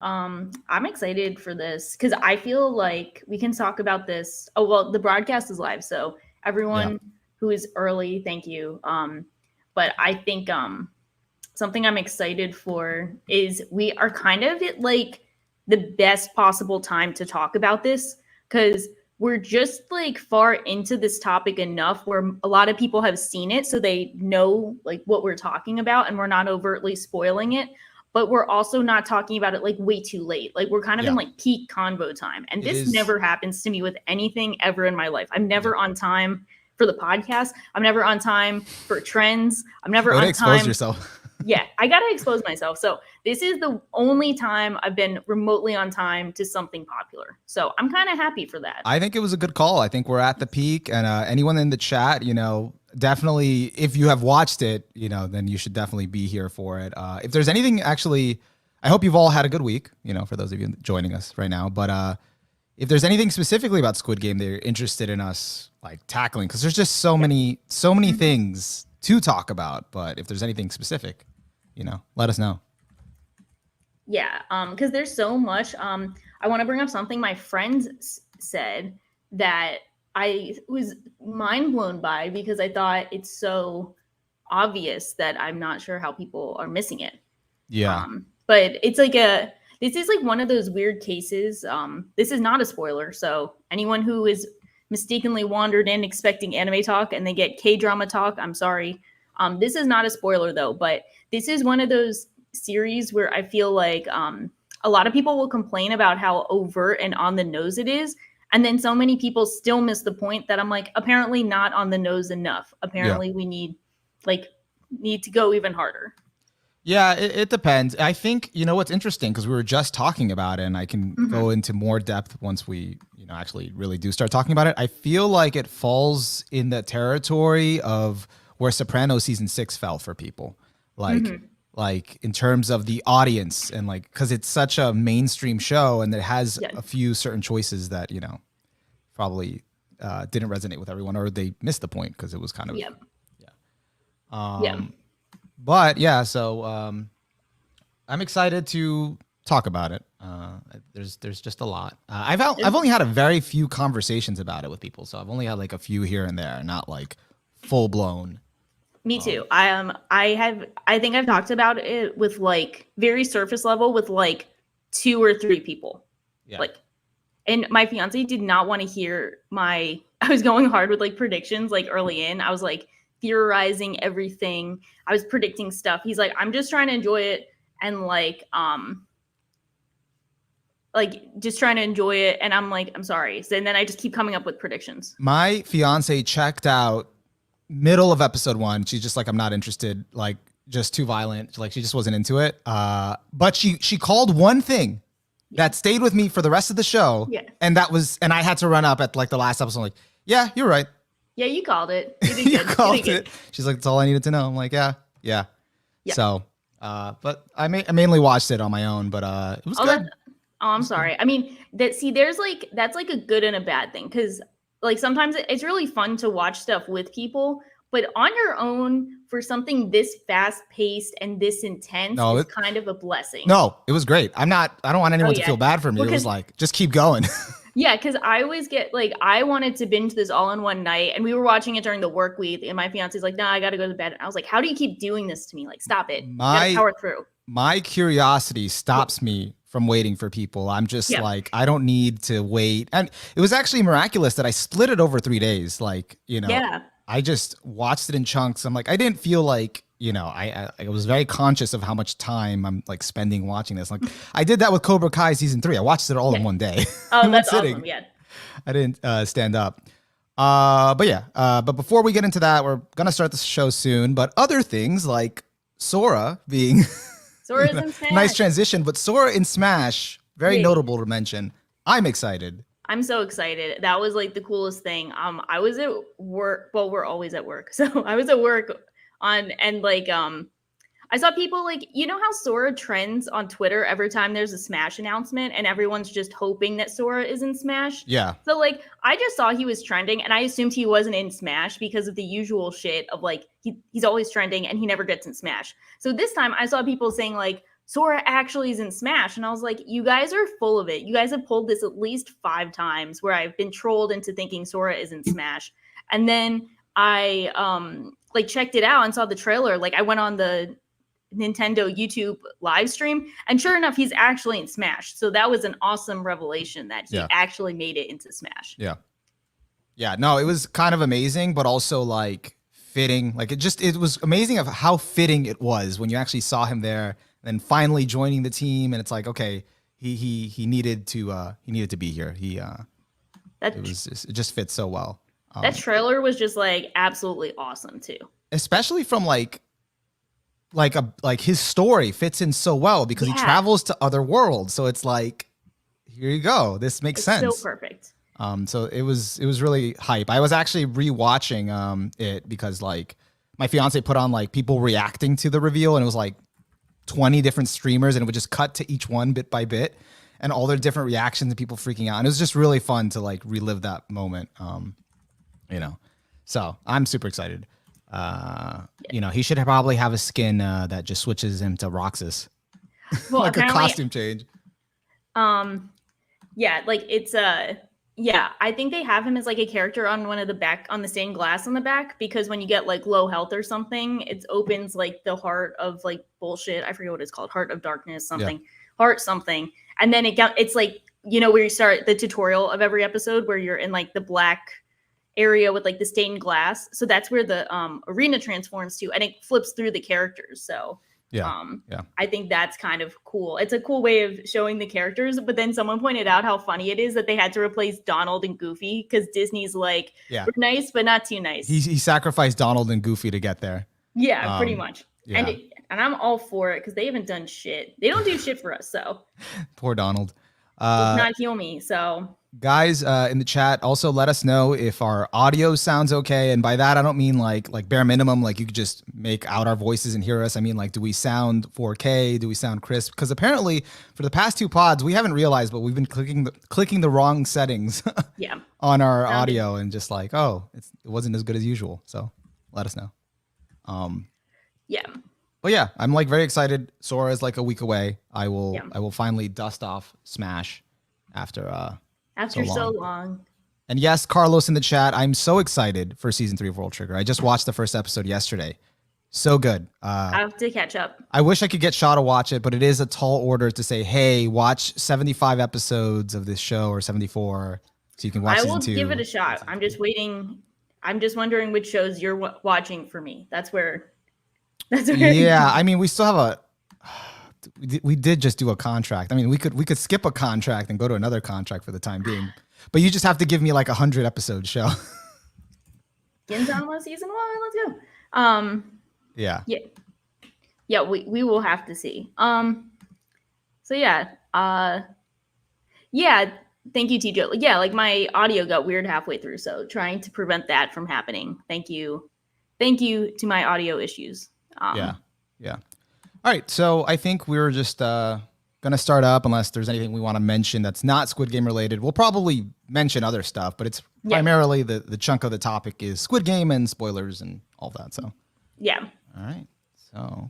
I'm excited for this because I feel like we can talk about this. Oh, well, the broadcast is live, so Yeah, everyone who is early, thank you. But I think something I'm excited for is we are kind of at like the best possible time to talk about this because we're just like far into this topic enough where a lot of people have seen it so they know like what we're talking about and we're not overtly spoiling it, but we're also not talking about it like way too late. Like we're kind of in yeah. like peak convo time, and It this is. never happens to me with anything ever in my life. I'm Yeah. never on time for the podcast. I'm never on time for trends. I'm never Way to on expose time. yourself. Yeah, I got to expose myself. So this is the only time I've been remotely on time to something popular. So I'm kind of happy for that. I think it was a good call. I think we're at the peak, and anyone in the chat, definitely, if you have watched it, then you should definitely be here for it. If there's anything, actually, I hope you've all had a good week. For those of you joining us right now, but if there's anything specifically about Squid Game they're interested in us like tackling, because there's just so many things to talk about. But if there's anything specific, let us know. Yeah, because there's so much. I want to bring up something my friend said that I was mind blown by because I thought it's so obvious that I'm not sure how people are missing it. Yeah. But it's like this is like one of those weird cases. This is not a spoiler, so anyone who is mistakenly wandered in expecting anime talk and they get K drama talk, I'm sorry. This is not a spoiler though, but this is one of those series where I feel like a lot of people will complain about how overt and on the nose it is. And then so many people still miss the point that I'm like, apparently not on the nose enough. Yeah. Apparently we need to go even harder. Yeah, it depends. I think, what's interesting, because we were just talking about it, and I can go into more depth once we, actually really do start talking about it. I feel like it falls in the territory of where Sopranos season 6 fell for people. Like in terms of the audience, and like, because it's such a mainstream show and it has Yeah. a few certain choices that, probably didn't resonate with everyone, or they missed the point because it was kind of, Yeah. yeah. Yeah. But yeah, so I'm excited to talk about it. There's just a lot. I've only had a very few conversations about it with people, so I've only had like a few here and there, not like full blown. Me too. I think I've talked about it with like very surface level with like 2 or 3 people. Yeah. Like, and my fiance did not want to hear my I was going hard with like predictions like early in. I was like theorizing everything. I was predicting stuff. He's like, I'm just trying to enjoy it and like just trying to enjoy it. And I'm like, I'm sorry. So, and then I just keep coming up with predictions. My fiance checked out middle of episode 1. She's just like, I'm not interested. Like, just too violent. Like, she just wasn't into it. But she called one thing that stayed with me for the rest of the show. Yeah. And I had to run up at like the last episode. I'm like, yeah, you're right. Yeah, you called it. You did You good. called it. She's like, that's all I needed to know. I'm like, yeah. So, but I mainly watched it on my own, but it was good. I'm sorry. I mean, that's like a good and a bad thing because like sometimes it's really fun to watch stuff with people, but on your own for something this fast paced and this intense is kind of a blessing. No, it was great. I don't want anyone to feel bad for me. It was like, just keep going. Yeah, because I always get like, I wanted to binge this all in one night, and we were watching it during the work week, and my fiance's like, "Nah, I got to go to bed." And I was like, "How do you keep doing this to me? Like, stop it. You gotta power through." My curiosity stops me from waiting for people. I'm just like, I don't need to wait. And it was actually miraculous that I split it over 3 days. Like, I just watched it in chunks. I'm like, I didn't feel like, I was very conscious of how much time I'm like spending watching this. Like, I did that with Cobra Kai season 3. I watched it all in one day. Oh, that's awesome. Yeah. I didn't stand up. But before we get into that, we're going to start the show soon. But other things like Sora being Sora's in Smash. Nice transition, but Sora in Smash, very notable to mention. I'm excited. I'm so excited. That was like the coolest thing. I was at work. Well, we're always at work. So I was at work I saw people like, how Sora trends on Twitter every time there's a Smash announcement and everyone's just hoping that Sora is in Smash? Yeah. So like, I just saw he was trending and I assumed he wasn't in Smash because of the usual shit of like, he's always trending and he never gets in Smash. So this time I saw people saying like, Sora actually is in Smash. And I was like, you guys are full of it. You guys have pulled this at least 5 times where I've been trolled into thinking Sora is in Smash. And then I like checked it out and saw the trailer. Like I went on the Nintendo YouTube live stream, and sure enough, he's actually in Smash. So that was an awesome revelation that he actually made it into Smash. Yeah, no, it was kind of amazing, but also like fitting. Like it was amazing of how fitting it was when you actually saw him there, and then finally joining the team, and it's like, okay, he needed to be here. It just fits so well. That trailer was just like absolutely awesome too. Especially from like his story fits in so well because he travels to other worlds. So it's like, here you go. This makes sense. So perfect. So it was really hype. I was actually rewatching it because like my fiance put on like people reacting to the reveal, and it was like 20 different streamers, and it would just cut to each one bit by bit and all their different reactions and people freaking out. And it was just really fun to like relive that moment. So I'm super excited. He should probably have a skin that just switches him to Roxas. Well, like a costume change. Yeah, like it's I think they have him as like a character on one of the back on the stained glass on the back, because when you get like low health or something, it opens like the heart of like bullshit. I forget what it's called, heart of darkness, something, heart something, and then it's like where you start the tutorial of every episode where you're in like the black area with like the stained glass. So that's where the arena transforms to, and it flips through the characters. So I think that's kind of cool. It's a cool way of showing the characters. But then someone pointed out how funny it is that they had to replace Donald and Goofy because Disney's like, we're nice but not too nice. He sacrificed Donald and Goofy to get there. Yeah, pretty much. And I'm all for it because they haven't done shit. They don't do shit for us. So poor Donald. Does not heal me. So guys in the chat, also let us know if our audio sounds okay. And by that, I don't mean like bare minimum, like you could just make out our voices and hear us. I mean, like, do we sound 4K? Do we sound crisp? Because apparently for the past 2 pods, we haven't realized, but we've been clicking the wrong settings on our audio and just like, it wasn't as good as usual. So let us know. But yeah, I'm like very excited. Sora is like a week away. I will finally dust off Smash after so long. And yes, Carlos in the chat, I'm so excited for season 3 of World Trigger. I just watched the first episode yesterday. So good. I have to catch up. I wish I could get Shaw to watch it, but it is a tall order to say, hey, watch 75 episodes of this show or 74 so you can watch season 2. I will give it a shot. I'm just waiting. I'm just wondering which shows you're watching for me. That's where yeah, I mean, we still have we did just do a contract. I mean, we could skip a contract and go to another contract for the time being, but you just have to give me like 100 episode show. Gintama season 1, let's go. Yeah, we will have to see. So thank you, TJ. Yeah, like my audio got weird halfway through, so trying to prevent that from happening. Thank you to my audio issues. Yeah. All right, so I think we're just gonna start up unless there's anything we want to mention that's not Squid Game related. We'll probably mention other stuff, but it's primarily the chunk of the topic is Squid Game and spoilers and all that. So all right, so.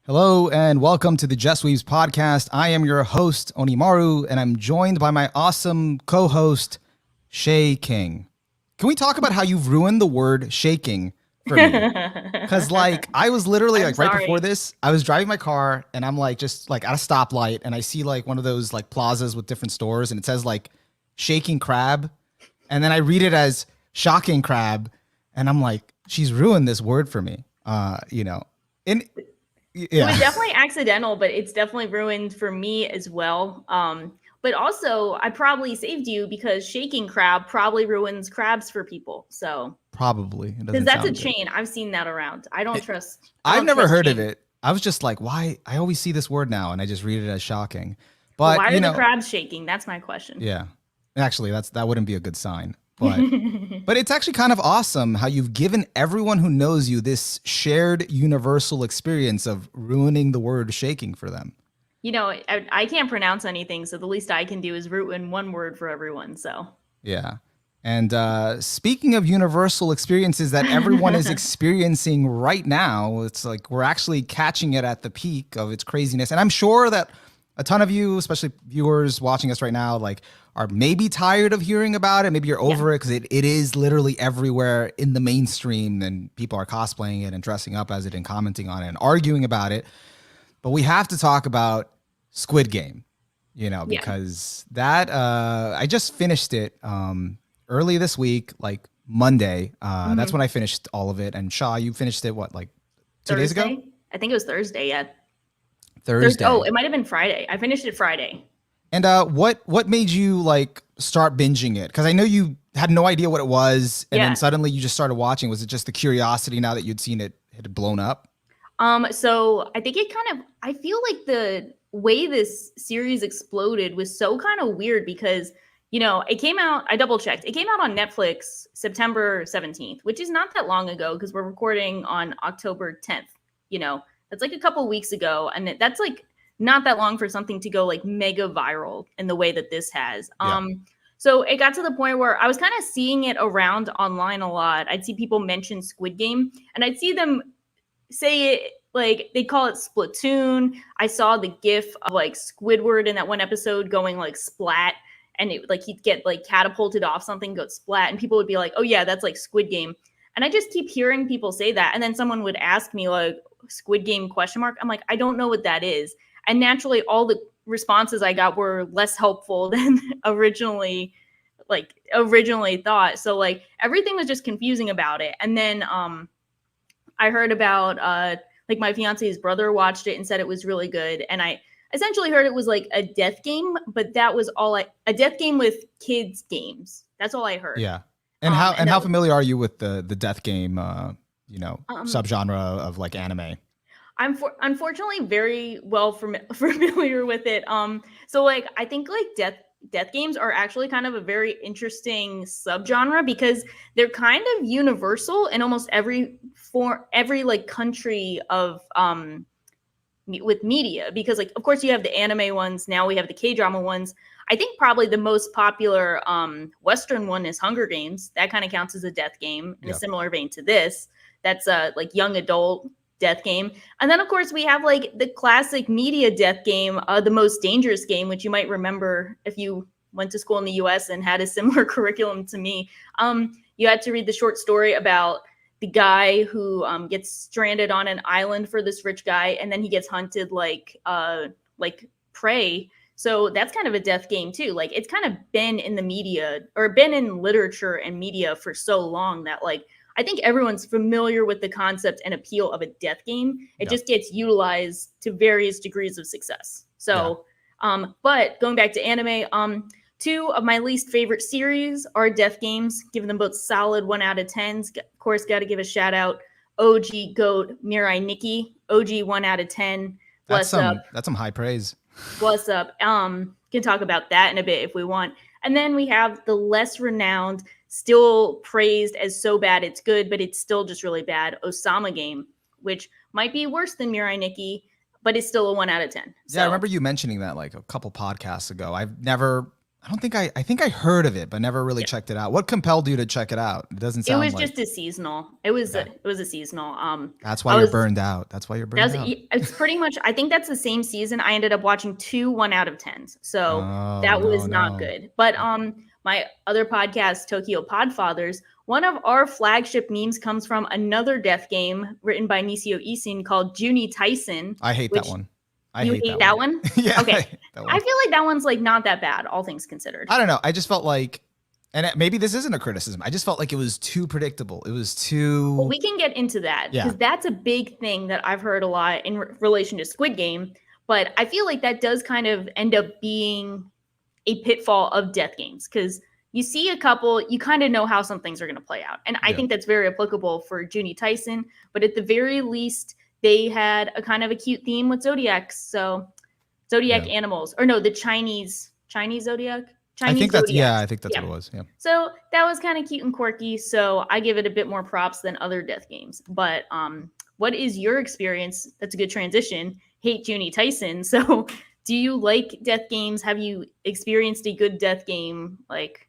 Hello and welcome to the Just Weebs podcast. I am your host, Onimaru, and I'm joined by my awesome co-host, Shay King. Can we talk about how you've ruined the word shaking for me? Because like I was literally like right before this, I was driving my car and I'm like just like at a stoplight and I see like one of those like plazas with different stores and it says like shaking crab. And then I read it as shocking crab. And I'm like, she's ruined this word for me. It was definitely accidental, but it's definitely ruined for me as well. But also, I probably saved you because shaking crab probably ruins crabs for people. So probably because that's a chain. I've seen that around. I don't trust. I've never heard of it. I was just like, why? I always see this word now, and I just read it as shocking. But why are the crabs shaking? That's my question. Yeah, actually, that wouldn't be a good sign. But it's actually kind of awesome how you've given everyone who knows you this shared universal experience of ruining the word shaking for them. I can't pronounce anything, so the least I can do is root in one word for everyone. So Yeah. And speaking of universal experiences that everyone is experiencing right now, it's like we're actually catching it at the peak of its craziness. And I'm sure that a ton of you, especially viewers watching us right now, like are maybe tired of hearing about it. Maybe you're over it because it is literally everywhere in the mainstream, and people are cosplaying it and dressing up as it and commenting on it and arguing about it. But we have to talk about Squid Game, because that I just finished it early this week, like Monday. That's when I finished all of it. And Shaw, you finished it what, like 2 days ago? I think it was Thursday. Yeah. Thursday. Oh, it might have been Friday. I finished it Friday. And what made you like start binging it? Because I know you had no idea what it was, and then suddenly you just started watching. Was it just the curiosity now that you'd seen it had blown up? So I think I feel like the way this series exploded was so kind of weird because, it came out, I double checked. It came out on Netflix September 17th, which is not that long ago because we're recording on October 10th. That's like a couple weeks ago. And that's like not that long for something to go like mega viral in the way that this has. So it got to the point where I was kind of seeing it around online a lot. I'd see people mention Squid Game and I'd see them say it like they call it Splatoon. I saw the gif of like Squidward in that one episode going like splat, and it like he'd get like catapulted off something, go splat, and people would be like, oh yeah, that's like Squid Game. And I just keep hearing people say that, and then someone would ask me like Squid Game ? I'm like, I don't know what that is. And naturally all the responses I got were less helpful than originally thought. So like everything was just confusing about it. And then I heard about like my fiance's brother watched it and said it was really good. And I essentially heard it was like a death game, but that was all a death game with kids games. That's all I heard. Yeah. And how familiar are you with the death game, subgenre of like anime? I'm unfortunately very well familiar with it. So like I think like death games are actually kind of a very interesting subgenre because they're kind of universal in almost every like country of with media, because like of course you have the anime ones, now we have the K-drama ones. I think probably the most popular Western one is Hunger Games. That kind of counts as a death game in a similar vein to this. That's a like young adult death game. And then of course we have like the classic media death game, The Most Dangerous Game, which you might remember if you went to school in the US and had a similar curriculum to me. You had to read the short story about the guy who gets stranded on an island for this rich guy, and then he gets hunted like prey. So that's kind of a death game too. Like it's kind of been in the media or been in literature and media for so long that like I think everyone's familiar with the concept and appeal of a death game. It just gets utilized to various degrees of success. So, but going back to anime, two of my least favorite series are death games, giving them both solid 1 out of 10s. Of course, got to give a shout out OG GOAT Mirai Nikki, OG 1 out of 10. That's some high praise. What's up? Can talk about that in a bit if we want. And then we have the less renowned, still praised as so bad it's good, but it's still just really bad, Osama Game, which might be worse than Mirai Nikki, but it's still a 1 out of 10. So, yeah, I remember you mentioning that like a couple podcasts ago. I think I heard of it, but never really checked it out. What compelled you to check it out? It doesn't sound like... It was just a seasonal. It was a seasonal. That's why you're burned out. That's why you're burned out. It's pretty much, I think that's the same season. I ended up watching 2 1 out of 10s. So that was not good. But my other podcast, Tokyo Podfathers, one of our flagship memes comes from another death game written by Nisio Isin called Juni Tyson. I hate that one. You hate that one? Yeah. Okay. I feel like that one's like not that bad, all things considered. I don't know. I just felt like, and maybe this isn't a criticism, I just felt like it was too predictable. It was too... Well, we can get into that because that's a big thing that I've heard a lot in relation to Squid Game. But I feel like that does kind of end up being a pitfall of death games because you see a couple, you kind of know how some things are going to play out. And I think that's very applicable for Juni Tyson. But at the very least, they had a kind of a cute theme with zodiacs. So zodiac animals, or no, the Chinese zodiac. I Chinese think that's zodiacs. I think that's Yeah. what it was. Yeah. So that was kind of cute and quirky. So I give it a bit more props than other death games. But what is your experience? That's a good transition. Hate Junie Tyson. So do you like death games? Have you experienced a good death game? Like,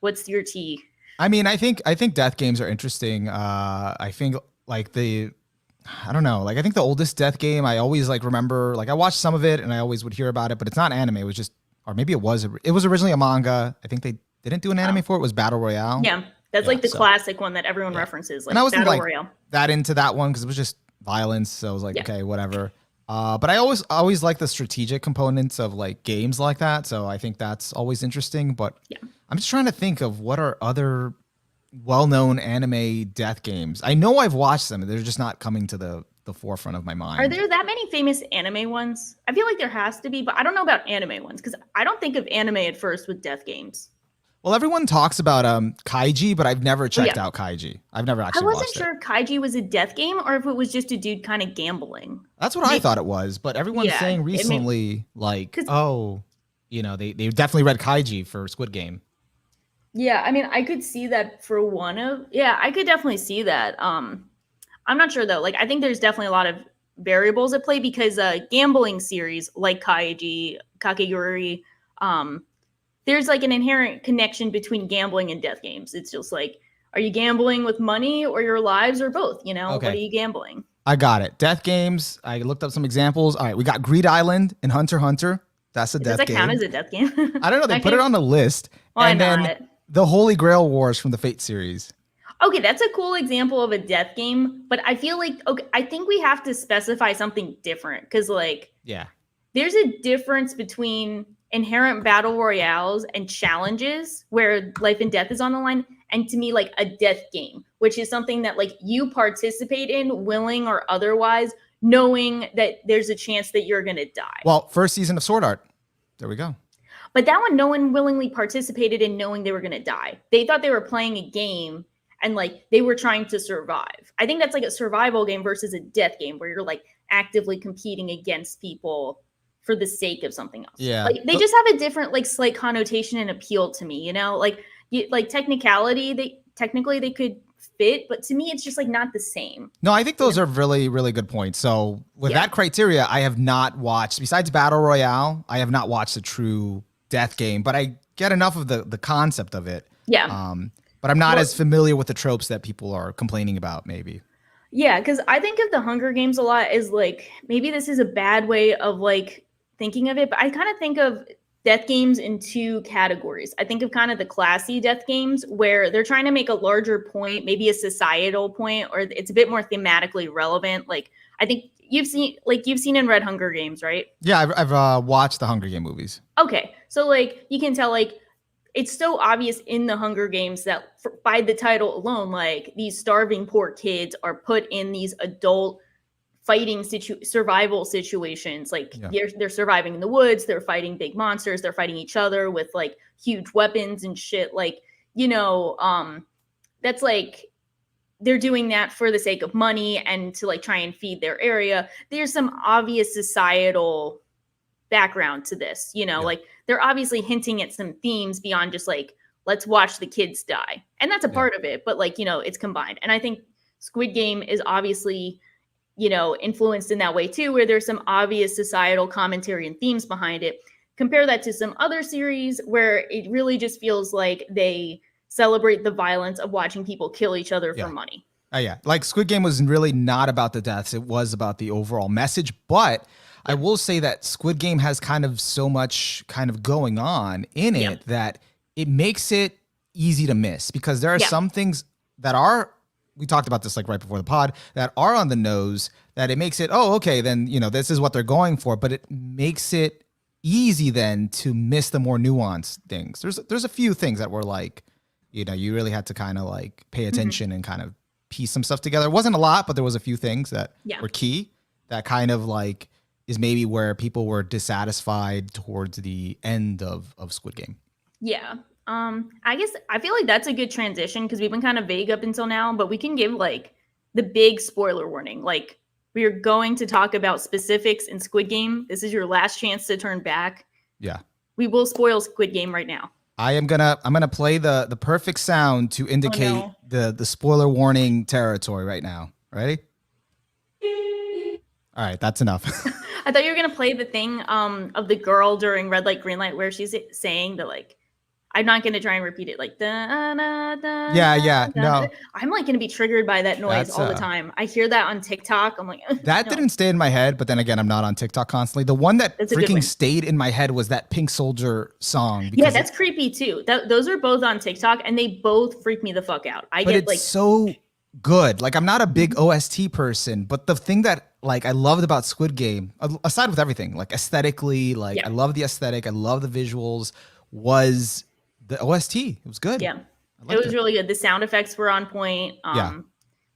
what's your tea? I mean, I think death games are interesting. I think like I don't know, like I think the oldest death game I always like remember, like I watched some of it and I always would hear about it, but it's not anime. It was just, or maybe it was originally a manga. I think they didn't do an anime for it. It was Battle Royale. Yeah, that's Yeah, like the so- classic one that everyone references, and I like wasn't Battle like Royale. that into that one because it was just violence. So I was like, Yeah. okay, whatever. But I always like the strategic components of like games like that. So I think that's always interesting. But Yeah. I'm just trying to think of what are other well-known anime death games. I know I've watched them. They're just not coming to the forefront of my mind. Are there that many famous anime ones? I feel like there has to be, but I don't know about anime ones because I don't think of anime at first with death games. Well, everyone talks about Kaiji, but I've never checked yeah. out Kaiji. I've never I actually wasn't watched sure it. if Kaiji was a death game or if it was just a dude kind of gambling. That's what I thought it was, but everyone's Yeah, saying it made- recently, like, 'Cause- oh, you know, they definitely read Kaiji for Squid Game. Yeah, I mean, I could see that for I could definitely see that. I'm not sure though. Like, I think there's definitely a lot of variables at play because gambling series like Kaiji, Kakegurui, there's like an inherent connection between gambling and death games. It's just like, are you gambling with money or your lives or both? You know, Okay. what are you gambling? I got it. Death games. I looked up some examples. All right, we got Greed Island and Hunter x Hunter. That's a Does death that game. count as a death game? I don't know. They put it on the list. Why and then not? the Holy Grail Wars from the Fate series. Okay, that's a cool example of a death game, but I feel like I think we have to specify something different because like Yeah. there's a difference between inherent battle royales and challenges where life and death is on the line, and to me like a death game, which is something that like you participate in, willing or otherwise, knowing that there's a chance that you're gonna die. Well, first season of Sword Art. There we go. But that one, no one willingly participated in knowing they were gonna die. They thought they were playing a game and like they were trying to survive. I think that's like a survival game versus a death game where you're like actively competing against people for the sake of something else. Yeah. Like they just have a different like slight connotation and appeal to me, you know? Like technically they could fit, but to me it's just like not the same. No, I think those are really, really good points. So with that criteria, I have not watched, besides Battle Royale, I have not watched a true death game, but I get enough of the concept of it. Yeah. But I'm not as familiar with the tropes that people are complaining about, maybe. Yeah, because I think of the Hunger Games a lot as like, maybe this is a bad way of like thinking of it, but I kind of think of death games in two categories. I think of kind of the classy death games where they're trying to make a larger point, maybe a societal point, or it's a bit more thematically relevant. Like I think you've seen in Red Hunger Games, right? Yeah, I've watched the Hunger Game movies. Okay, so like you can tell like it's so obvious in the Hunger Games that by the title alone, like these starving poor kids are put in these adult fighting survival situations. Like they're surviving in the woods, they're fighting big monsters, they're fighting each other with like huge weapons and shit. Like, you know, that's like they're doing that for the sake of money and to like try and feed their area. There's some obvious societal background to this, you know, like they're obviously hinting at some themes beyond just like, let's watch the kids die. And that's a part of it, but like, you know, it's combined. And I think Squid Game is obviously, you know, influenced in that way too, where there's some obvious societal commentary and themes behind it. Compare that to some other series where it really just feels like they celebrate the violence of watching people kill each other for money. Like Squid Game was really not about the deaths. It was about the overall message, but I will say that Squid Game has kind of so much kind of going on in it that it makes it easy to miss because there are some things that are, we talked about this like right before the pod, that are on the nose that it makes it, oh, okay, then, you know, this is what they're going for, but it makes it easy then to miss the more nuanced things. There's a few things that were like, you know, you really had to kind of like pay attention and kind of piece some stuff together. It wasn't a lot, but there was a few things that were key that kind of like is maybe where people were dissatisfied towards the end of Squid Game. Yeah. I guess I feel like that's a good transition because we've been kind of vague up until now, but we can give like the big spoiler warning. Like we are going to talk about specifics in Squid Game. This is your last chance to turn back. Yeah. We will spoil Squid Game right now. I'm gonna play the perfect sound to Oh indicate no. the spoiler warning territory right now. Ready? All right, that's enough. I thought you were gonna play the thing of the girl during red light, green light, where she's saying the like. I'm not gonna try and repeat it like da, da, da, Yeah, da, yeah, da. no, I'm like gonna be triggered by that noise that's all the time. I hear that on TikTok. I'm like, that no, didn't stay in my head, but then again, I'm not on TikTok constantly. The one that that's a good freaking one. stayed in my head was that Pink Soldier song Yeah, because that's creepy too. Those are both on TikTok, and they both freak me the fuck out. I but get it's like, so good. Like I'm not a big mhm. OST person, but the thing that like I loved about Squid Game, aside with everything, like aesthetically, like I Yeah, love the aesthetic, I love the visuals, was the OST. It was good. yeah, I it liked was it. really good. The sound effects were on point. Yeah.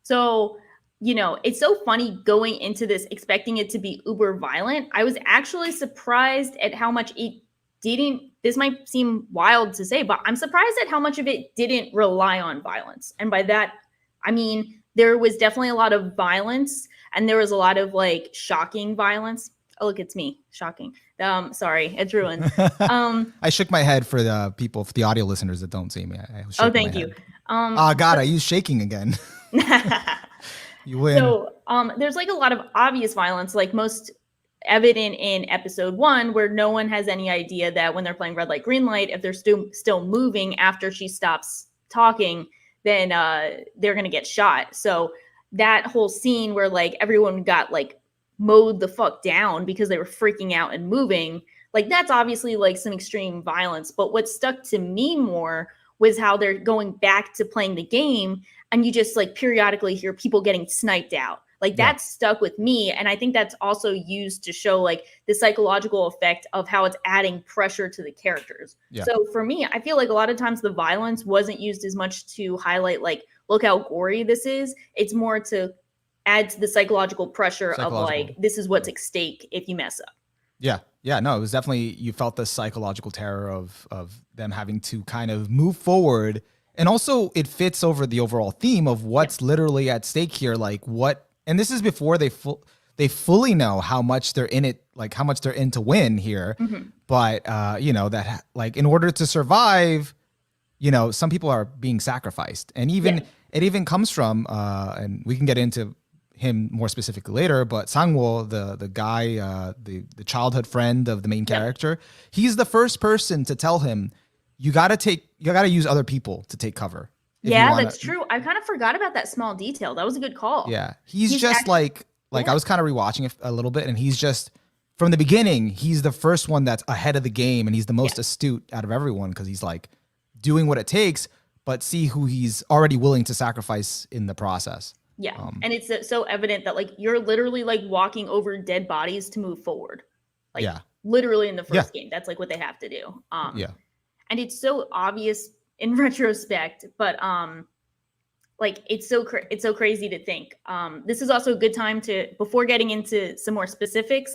So it's so funny going into this expecting it to be uber violent. I was actually surprised at how much it didn't. This might seem wild to say, but I'm surprised at how much of it didn't rely on violence. And by that, I mean there was definitely a lot of violence, and there was a lot of like shocking violence. Oh, look, it's me. Shocking. Sorry, it's ruined. Um, I shook my head for the people, for the audio listeners that don't see me. I was oh, shaking my thank you. head. Oh God, I used shaking again. You win. So there's like a lot of obvious violence, like most evident in episode 1, where no one has any idea that when they're playing red light, green light, if they're still moving after she stops talking, then they're gonna get shot. So that whole scene where like everyone got like mowed the fuck down because they were freaking out and moving, like that's obviously like some extreme violence. But what stuck to me more was how they're going back to playing the game, and you just like periodically hear people getting sniped out. Like Yeah. that stuck with me, and I think that's also used to show like the psychological effect of how it's adding pressure to the characters. Yeah. So for me, I feel like a lot of times the violence wasn't used as much to highlight like look how gory this is. It's more to add to the psychological pressure of Psychological. like this is what's Yeah. at stake if you mess up. Yeah. Yeah. No, it was definitely, you felt the psychological terror of them having to kind of move forward. And also it fits over the overall theme of Yeah. what's literally at stake here. Like what, and this is before they fully know how much they're in it, like how much they're in to win here. Mm-hmm. But that like in order to survive, some people are being sacrificed. And Yeah. even it even comes from and we can get into him more specifically later, but Sangwoo, the guy, the childhood friend of the main Yep. character, he's the first person to tell him you gotta use other people to take cover if you Yeah, want that's to. true. I kind of forgot about that small detail. That was a good call. Yeah, he's He's just actually, like I yeah, was kind of rewatching it a little bit, and he's just from the beginning, he's the first one that's ahead of the game, and he's the yeah, most astute out of everyone because he's like doing what it takes, but see who he's already willing to sacrifice in the process. yeah. Um, And it's so evident that like you're literally like walking over dead bodies to move forward. Like yeah, literally in the yeah, first game, that's like what they have to do. yeah, And it's so obvious in retrospect, but like it's so crazy to think. This is also a good time to, before getting into some more specifics,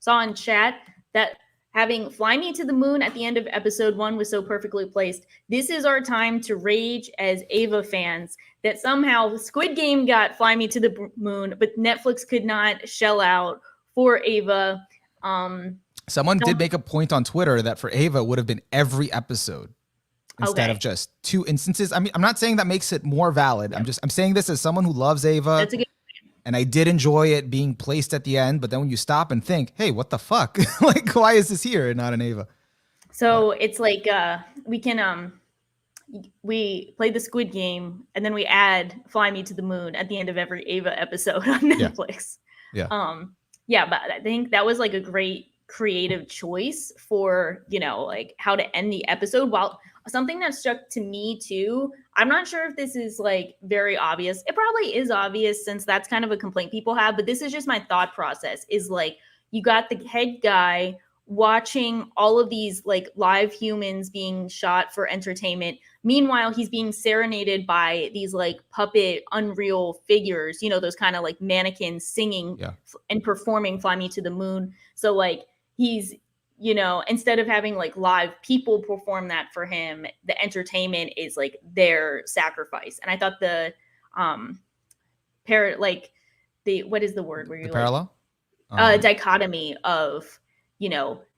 saw in chat that having Fly Me to the Moon at the end of episode 1 was so perfectly placed. This is our time to rage as Ava fans that somehow Squid Game got Fly Me to the Moon, but Netflix could not shell out for Ava. Someone No, did make a point on Twitter that for Ava it would have been every episode instead of okay, just 2 instances. I mean, I'm not saying that makes it more valid. yeah, I'm saying this as someone who loves Ava, that's a good. and I did enjoy it being placed at the end. But then when you stop and think, hey, what the fuck? Like, why is this here and not an Ava? But So it's like we can we play the Squid Game and then we add Fly Me to the Moon at the end of every Ava episode on yeah, Netflix. yeah, Yeah, but I think that was like a great creative choice for, like how to end the episode. While something that struck to me too, I'm not sure if this is like very obvious. It probably is obvious since that's kind of a complaint people have, but this is just my thought process is like you got the head guy watching all of these like live humans being shot for entertainment. Meanwhile, he's being serenaded by these like puppet unreal figures, those kind of like mannequins singing yeah, and performing Fly Me to the Moon. So like he's, instead of having like live people perform that for him, the entertainment is like their sacrifice. And I thought the like the what is the word where the you're like parallel. dichotomy of,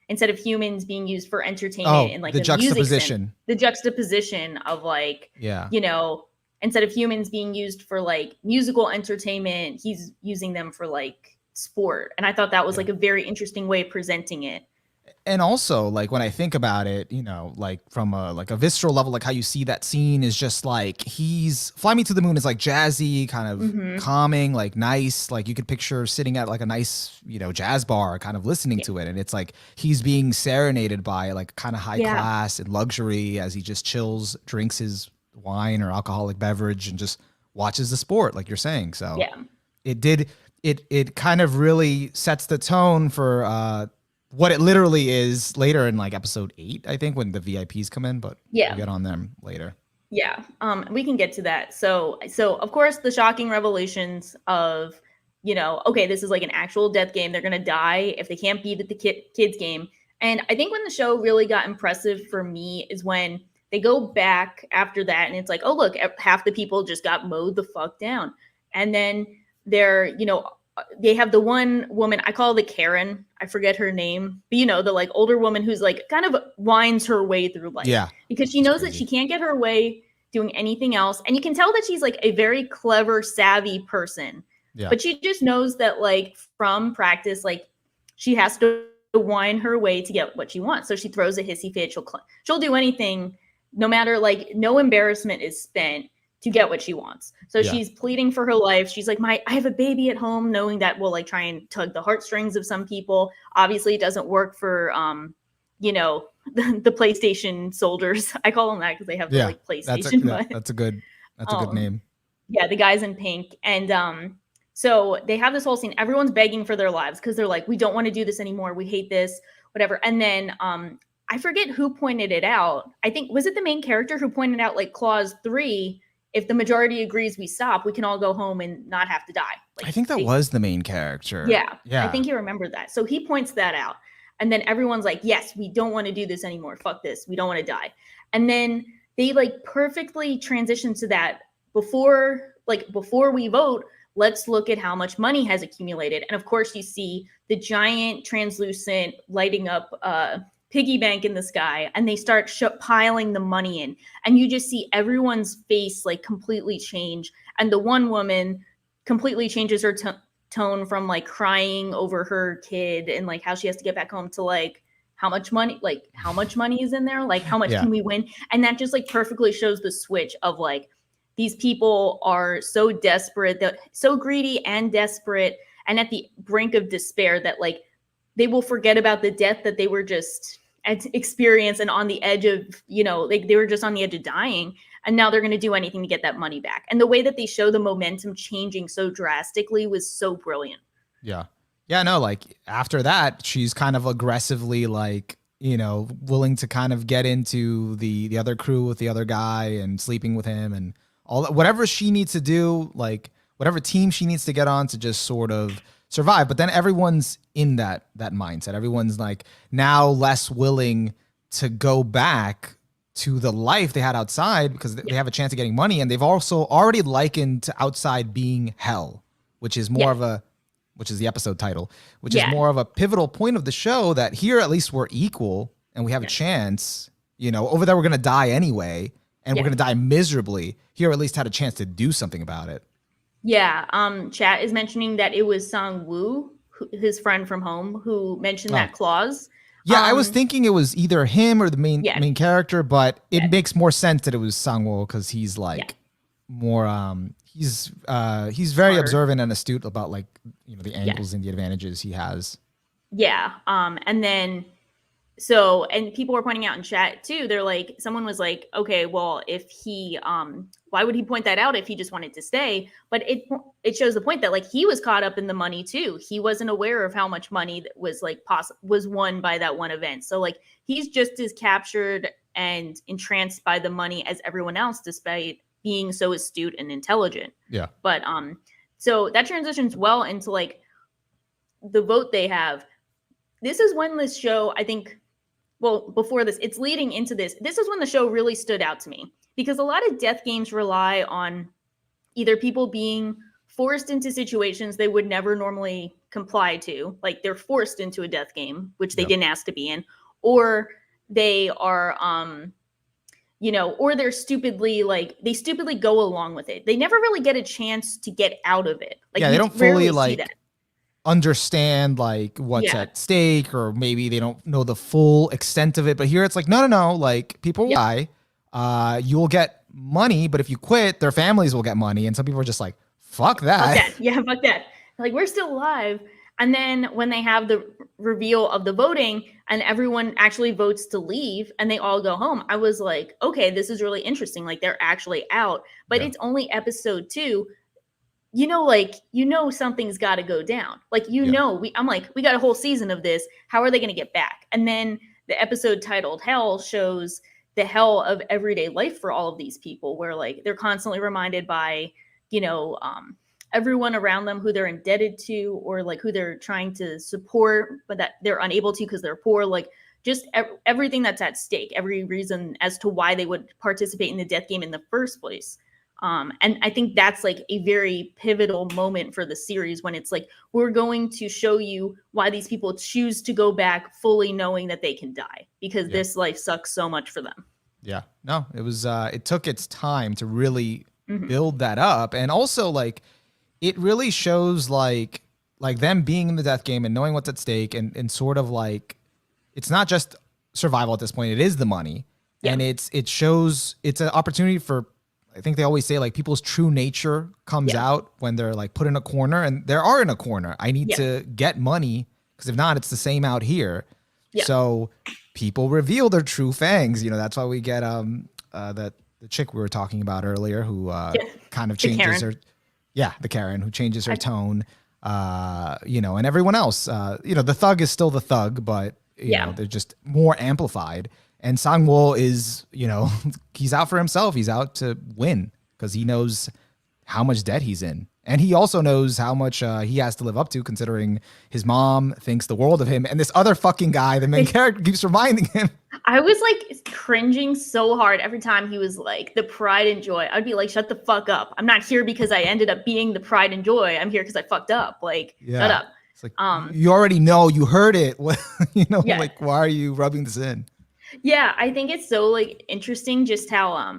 instead of humans being used for entertainment and like the a music juxtaposition. the juxtaposition of like, Yeah. you know, instead of humans being used for like musical entertainment, he's using them for like sport. And I thought that was like a very interesting way of presenting it. And also, like, when I think about it, you know, like from a visceral level, like how you see that scene is just like, he's Fly Me to the Moon is like jazzy, kind of calming, like nice. Like you could picture sitting at like a nice, you know, jazz bar, kind of listening to it. And it's like he's being serenaded by like kind of high class and luxury as he just chills, drinks his wine or alcoholic beverage and just watches the sport, like you're saying. So it kind of really sets the tone for what it literally is later in like episode 8, I think, when the VIPs come in, but we'll get on them later. Yeah. We can get to that. So of course the shocking revelations of, you know, okay, this is like an actual death game. They're going to die if they can't beat at the kids game. And I think when the show really got impressive for me is when they go back after that and it's like, oh, look, half the people just got mowed the fuck down. And then they're, you know, they have the one woman, I call it Karen. I forget her name, but you know, the like older woman who's like kind of winds her way through life. Yeah. Because she knows that she can't get her way doing anything else. And you can tell that she's like a very clever, savvy person. Yeah. But she just knows that like from practice, like she has to wind her way to get what she wants. So she throws a hissy fit. She'll do anything, no matter like no embarrassment is spent to get what she wants. So she's pleading for her life. She's like, I have a baby at home, knowing that will like try and tug the heartstrings of some people. Obviously it doesn't work for, you know, the PlayStation soldiers. I call them that because they have the like PlayStation. That's a good name. Yeah. The guys in pink. And, so they have this whole scene. Everyone's begging for their lives because they're like, we don't want to do this anymore. We hate this, whatever. And then, I forget who pointed it out. I think, was it the main character who pointed out like clause 3, if the majority agrees we stop, we can all go home and not have to die. Like, I think that was the main character. Yeah. I think you remember that. So he points that out. And then everyone's like, yes, we don't want to do this anymore. Fuck this. We don't want to die. And then they like perfectly transition to that before we vote, let's look at how much money has accumulated. And of course you see the giant translucent lighting up piggy bank in the sky, and they start piling the money in, and you just see everyone's face like completely change. And the one woman completely changes her tone from like crying over her kid and like how she has to get back home to like how much money is in there, like how much can we win. And that just like perfectly shows the switch of like these people are so desperate, that so greedy and desperate and at the brink of despair that like they will forget about the death that they were just experience and on the edge of, you know, like they were just on the edge of dying, and now they're going to do anything to get that money back. And the way that they show the momentum changing so drastically was so brilliant. No, like after that she's kind of aggressively like, you know, willing to kind of get into the other crew with the other guy and sleeping with him and all that, whatever she needs to do, like whatever team she needs to get on to just sort of survive. But then everyone's in that mindset. Everyone's like now less willing to go back to the life they had outside because they have a chance of getting money. And they've also already likened to outside being hell, which is more of which is the episode title, which is more of a pivotal point of the show, that here at least we're equal and we have a chance. You know, over there we're going to die anyway, and we're going to die miserably. Here at least had a chance to do something about it. Yeah. Chat is mentioning that it was Sang-woo, his friend from home, who mentioned that clause. Yeah, I was thinking it was either him or the main character, but it makes more sense that it was Sang-woo because he's like more he's very observant and astute about like, you know, the angles and the advantages he has. Yeah. And then and people were pointing out in chat too, they're like, someone was like, okay, well, if he why would he point that out if he just wanted to stay? But it shows the point that like he was caught up in the money too. He wasn't aware of how much money that was like was won by that one event. So like he's just as captured and entranced by the money as everyone else, despite being so astute and intelligent. Yeah. But so that transitions well into like the vote they have. This is when this show, I think, well, before this, it's leading into this. This is when the show really stood out to me, because a lot of death games rely on either people being forced into situations they would never normally comply to. Like they're forced into a death game, which they didn't ask to be in, or they are or they're stupidly they stupidly go along with it. They never really get a chance to get out of it. Like they you don't fully rarely see that. understand like what's at stake, or maybe they don't know the full extent of it. But here it's like, no, like people will die. You will get money, but if you quit, their families will get money. And some people are just like, fuck that. Fuck that. Yeah, fuck that. Like we're still alive. And then when they have the reveal of the voting and everyone actually votes to leave and they all go home, I was like, okay, this is really interesting. Like they're actually out, but it's only episode 2. Something's got to go down. Like, I'm like, we got a whole season of this. How are they going to get back? And then the episode titled Hell shows the hell of everyday life for all of these people, where like they're constantly reminded by, everyone around them who they're indebted to, or like who they're trying to support, but that they're unable to because they're poor. Like just everything that's at stake, every reason as to why they would participate in the death game in the first place. And I think that's like a very pivotal moment for the series, when it's like, we're going to show you why these people choose to go back fully knowing that they can die, because this life sucks so much for them. Yeah, no, it was, it took its time to really build that up. And also like, it really shows like them being in the death game and knowing what's at stake, and sort of like, it's not just survival at this point, it is the money. And it shows, it's an opportunity for, I think they always say like people's true nature comes out when they're like put in a corner, and they are in a corner. I need to get money, because if not, it's the same out here. So people reveal their true fangs. That's why we get the chick we were talking about earlier, who kind of changes her. Yeah, the Karen, who changes her tone. And everyone else. The thug is still the thug, but they're just more amplified. And Sang-woo is, he's out for himself. He's out to win because he knows how much debt he's in. And he also knows how much he has to live up to, considering his mom thinks the world of him. And this other fucking guy, the main character, keeps reminding him. I was like cringing so hard every time he was like, the pride and joy. I'd be like, shut the fuck up. I'm not here because I ended up being the pride and joy. I'm here because I fucked up. Like, shut up. It's like, you already know, you heard it. Like, why are you rubbing this in? Yeah, I think it's so like interesting just how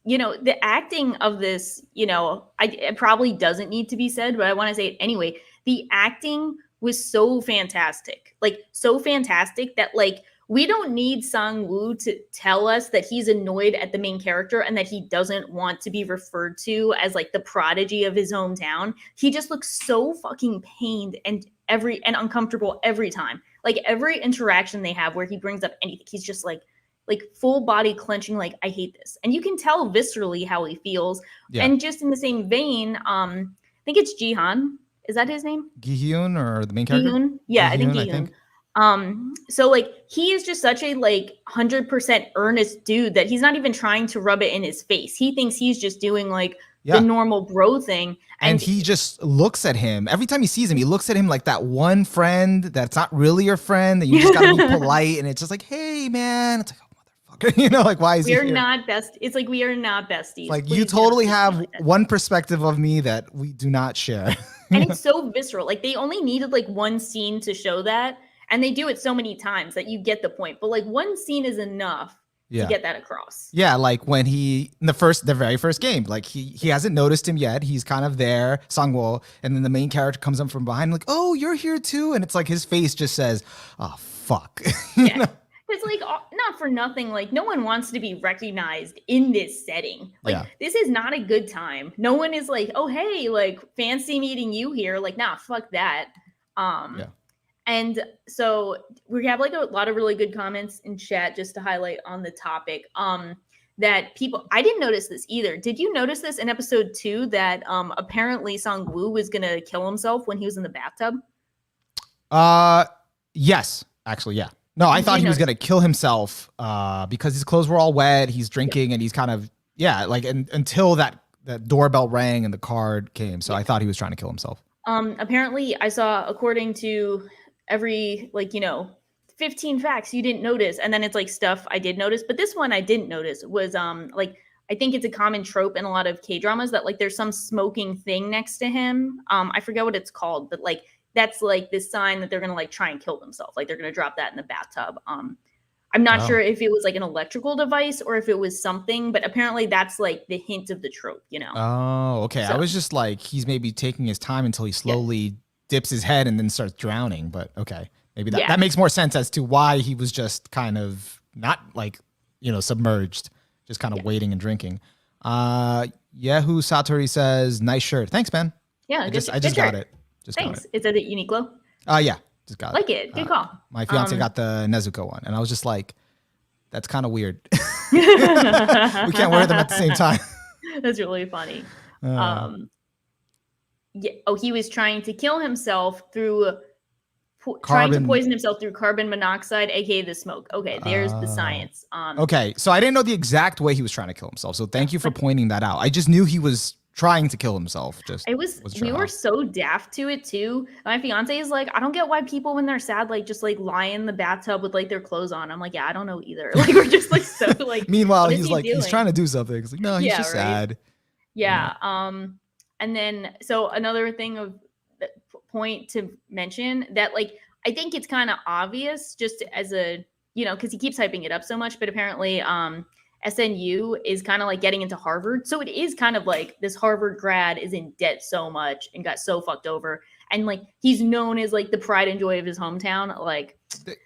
the acting of this, it probably doesn't need to be said, but I want to say it anyway. The acting was so fantastic. Like so fantastic that like we don't need Sang-woo to tell us that he's annoyed at the main character and that he doesn't want to be referred to as like the prodigy of his hometown. He just looks so fucking pained and uncomfortable every time. Like every interaction they have where he brings up anything, he's just like full body clenching, like, I hate this. And you can tell viscerally how he feels. Yeah. And just in the same vein, I think it's Jihan. Is that his name? Gi-hyun, or the main character? Gi-hyun? Yeah, Gi-hyun, I think Gi-hyun. So like he is just such a like 100% earnest dude that he's not even trying to rub it in his face. He thinks he's just doing like the normal bro thing. And he just looks at him every time he sees him. He looks at him like that one friend that's not really your friend, that you just gotta be polite. And it's just like, hey man, it's like, oh motherfucker, like, why is he here? We're not best. It's like, we are not besties. Like, please, you totally have one perspective of me that we do not share. And it's so visceral. Like they only needed like one scene to show that. And they do it so many times that you get the point. But like one scene is enough to get that across. Yeah, like when he in the very first game, like he hasn't noticed him yet. He's kind of there, Sang-woo, and then the main character comes up from behind, like, "Oh, you're here too," and it's like his face just says, "Oh, fuck." Yeah. It's like, not for nothing, like no one wants to be recognized in this setting. Like this is not a good time. No one is like, "Oh, hey, like fancy meeting you here." Like, nah, fuck that. And so we have like a lot of really good comments in chat just to highlight on the topic. That people, I didn't notice this either. Did you notice this in episode 2 that apparently Sang-woo was gonna kill himself when he was in the bathtub? Yes, actually, yeah. No, I thought he was gonna kill himself because his clothes were all wet. He's drinking and he's kind of until that doorbell rang and the card came. So I thought he was trying to kill himself. Apparently, I saw, according to every 15 facts you didn't notice, and then it's like stuff I did notice, but this one I didn't notice was like I think it's a common trope in a lot of K-dramas that like there's some smoking thing next to him. I forget what it's called, but like that's like this sign that they're gonna like try and kill themselves. Like they're gonna drop that in the bathtub. I'm not sure if it was like an electrical device or if it was something, but apparently that's like the hint of the trope, you know? Oh, okay. So, I was just like, he's maybe taking his time until he slowly dips his head and then starts drowning. But okay, maybe that makes more sense as to why he was just kind of not like, submerged, just kind of waiting and drinking. Yahoo Satori says, nice shirt. Thanks, man. Yeah, I just got it. Thanks. It's at Uniqlo. Yeah. Just got like it. Good call. My fiance got the Nezuko one, and I was just like, that's kind of weird. We can't wear them at the same time. That's really funny. He was trying to kill himself through trying to poison himself through carbon monoxide, aka the smoke. Okay, there's the science. Okay, so I didn't know the exact way he was trying to kill himself. So thank you for pointing that out. I just knew he was trying to kill himself. We were so daft to it too. My fiance is like, I don't get why people when they're sad like just like lie in the bathtub with like their clothes on. I'm like, yeah, I don't know either. Like we're just like so like. Meanwhile, he's like he's trying to do something. It's like no, he's just sad. Yeah. And then so another thing of point to mention that like I think it's kind of obvious just as a because he keeps hyping it up so much, but apparently SNU is kind of like getting into Harvard. So it is kind of like this Harvard grad is in debt so much and got so fucked over. And like, he's known as like the pride and joy of his hometown. Like,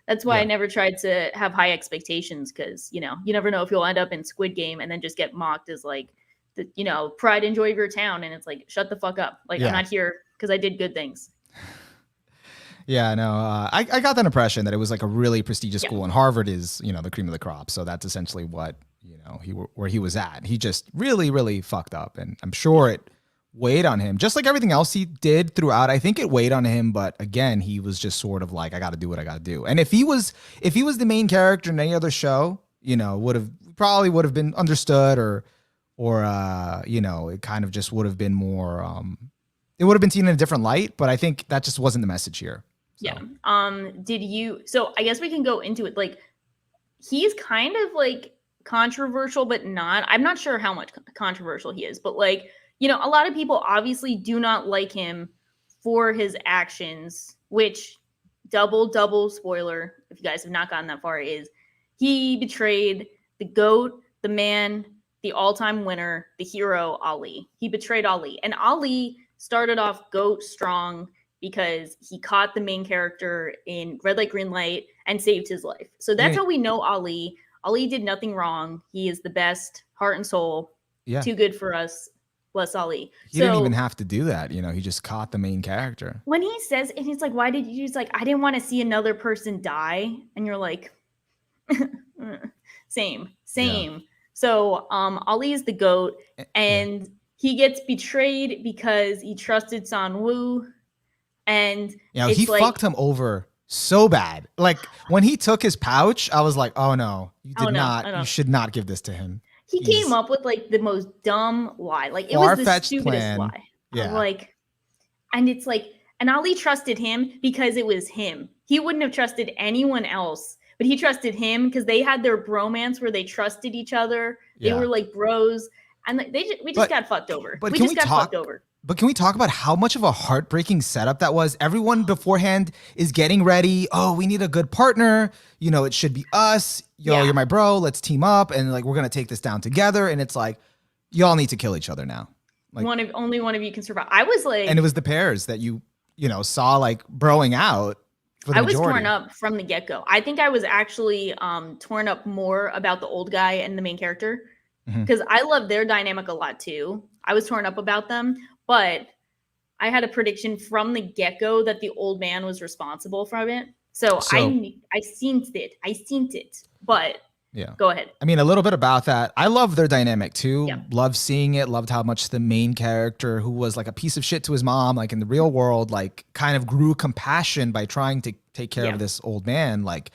that's why I never tried to have high expectations. Cause you never know if you'll end up in Squid Game and then just get mocked as like the, pride and joy of your town. And it's like, shut the fuck up. Like, I'm not here cause I did good things. Yeah, no, I got that impression that it was like a really prestigious school and Harvard is, the cream of the crop. So that's essentially what, where he was at. He just really, really fucked up. And I'm sure it weighed on him, just like everything else he did throughout. I think it weighed on him. But again, he was just sort of like, I got to do what I got to do. And if he was the main character in any other show, probably would have been understood or it kind of just would have been more, it would have been seen in a different light. But I think that just wasn't the message here. So. Yeah. So I guess we can go into it. Like, he's kind of like controversial, but not. I'm not sure how much controversial he is, but like, a lot of people obviously do not like him for his actions, which double spoiler, if you guys have not gotten that far, is he betrayed the GOAT, the man, the all-time winner, the hero, Ali. He betrayed Ali. And Ali started off GOAT strong because he caught the main character in red light, green light and saved his life. So that's how we know Ali. Ali did nothing wrong. He is the best, heart and soul. Yeah. Too good for us. Bless Ali. He didn't even have to do that. He just caught the main character. When he says, and he's like, why did you? He's like, I didn't want to see another person die. And you're like, same. Yeah. So Ali is the GOAT and he gets betrayed because he trusted San-woo. And he fucked him over so bad. Like when he took his pouch, I was like, oh no, you should not give this to him. He came up with like the most dumb lie. Like it was the stupidest lie. Yeah. And it's like, and Ali trusted him because it was him. He wouldn't have trusted anyone else, but he trusted him because they had their bromance where they trusted each other. They were like bros. And we just got fucked over. But But can we talk about how much of a heartbreaking setup that was? Everyone beforehand is getting ready. Oh, we need a good partner. It should be us. You're my bro. Let's team up. And like, we're going to take this down together. And it's like, y'all need to kill each other now. Like, only one of you can survive. I was like. And it was the pairs that you saw like broing out. I was torn up from the get-go. I think I was actually torn up more about the old guy and the main character. Because I love their dynamic a lot too. I was torn up about them. But I had a prediction from the get-go that the old man was responsible from it. So I seen it. But go ahead. I mean, a little bit about that. I love their dynamic too. Yeah. Loved seeing it. Loved how much the main character, who was like a piece of shit to his mom, like in the real world, like kind of grew compassion by trying to take care of this old man. Like,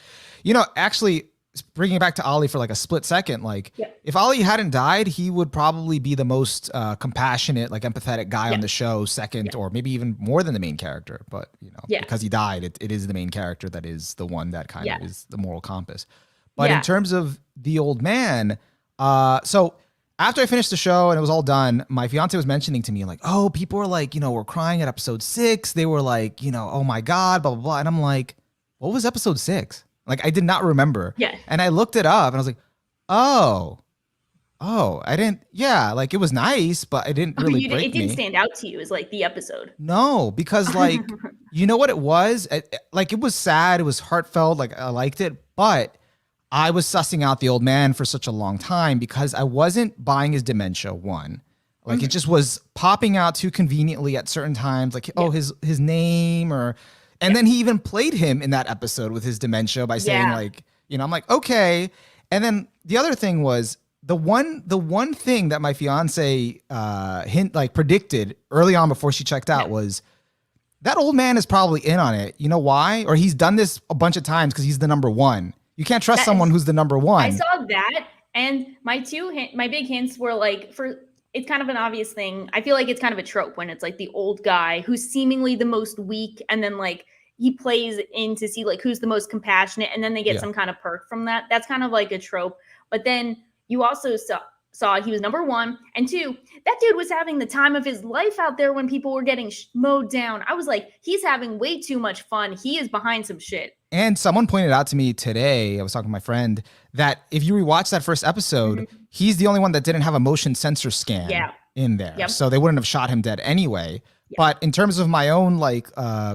actually bringing it back to Ali for like a split second, like if Ali hadn't died, he would probably be the most compassionate, like empathetic guy on the show, second or maybe even more than the main character. But because he died, it is the main character that is the one that kind of is the moral compass. But in terms of the old man, so after I finished the show and it was all done, my fiance was mentioning to me like, oh, people were like, were crying at episode 6. They were like, oh my God, blah, blah, blah. And I'm like, what was episode 6? Like, I did not remember. Yeah. And I looked it up and I was like, oh, I didn't. Yeah. Like, it was nice, but it didn't really break me. It didn't stand out to you as like the episode. No, because like, you know what it was? Like, it was sad. It was heartfelt. Like, I liked it, but I was sussing out the old man for such a long time because I wasn't buying his dementia. One, like it just was popping out too conveniently at certain times. Like, oh, his name and then he even played him in that episode with his dementia by saying like, I'm like, okay. And then the other thing was the one thing that my fiance predicted early on before she checked out was that old man is probably in on it. You know why? Or he's done this a bunch of times because he's the number one. You can't trust someone who's the number one. I saw that, and my big hints were like, it's kind of an obvious thing. I feel like it's kind of a trope when it's like the old guy who's seemingly the most weak, and then like he plays in to see like who's the most compassionate, and then they get some kind of perk from that. That's kind of like a trope. But then you also saw he was number one, and two, that dude was having the time of his life out there when people were getting mowed down. I was like, he's having way too much fun. He is behind some shit. And someone pointed out to me today, I was talking to my friend, that if you rewatch that first episode, he's the only one that didn't have a motion sensor scan in there. Yep. So they wouldn't have shot him dead anyway. Yep. But in terms of my own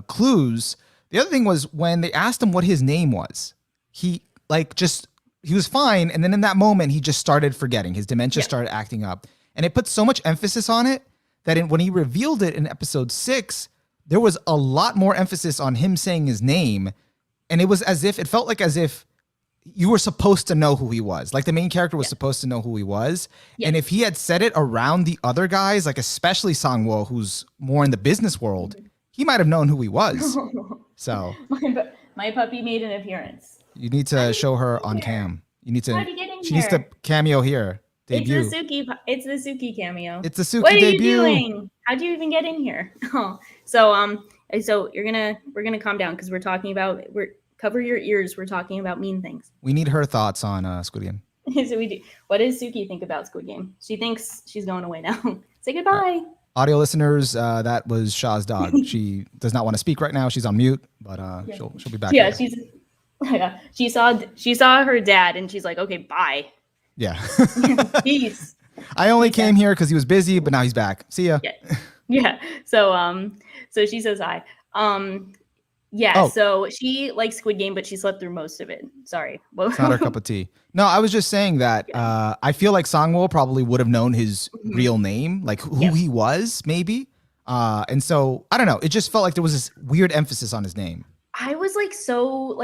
clues, the other thing was when they asked him what his name was, he was fine. And then in that moment, he just started forgetting. His dementia started acting up. And it put so much emphasis on it that when he revealed it in episode 6, there was a lot more emphasis on him saying his name. And it felt like as if you were supposed to know who he was. Like the main character was supposed to know who he was. Yeah. And if he had said it around the other guys, like especially Sang-woo, who's more in the business world, he might have known who he was. So my puppy made an appearance. You need to show her on cam. You need to. How do you get in she here? needs to cameo here. Debut. It's the Suki cameo. It's the Suki what are debut. You doing? How'd you even get in here? So we're gonna calm down because cover your ears. We're talking about mean things. We need her thoughts on Squid Game. So we do. What does Suki think about Squid Game? She thinks she's going away now. Say goodbye. Audio listeners, that was Shaw's dog. She does not want to speak right now. She's on mute, but she'll be back. Yeah, she saw her dad and she's like, okay, bye. Yeah. Peace. I only came here because he was busy, but now he's back. See ya. Yeah. So she says hi. So she likes Squid Game, but she slept through most of it. Sorry. It's not her cup of tea. No, I was just saying that I feel like Sang-woo probably would have known his real name, like who he was, maybe. And so, I don't know. It just felt like there was this weird emphasis on his name. I was like so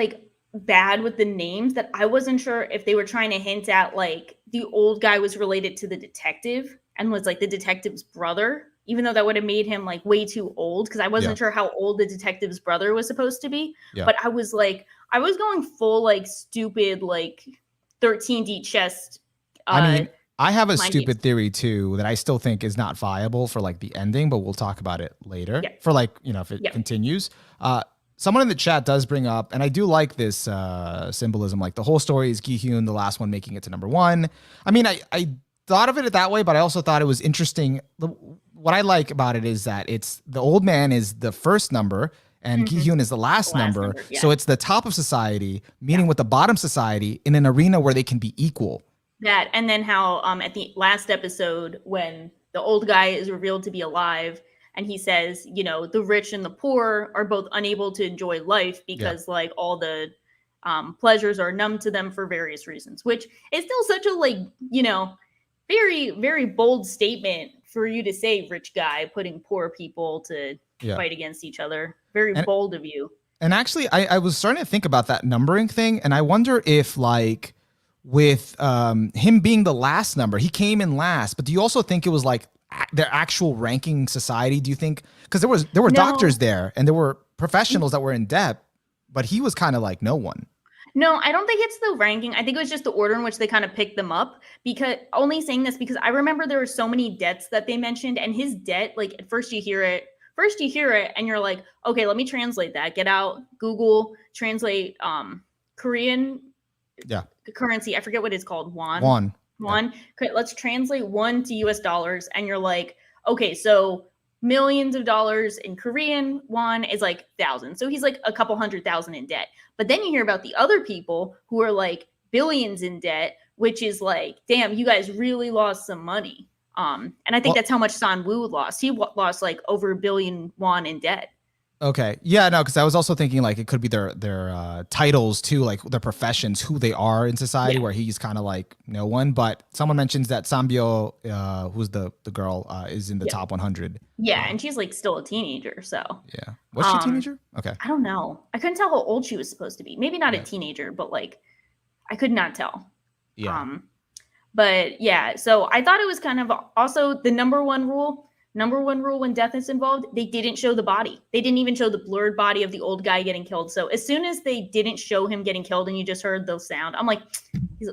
bad with the names that I wasn't sure if they were trying to hint at like the old guy was related to the detective and was like the detective's brother, even though that would have made him like way too old because I wasn't sure how old the detective's brother was supposed to be. Yeah. But I was going full like stupid like 13D chest. I have a stupid theory too that I still think is not viable for like the ending, but we'll talk about it later for like, if it continues. Someone in the chat does bring up, and I do like this symbolism, like the whole story is Gi-hyun, the last one making it to number 1. I mean, I thought of it that way, but I also thought it was interesting. What I like about it is that it's the old man is the first number and Gi-hyun is the last number. So it's the top of society, meeting with the bottom society in an arena where they can be equal. That, and then how at the last episode when the old guy is revealed to be alive, and he says, the rich and the poor are both unable to enjoy life because like all the pleasures are numb to them for various reasons, which is still such a very, very bold statement for you to say, rich guy, putting poor people to fight against each other. Very bold of you. And actually, I was starting to think about that numbering thing. And I wonder if like with him being the last number, he came in last, but do you also think it was like their actual ranking society? Do you think, because there were doctors there and there were professionals that were in debt, but he was kind of like no one. No, I don't think it's the ranking. I think it was just the order in which they kind of picked them up. Because only saying this because I remember there were so many debts that they mentioned, and his debt, like at first you hear it and you're like, okay, let me translate that. Get out Google, translate Korean currency. I forget what it's called. Won. Won. Okay, let's translate won to US dollars. And you're like, okay, so millions of dollars in Korean won is like thousands. So he's like a couple 100,000 in debt. But then you hear about the other people who are like billions in debt, which is like, damn, you guys really lost some money. And I think that's how much San Woo lost. He lost like over 1 billion won in debt. Okay. Yeah, no, because I was also thinking like it could be their titles too, like their professions, who they are in society, where he's kind of like no one. But someone mentions that Sambyo, who's the girl, is in the top 100. Yeah, and she's like still a teenager, so. Yeah. Was she a teenager? Okay. I don't know. I couldn't tell how old she was supposed to be. Maybe not a teenager, but like I could not tell. Yeah. But yeah, so I thought it was kind of also the number one rule when death is involved, they didn't show the body. They didn't even show the blurred body of the old guy getting killed. So as soon as they didn't show him getting killed and you just heard the sound, I'm like,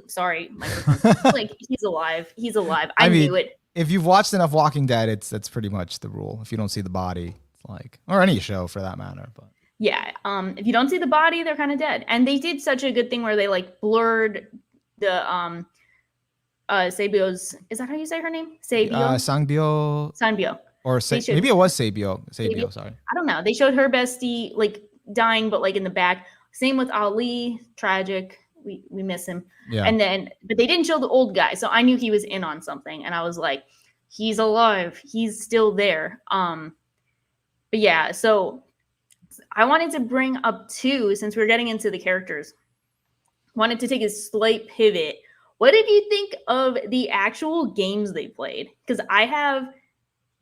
sorry, microphone. Like, he's alive. He's alive. I mean, knew it. If you've watched enough Walking Dead, that's pretty much the rule. If you don't see the body, it's like, or any show for that matter. But yeah, if you don't see the body, they're kind of dead. And they did such a good thing where they like blurred the Sabio's, is that how you say her name? Sanbyo. Or maybe it was Sabio, sorry. I don't know. They showed her bestie like dying, but like in the back. Same with Ali, tragic. We miss him. Yeah. But they didn't show the old guy, so I knew he was in on something, and I was like, he's alive. He's still there. But yeah, so I wanted to bring up two, since we're getting into the characters. Wanted to take a slight pivot. What did you think of the actual games they played? Because I have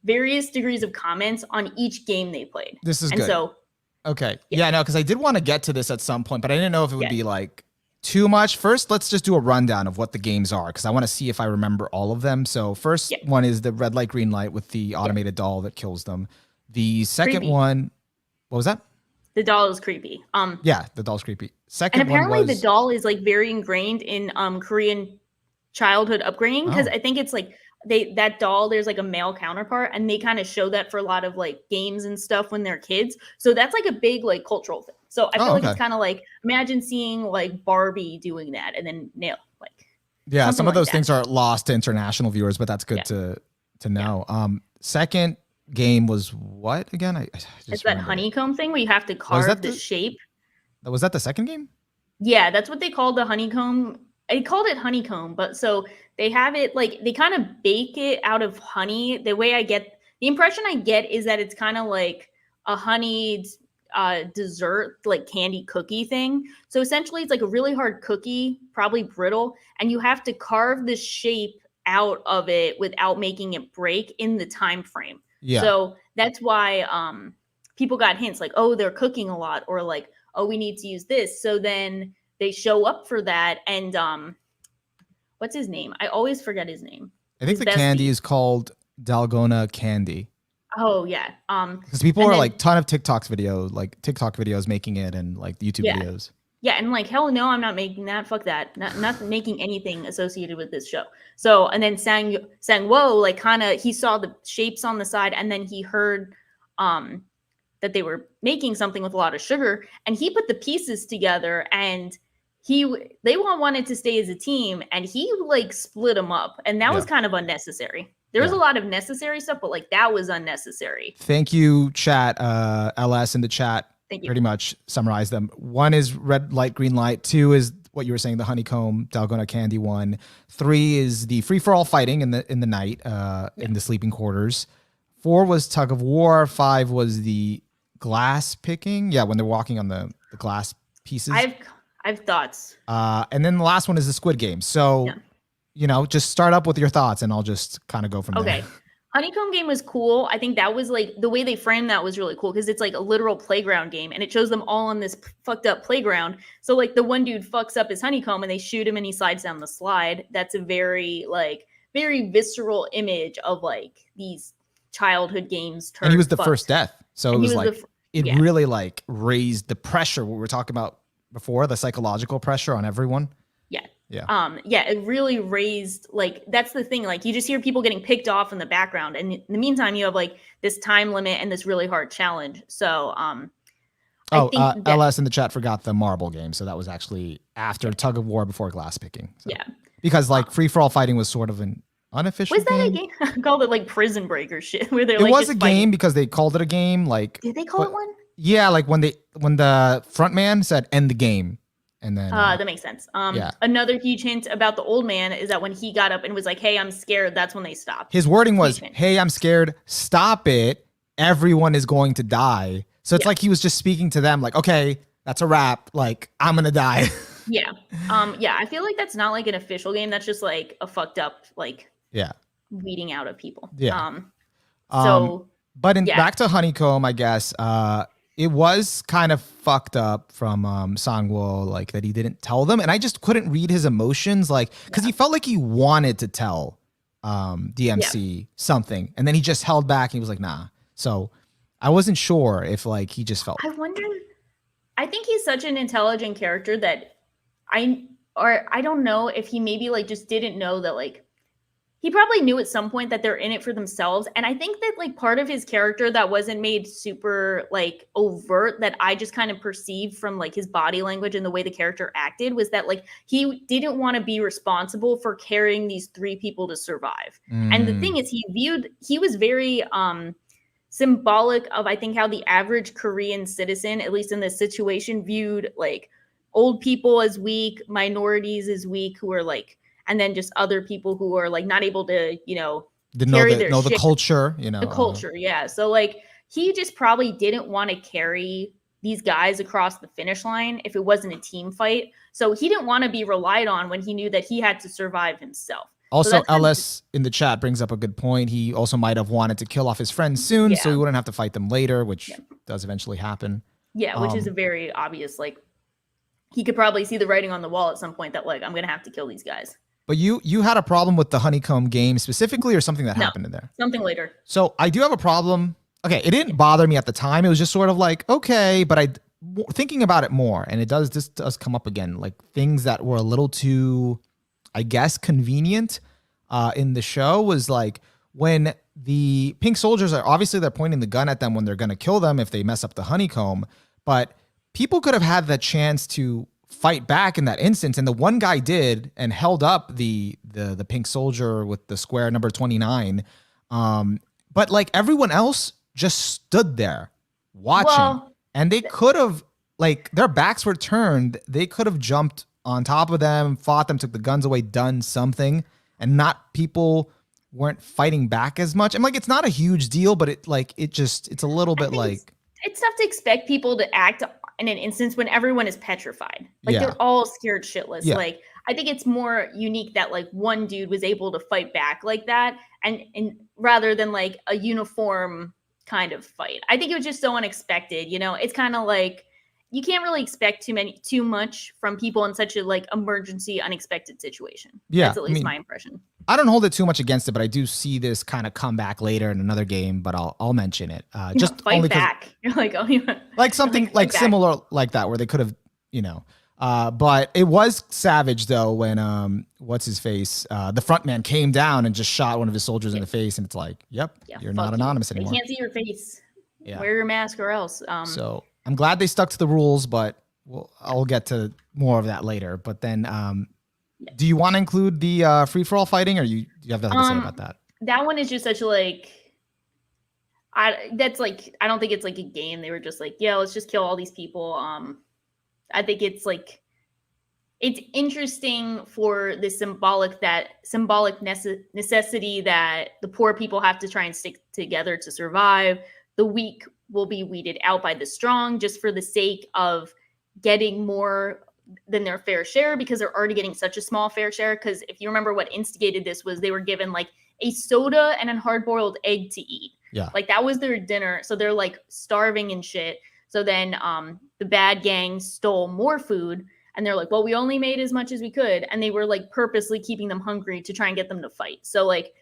various degrees of comments on each game they played. This is good. So, okay. Yeah, no, because I did want to get to this at some point, but I didn't know if it would be like too much. First, let's just do a rundown of what the games are, because I want to see if I remember all of them. So first one is the red light, green light with the automated doll that kills them. The second one, what was that? The doll is creepy. Yeah, the doll's creepy. Second and apparently the doll is like very ingrained in Korean childhood upbringing, because I think it's like that doll, there's like a male counterpart, and they kind of show that for a lot of like games and stuff when they're kids. So that's like a big like cultural thing. So I feel like it's kind of like, imagine seeing like Barbie doing that, and then yeah, some of those things are lost to international viewers, but that's good to know. Second game was what again? It's that honeycomb thing where you have to carve the shape. Was that the second game? Yeah, that's what they called the honeycomb. I called it honeycomb, but so they have it like they kind of bake it out of honey. The way the impression I get is that it's kind of like a honeyed dessert, like candy cookie thing. So essentially it's like a really hard cookie, probably brittle, and you have to carve the shape out of it without making it break in the time frame. Yeah. So that's why people got hints like, oh, they're cooking a lot, or like, oh, we need to use this. So then they show up for that. And what's his name? I always forget his name. I think the candy is called Dalgona candy. Oh, yeah. Because people are like ton of TikTok videos making it, and like YouTube videos. Yeah, and like, hell no, I'm not making that. Fuck that. Not making anything associated with this show. So, and then Sang-woo, like kind of, he saw the shapes on the side, and then he heard that they were making something with a lot of sugar, and he put the pieces together, and they wanted to stay as a team, and he like split them up, and that was kind of unnecessary. There was a lot of necessary stuff, but like that was unnecessary. Thank you, chat. LS in the chat pretty much summarized them. One is red light, green light. Two is what you were saying, the honeycomb Dalgona candy one. Three is the free for all fighting in the night in the sleeping quarters. 4 was tug of war. 5 was the glass picking. Yeah, when they're walking on the glass pieces. I've thoughts. And then the last one is the Squid Game. So, just start up with your thoughts, and I'll just kind of go from there. Honeycomb game was cool. I think that was like the way they framed that was really cool, because it's like a literal playground game, and it shows them all on this fucked up playground. So like the one dude fucks up his honeycomb, and they shoot him, and he slides down the slide. That's a very visceral image of like these childhood games. And he was the first death, so it was like really like raised the pressure. What we were talking about before, the psychological pressure on everyone. It really raised, like, that's the thing, like you just hear people getting picked off in the background, and in the meantime you have like this time limit and this really hard challenge. So I think LS in the chat forgot the marble game, so that was actually after tug of war, before glass picking. So. because like free for all fighting was sort of an unofficial Was that a game. game? I called it like Prison Break or shit, where they're It like was just a fighting. game because they called it a game. Like, Did they call but it one? yeah, like when the front man said end the game, and then That makes sense. yeah, Another huge hint about the old man is that when he got up and was like, "Hey, I'm scared," that's when they stopped. his wording Huge was, hint. "Hey, I'm scared. Stop it. Everyone is going to die." So it's Yeah. like he was just speaking to them, like, "Okay, that's a wrap. Like, I'm gonna die." Yeah. Yeah, I feel like that's not like an official game. That's just like a fucked up like Yeah, weeding out of people. yeah. Um, So but in yeah. back to Honeycomb, I guess it was kind of fucked up from Sangwoo, like that he didn't tell them, and I just couldn't read his emotions, like because he felt like he wanted to tell DMC something, and then he just held back. And he was like, "Nah." So I wasn't sure if like he just felt. I wonder. I think he's such an intelligent character that I don't know if he maybe like just didn't know that like he probably knew at some point that they're in it for themselves. And I think that like part of his character that wasn't made super like overt that I just kind of perceived from like his body language and the way the character acted was that like he didn't want to be responsible for carrying these three people to survive. And the thing is he was very symbolic of I think how the average Korean citizen, at least in this situation, viewed like old people as weak, minorities as weak, who are like, and then just other people who are like not able to, you know, carry their The shit. culture, you know, The culture, yeah. So like he just probably didn't want to carry these guys across the finish line if it wasn't a team fight. So he didn't want to be relied on when he knew that he had to survive himself. Also, So LS in the chat brings up a good point. He also might have wanted to kill off his friends soon, so he wouldn't have to fight them later, which does eventually happen. Yeah, which is a very obvious, like, he could probably see the writing on the wall at some point that, like, I'm going to have to kill these guys. But you had a problem with the Honeycomb game specifically, or something that happened in there? Something later. So I do have a problem. Okay, it didn't bother me at the time. It was just sort of like, okay, but thinking about it more, and this does come up again, like things that were a little too, I guess, convenient in the show was like when the pink soldiers are obviously they're pointing the gun at them when they're going to kill them if they mess up the Honeycomb, but people could have had the chance to fight back in that instance, and the one guy did and held up the pink soldier with the square number 29, but like everyone else just stood there watching, and they could have, like, their backs were turned, they could have jumped on top of them, fought them, took the guns away, done something, and not people weren't fighting back as much. I'm like, it's not a huge deal, but it's a little bit like it's tough to expect people to act in an instance when everyone is petrified. Like they're all scared shitless. Yeah. Like I think it's more unique that like one dude was able to fight back like that, and rather than like a uniform kind of fight. I think it was just so unexpected. You know, it's kind of like you can't really expect too much from people in such a like emergency, unexpected situation. Yeah, that's at least my impression. I don't hold it too much against it, but I do see this kind of come back later in another game. But I'll mention it. Just fight only back. You're like, oh, you like something like similar like that, where they could have, you know. But it was savage though when what's his face, the front man came down and just shot one of his soldiers in the face, and it's like, yep, you're not anonymous anymore. They can't see your face. Yeah. Wear your mask or else. So I'm glad they stuck to the rules, but I'll get to more of that later. But then, do you want to include the free for all fighting, or do you have nothing to say about that? That one is just such like, I don't think it's like a game. They were just like, yeah, let's just kill all these people. I think it's like, it's interesting for the symbolic necessity that the poor people have to try and stick together to survive. The weak will be weeded out by the strong just for the sake of getting more than their fair share, because they're already getting such a small fair share. Because if you remember what instigated this was they were given like a soda and a hard-boiled egg to eat. Yeah. Like that was their dinner. So they're like starving and shit. So then the bad gang stole more food, and they're like, well, we only made as much as we could. And they were like purposely keeping them hungry to try and get them to fight. So like,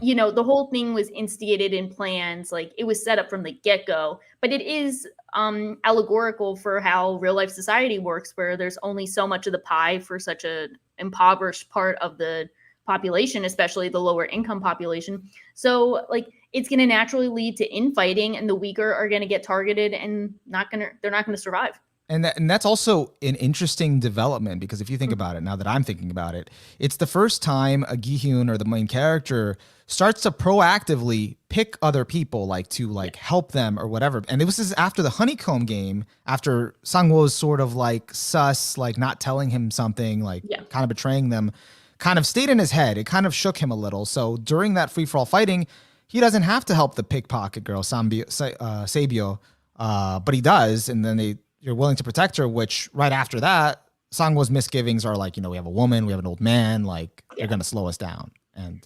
you know, the whole thing was instigated in plans. Like it was set up from the get-go, but it is allegorical for how real life society works, where there's only so much of the pie for such a impoverished part of the population, especially the lower income population. So like it's going to naturally lead to infighting, and the weaker are going to get targeted and they're not going to survive. And that's also an interesting development because if you think about it, now that I'm thinking about it, it's the first time a Gi-hyun or the main character starts to proactively pick other people like to like help them or whatever. And this is after the honeycomb game, after Sang-woo's sort of like sus, like not telling him something, like kind of betraying them, kind of stayed in his head. It kind of shook him a little. So during that free-for-all fighting, he doesn't have to help the pickpocket girl, Sabio, but he does. And then you're willing to protect her, which right after that, Sang-woo's misgivings are like, we have a woman, we have an old man, like they're going to slow us down. And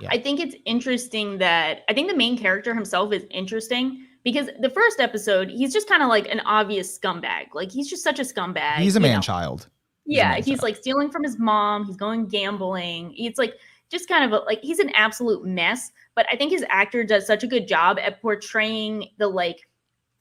I think it's interesting that I think the main character himself is interesting because the first episode, he's just kind of like an obvious scumbag. Like he's just such a scumbag. He's a man-child. He's like stealing from his mom. He's going gambling. It's like just kind of like he's an absolute mess. But I think his actor does such a good job at portraying the like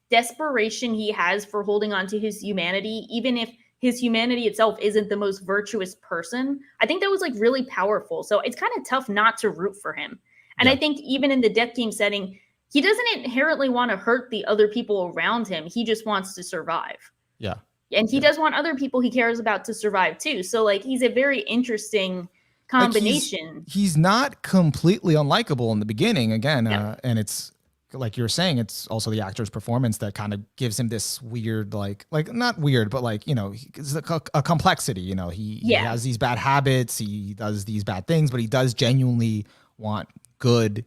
desperation he has for holding on to his humanity, even if his humanity itself isn't the most virtuous person. I think that was like really powerful. So it's kind of tough not to root for him. And I think even in the death game setting, he doesn't inherently want to hurt the other people around him. He just wants to survive. Yeah. And he does want other people he cares about to survive too. So like he's a very interesting combination. Like he's not completely unlikable in the beginning again. And it's like you're saying, it's also the actor's performance that kind of gives him this weird, like not weird, but like, it's a complexity, he has these bad habits, he does these bad things, but he does genuinely want good,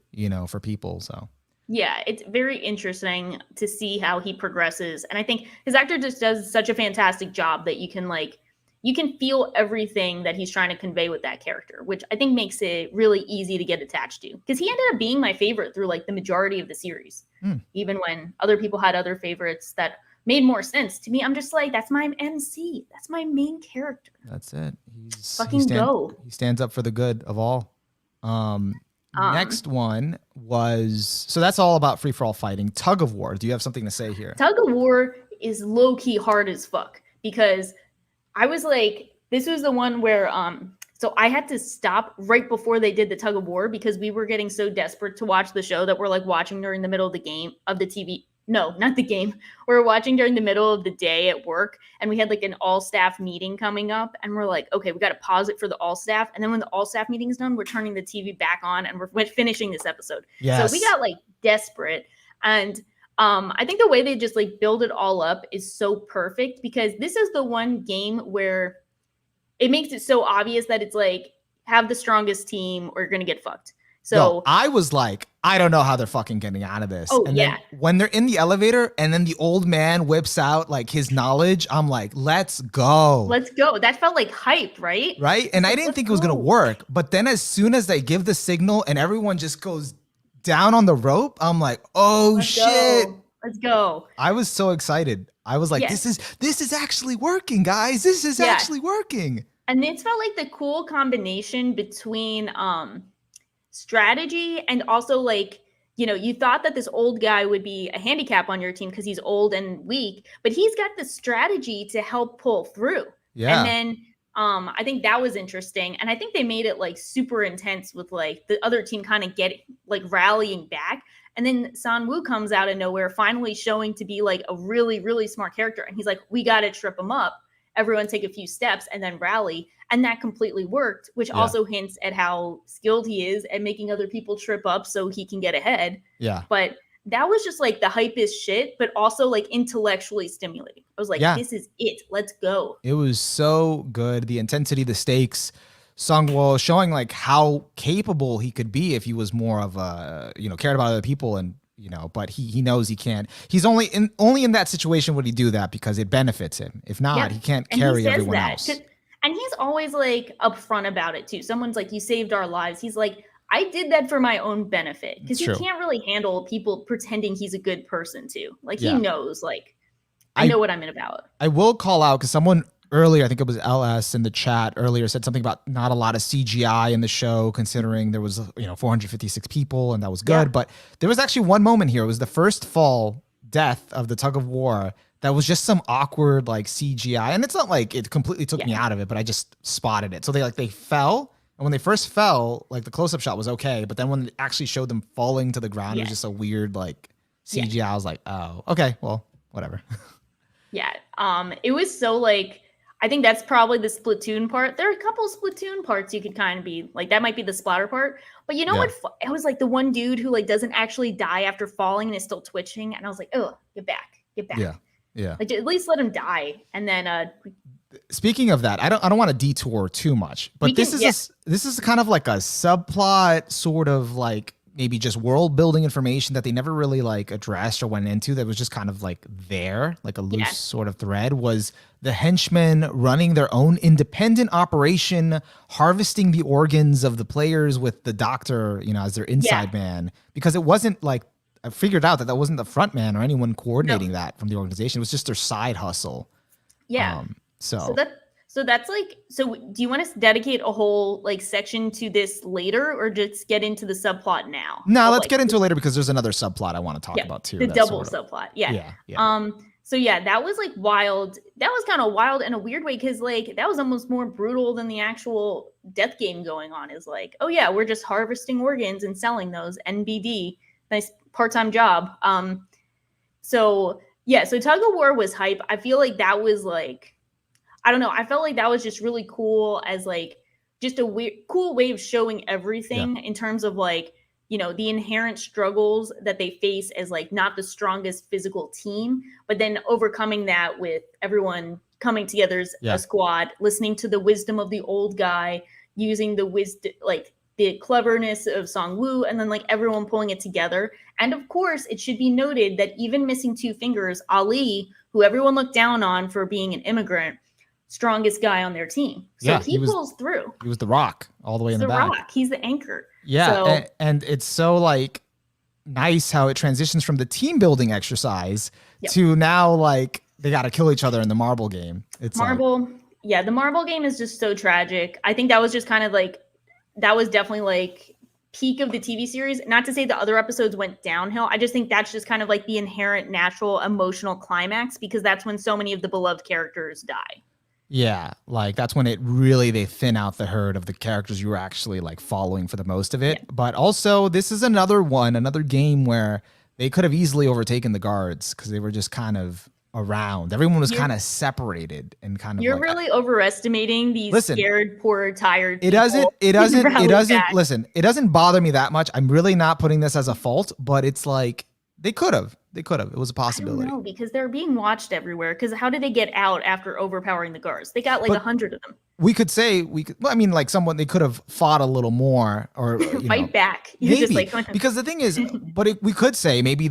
for people. So yeah, it's very interesting to see how he progresses. And I think his actor just does such a fantastic job that you can feel everything that he's trying to convey with that character, which I think makes it really easy to get attached to. Because he ended up being my favorite through like the majority of the series. Even when other people had other favorites that made more sense. To me, I'm just like, that's my MC. That's my main character. That's it. He stands up for the good of all. Next one was, so that's all about free-for-all fighting. Tug of War. Do you have something to say here? Tug of War is low-key hard as fuck because I was like, this was the one where, so I had to stop right before they did the tug of war because we were getting so desperate to watch the show that we're like watching during the middle of the game of the TV. No, not the game. We were watching during the middle of the day at work and we had like an all staff meeting coming up and we're like, okay, we got to pause it for the all staff. And then when the all staff meeting is done, we're turning the TV back on and we're finishing this episode. Yes. So we got like desperate. And I think the way they just like build it all up is so perfect because this is the one game where it makes it so obvious that it's like have the strongest team or you're going to get fucked. So I was like, I don't know how they're fucking getting out of this. Oh, and then when they're in the elevator and then the old man whips out like his knowledge, I'm like, let's go. Let's go. That felt like hype, right? Right. And I didn't think it was going to work. But then as soon as they give the signal and everyone just goes down on the rope, I'm like, oh, shit. Let's go. I was so excited. I was like, this is actually working, guys. This is actually working. And it felt like the cool combination between strategy and also like, you thought that this old guy would be a handicap on your team because he's old and weak, but he's got the strategy to help pull through. Yeah. And then I think that was interesting. And I think they made it like super intense with like the other team kind of rallying back. And then Sang-woo comes out of nowhere, finally showing to be like a really, really smart character. And he's like, we got to trip him up. Everyone take a few steps and then rally. And that completely worked, which also hints at how skilled he is at making other people trip up so he can get ahead. Yeah. But that was just like the hype is shit, but also like intellectually stimulating. I was like, this is it. Let's go. It was so good. The intensity, the stakes. Sang-woo showing like how capable he could be if he was more of a, cared about other people and, but he knows he can't. He's only in that situation would he do that because it benefits him. If not, he can't carry everyone else. And he's always like upfront about it too. Someone's like, you saved our lives. He's like, I did that for my own benefit because he can't really handle people pretending he's a good person too. Like he knows, like, I know what I'm in about. I will call out because someone earlier, I think it was LS in the chat earlier, said something about not a lot of CGI in the show, considering there was 456 people and that was good. Yeah. But there was actually one moment here. It was the first fall death of the tug of war that was just some awkward like CGI, and it's not like it completely took me out of it, but I just spotted it. So they fell, and when they first fell, like the close-up shot was okay, but then when it actually showed them falling to the ground, it was just a weird like CGI. I was like, oh, okay, well, whatever. Yeah. It was so like I think that's probably the Splatoon part. There are a couple Splatoon parts you could kind of be like that might be the splatter part. But you know Yeah. what? It was like the one dude who like doesn't actually die after falling and is still twitching, and I was like, oh, get back, get Yeah. back. Yeah. Like at least let him die, and then Speaking of that, I don't want to detour too much, we but can yeah this is kind of like a subplot, sort of like maybe just world building information that they never really like addressed or went into. That was just kind of like there, like a loose yeah sort of thread. Was the henchmen running their own independent operation, harvesting the organs of the players with the doctor, you know, as their yeah inside man? Because it wasn't like I figured out that that wasn't the front man or anyone no coordinating that from the organization. It was just their side hustle. yeah. Um, So so that's like so. Do you want us to dedicate a whole like section to this later, or just get into the subplot now no, of let's like get into it later because there's another subplot I want to talk yeah, about too. the That's double sort of subplot. Yeah. yeah, yeah, So yeah, that was like wild. That was kind of wild in a weird way because like that was almost more brutal than the actual death game going on. Is like, oh yeah, we're just harvesting organs and selling those. NBD, nice part-time job. So yeah, so tug of war was hype. I feel like that was like I don't know. I felt like that was just really cool as like just a cool way of showing yeah, everything in terms of like, you know, the inherent struggles that they face as like not the strongest physical team, but then overcoming that with everyone coming together as a yeah, squad, listening to the wisdom of the old guy, using the wisdom, like the cleverness of Song Woo, and then like everyone pulling it together. And of course, it should be noted that even missing two fingers, Ali, who everyone looked down on for being an immigrant, strongest guy on their team. So yeah. he pulls through. He was the Rock all the way He's in the the back. rock. He's the anchor. Yeah, So and it's so like nice how it transitions from the team building exercise yep. to now like they got to kill each other in the marble game. It's like Marble. Yeah, the marble game is just so tragic. I think that was just kind of like that was definitely like peak of the TV series. Not to say the other episodes went downhill. I just think that's just kind of like the inherent natural emotional climax because that's when so many of the beloved characters die. yeah, like that's when it really they thin out the herd of the characters you were actually like following for the most of it. Yeah. But also this is another game where they could have easily overtaken the guards because they were just kind of around. Everyone was kind of separated and kind of You're like really overestimating these listen, scared, poor, tired it people. doesn't listen, it doesn't bother me that much. I'm really not putting this as a fault, but it's like they could have. It was a I don't possibility. know because they're being watched everywhere. Because how did they get out after overpowering the guards? They got like But 100 of them. we could say well, I mean, like someone they could have fought a little more, or you know, Fight back. You're just maybe like because the thing is, but we could say maybe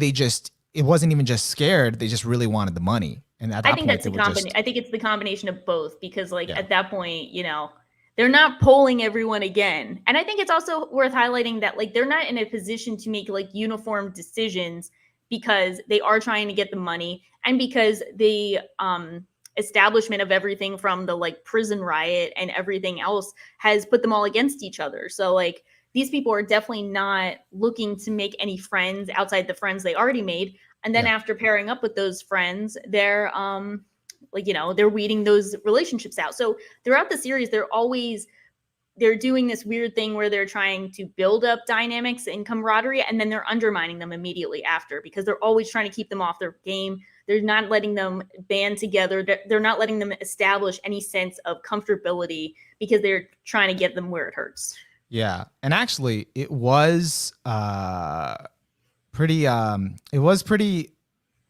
it wasn't even just scared; they just really wanted the money, and at that I think point that's they a were combination. I think it's the combination of both because like yeah, at that point, you know, they're not polling everyone again. And I think it's also worth highlighting that like they're not in a position to make like uniform decisions because they are trying to get the money and because the establishment of everything from the like prison riot and everything else has put them all against each other. So like these people are definitely not looking to make any friends outside the friends they already made. And then yeah, after pairing up with those friends, they're like, you know, they're weeding those relationships out. So throughout the series, they're doing this weird thing where they're trying to build up dynamics and camaraderie, and then they're undermining them immediately after because they're always trying to keep them off their game. They're not letting them band together. They're not letting them establish any sense of comfortability because they're trying to get them where it hurts. yeah. And actually, it was pretty. It was pretty.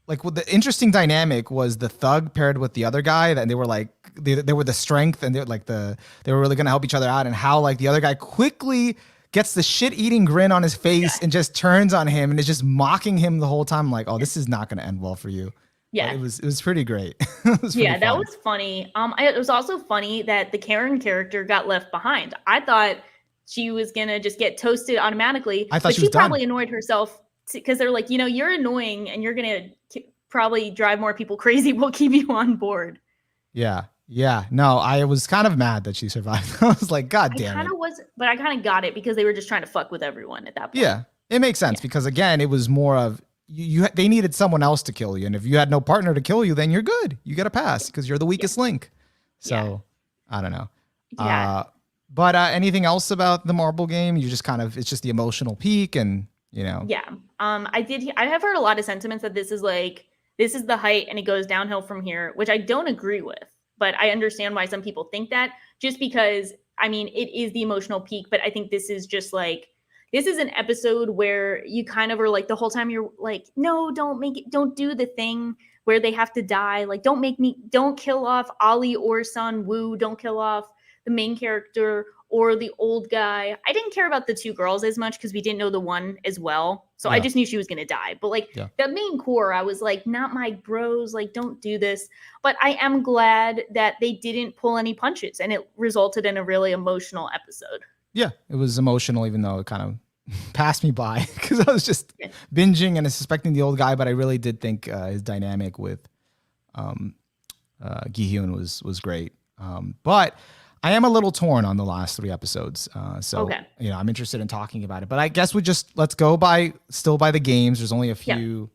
Like what the interesting dynamic was the thug paired with the other guy, and they were like they were the strength, and they were like they were really gonna help each other out, and how like the other guy quickly gets the shit-eating grin on his face and just turns on him and is just mocking him the whole time. I'm like, oh, this is not gonna end well for you. Yeah, but it was pretty great. It was yeah, pretty that fun. was funny. It was also funny that the Karen character got left behind. I thought she was gonna just get toasted automatically, I thought but she was probably done. annoyed herself because they're like, you know, you're annoying and you're gonna probably drive more people crazy. We'll keep you on board. Yeah, yeah. No, I was kind of mad that she survived. I was like, God damn I it. kind of was, but I kind of got it because they were just trying to fuck with everyone at that point. Yeah, it makes sense because again, it was more of they needed someone else to kill you, and if you had no partner to kill you, then you're good. You get a pass because you're the weakest link. So I don't know. Yeah. But anything else about the marble game? You just kind of it's just the emotional peak, and you know. Yeah. I have heard a lot of sentiments that this is like this is the height and it goes downhill from here, which I don't agree with. But I understand why some people think that, just because, I mean, it is the emotional peak. But I think this is just like, this is an episode where you kind of are like, the whole time you're like, no, don't do the thing where they have to die. Like, don't kill off Ali or Sun Woo. Don't kill off the main character or the old guy. I didn't care about the two girls as much because we didn't know the one as well. So I just knew she was going to die. But like the main core, I was like, not my bros. Like, don't do this. But I am glad that they didn't pull any punches, and it resulted in a really emotional episode. Yeah, it was emotional, even though it kind of passed me by because I was just binging and suspecting the old guy. But I really did think his dynamic with Gi-hyun was great. But I am a little torn on the last 3 episodes. So, I'm interested in talking about it. But I guess let's go by the games. There's only a few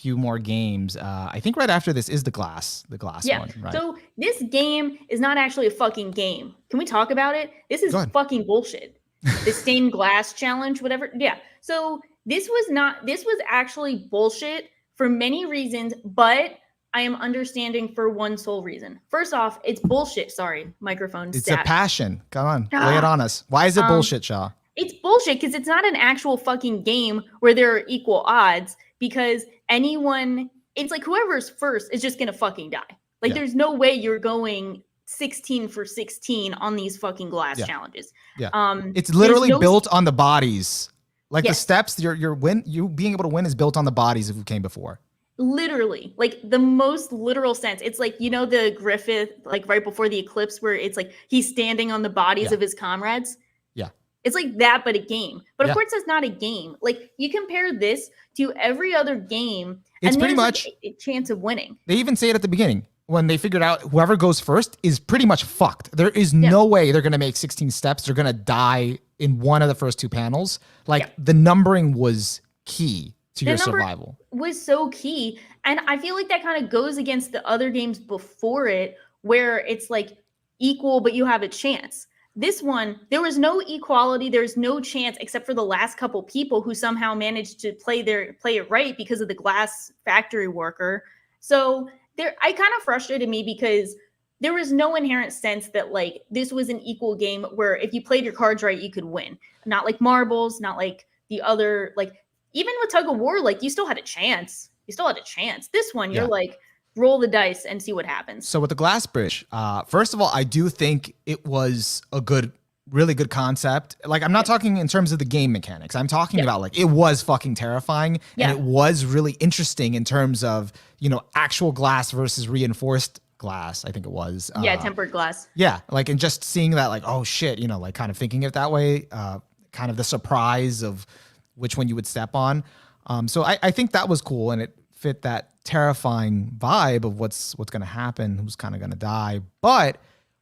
more games. I think right after this is the glass one, right? So this game is not actually a fucking game. Can we talk about it? This is fucking bullshit. The stained glass challenge, whatever. Yeah. So this was actually bullshit for many reasons, but I am understanding for one sole reason. First off, it's bullshit. Sorry, microphone. It's a passion. Come on, lay it on us. Why is it bullshit, Shaw? It's bullshit because it's not an actual fucking game where there are equal odds, because it's like whoever's first is just going to fucking die. Like there's no way you're going 16 for 16 on these fucking glass challenges. Yeah. It's literally built on the bodies. Like the steps, you being able to win is built on the bodies of who came before. Literally, like the most literal sense. It's like, the Griffith, like right before the eclipse, where it's like he's standing on the bodies of his comrades. Yeah. It's like that, but a game. But of course, that's not a game. Like, you compare this to every other game, it's and pretty there's much a chance of winning. They even say it at the beginning when they figured out whoever goes first is pretty much fucked. There is no way they're going to make 16 steps. They're going to die in one of the first 2 panels. Like the numbering was key to your survival. Was so key. And I feel like that kind of goes against the other games before it, where it's like equal, but you have a chance. This one, there was no equality. There's no chance except for the last couple people who somehow managed to play it right because of the glass factory worker. So I kind of frustrated me because there was no inherent sense that like this was an equal game where if you played your cards right, you could win. Not like marbles, not like the other, like even with tug of war, like you still had a chance. This one, you're like, roll the dice and see what happens. So with the glass bridge, first of all, I do think it was a really good concept. Like, I'm not talking in terms of the game mechanics. I'm talking about like, it was fucking terrifying and it was really interesting in terms of, actual glass versus reinforced glass. I think it was. Tempered glass. Yeah. Like, and just seeing that, like, oh shit, like kind of thinking it that way, kind of the surprise of which one you would step on. So I think that was cool, and it fit that terrifying vibe of what's going to happen, who's kind of going to die. But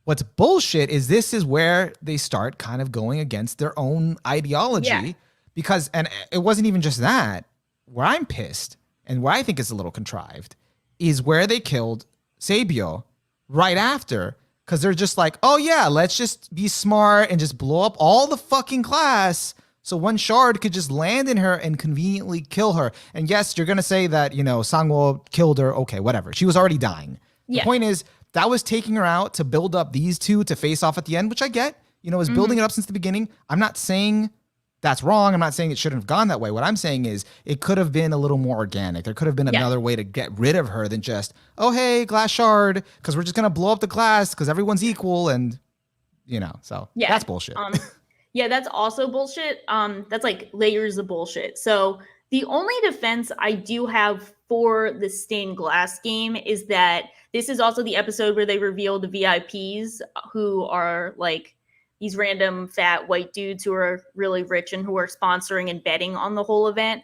what's bullshit is this is where they start kind of going against their own ideology, because, and it wasn't even just that. Where I'm pissed and where I think is a little contrived is where they killed Sabio right after, because they're just like, oh yeah, let's just be smart and just blow up all the fucking class so one shard could just land in her and conveniently kill her. And yes, you're going to say that, Sangwoo killed her. Okay, whatever. She was already dying. The point is, that was taking her out to build up these two to face off at the end, which I get, is building it up since the beginning. I'm not saying that's wrong. I'm not saying it shouldn't have gone that way. What I'm saying is it could have been a little more organic. There could have been another way to get rid of her than just, oh, hey, glass shard, because we're just going to blow up the glass because everyone's equal. And, so that's bullshit. Yeah, that's also bullshit. That's like layers of bullshit. So the only defense I do have for the stained glass game is that this is also the episode where they reveal the VIPs, who are like these random fat white dudes who are really rich and who are sponsoring and betting on the whole event.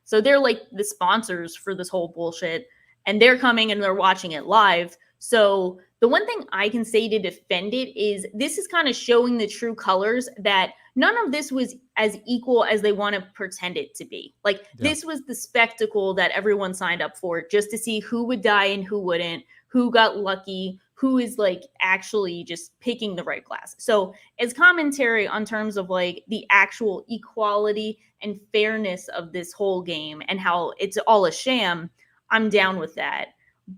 So they're like the sponsors for this whole bullshit, and they're coming and they're watching it live. So the one thing I can say to defend it is this is kind of showing the true colors that none of this was as equal as they want to pretend it to be. Like this was the spectacle that everyone signed up for, just to see who would die and who wouldn't, who got lucky, who is like actually just picking the right class. So as commentary on terms of like the actual equality and fairness of this whole game and how it's all a sham, I'm down with that.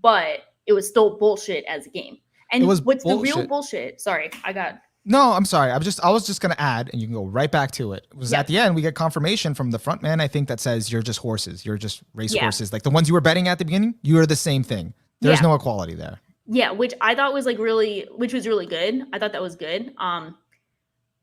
But it was still bullshit as a game. It And was what's the real bullshit. bullshit? Sorry, I got. No, I'm sorry. I was just gonna add, and you can go right back to it. Was Yeah. at the end we get confirmation from the front man, I think, that says you're just horses. You're just race Yeah. horses. Like the ones you were betting at the beginning, you are the same thing. There's Yeah. no equality there. Yeah, which I thought was like really, which was really good. I thought that was good.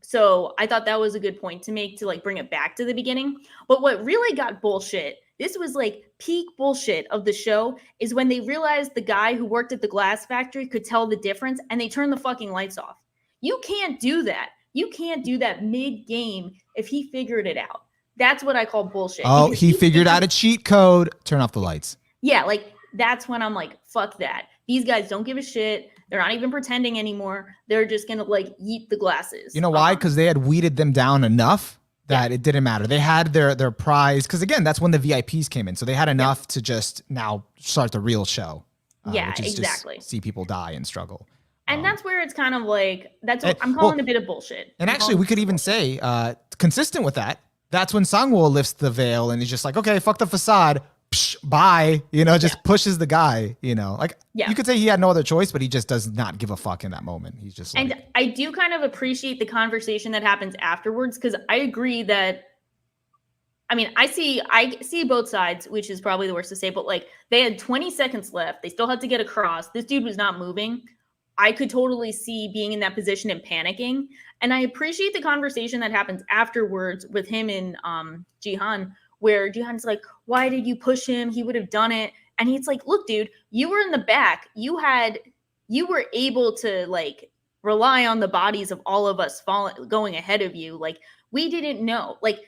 So I thought that was a good point to make to like bring it back to the beginning. But what really got bullshit, this was like peak bullshit of the show, is when they realized the guy who worked at the glass factory could tell the difference and they turned the fucking lights off. You can't do that. You can't do that mid-game if he figured it out. That's what I call bullshit. Oh, he figured out a cheat code. Turn off the lights. Yeah, like that's when I'm like, fuck that. These guys don't give a shit. They're not even pretending anymore. They're just gonna like eat the glasses. You know why? Because they had weeded them down enough that it didn't matter. They had their prize. Because again, that's when the VIPs came in, so they had enough to just now start the real show. Yeah, which is exactly. Just see people die and struggle. And that's where it's kind of like that's what I'm calling a bit of bullshit. And actually, we could even say, consistent with that, that's when Sangwoo lifts the veil and he's just like, okay, fuck the facade. Psh, bye, just pushes the guy, like you could say he had no other choice, but he just does not give a fuck in that moment. He's just like, and I do kind of appreciate the conversation that happens afterwards, because I agree that, I mean, I see both sides, which is probably the worst to say, but like they had 20 seconds left. They still had to get across. This dude was not moving. I could totally see being in that position and panicking. And I appreciate the conversation that happens afterwards with him and Jihan, where Jihan's like, why did you push him? He would have done it. And he's like, look, dude, you were in the back. You were able to like rely on the bodies of all of us going ahead of you. Like, we didn't know. Like,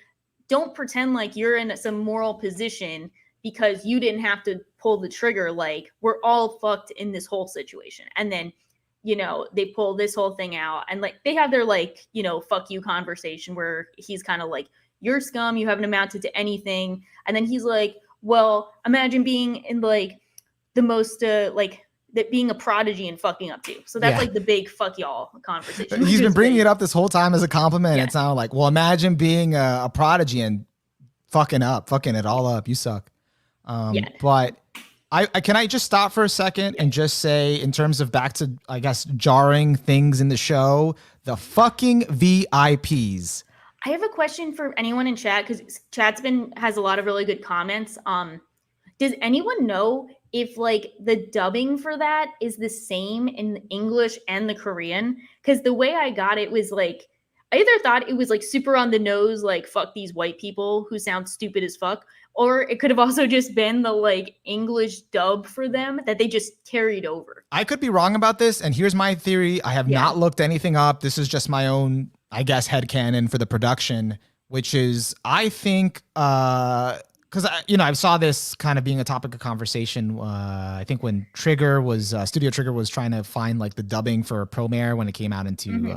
don't pretend like you're in some moral position because you didn't have to pull the trigger. Like, we're all fucked in this whole situation. And then, they pull this whole thing out and like they have their like, fuck you conversation where he's kind of like, you're scum, you haven't amounted to anything. And then he's like, well, imagine being in like the most like that being a prodigy and fucking up too. So that's like the big fuck y'all conversation. He's been bringing it up this whole time as a compliment. Yeah. It sounded like, well, imagine being a prodigy and fucking it all up. You suck. But can I just stop for a second and just say, in terms of back to, I guess, jarring things in the show, the fucking VIPs. I have a question for anyone in chat, because chat's has a lot of really good comments. Does anyone know if like the dubbing for that is the same in English and the Korean? Because the way I got it was like, I either thought it was like super on the nose, like fuck these white people who sound stupid as fuck, or it could have also just been the like English dub for them that they just carried over. I could be wrong about this, and here's my theory. I have not looked anything up. This is just my own, I guess, headcanon for the production, which is, I think, because I saw this kind of being a topic of conversation. I think when Studio Trigger was trying to find like the dubbing for Promare when it came out into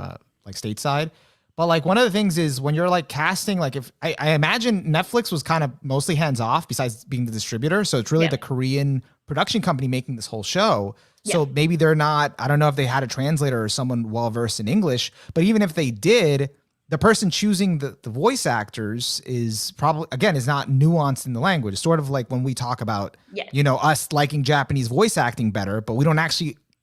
like stateside. But like one of the things is when you're like casting, like if I imagine Netflix was kind of mostly hands off besides being the distributor. So it's really the Korean production company making this whole show. So maybe they're not, I don't know if they had a translator or someone well-versed in English, but even if they did, the person choosing the voice actors is probably, again, is not nuanced in the language. It's sort of like when we talk about, us liking Japanese voice acting better, but we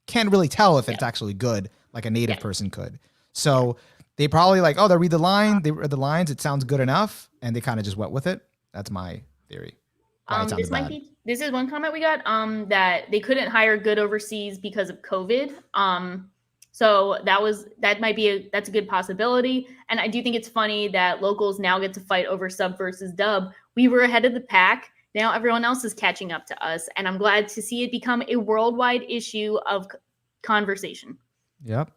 can't really tell if it's actually good, like a native person could. So they probably like, they read the line, they read the lines, it sounds good enough, and they kind of just went with it. That's my theory. This is one comment we got, that they couldn't hire good overseas because of COVID. So that's a good possibility. And I do think it's funny that locals now get to fight over sub versus dub. We were ahead of the pack. Now everyone else is catching up to us. And I'm glad to see it become a worldwide issue of conversation. Yep.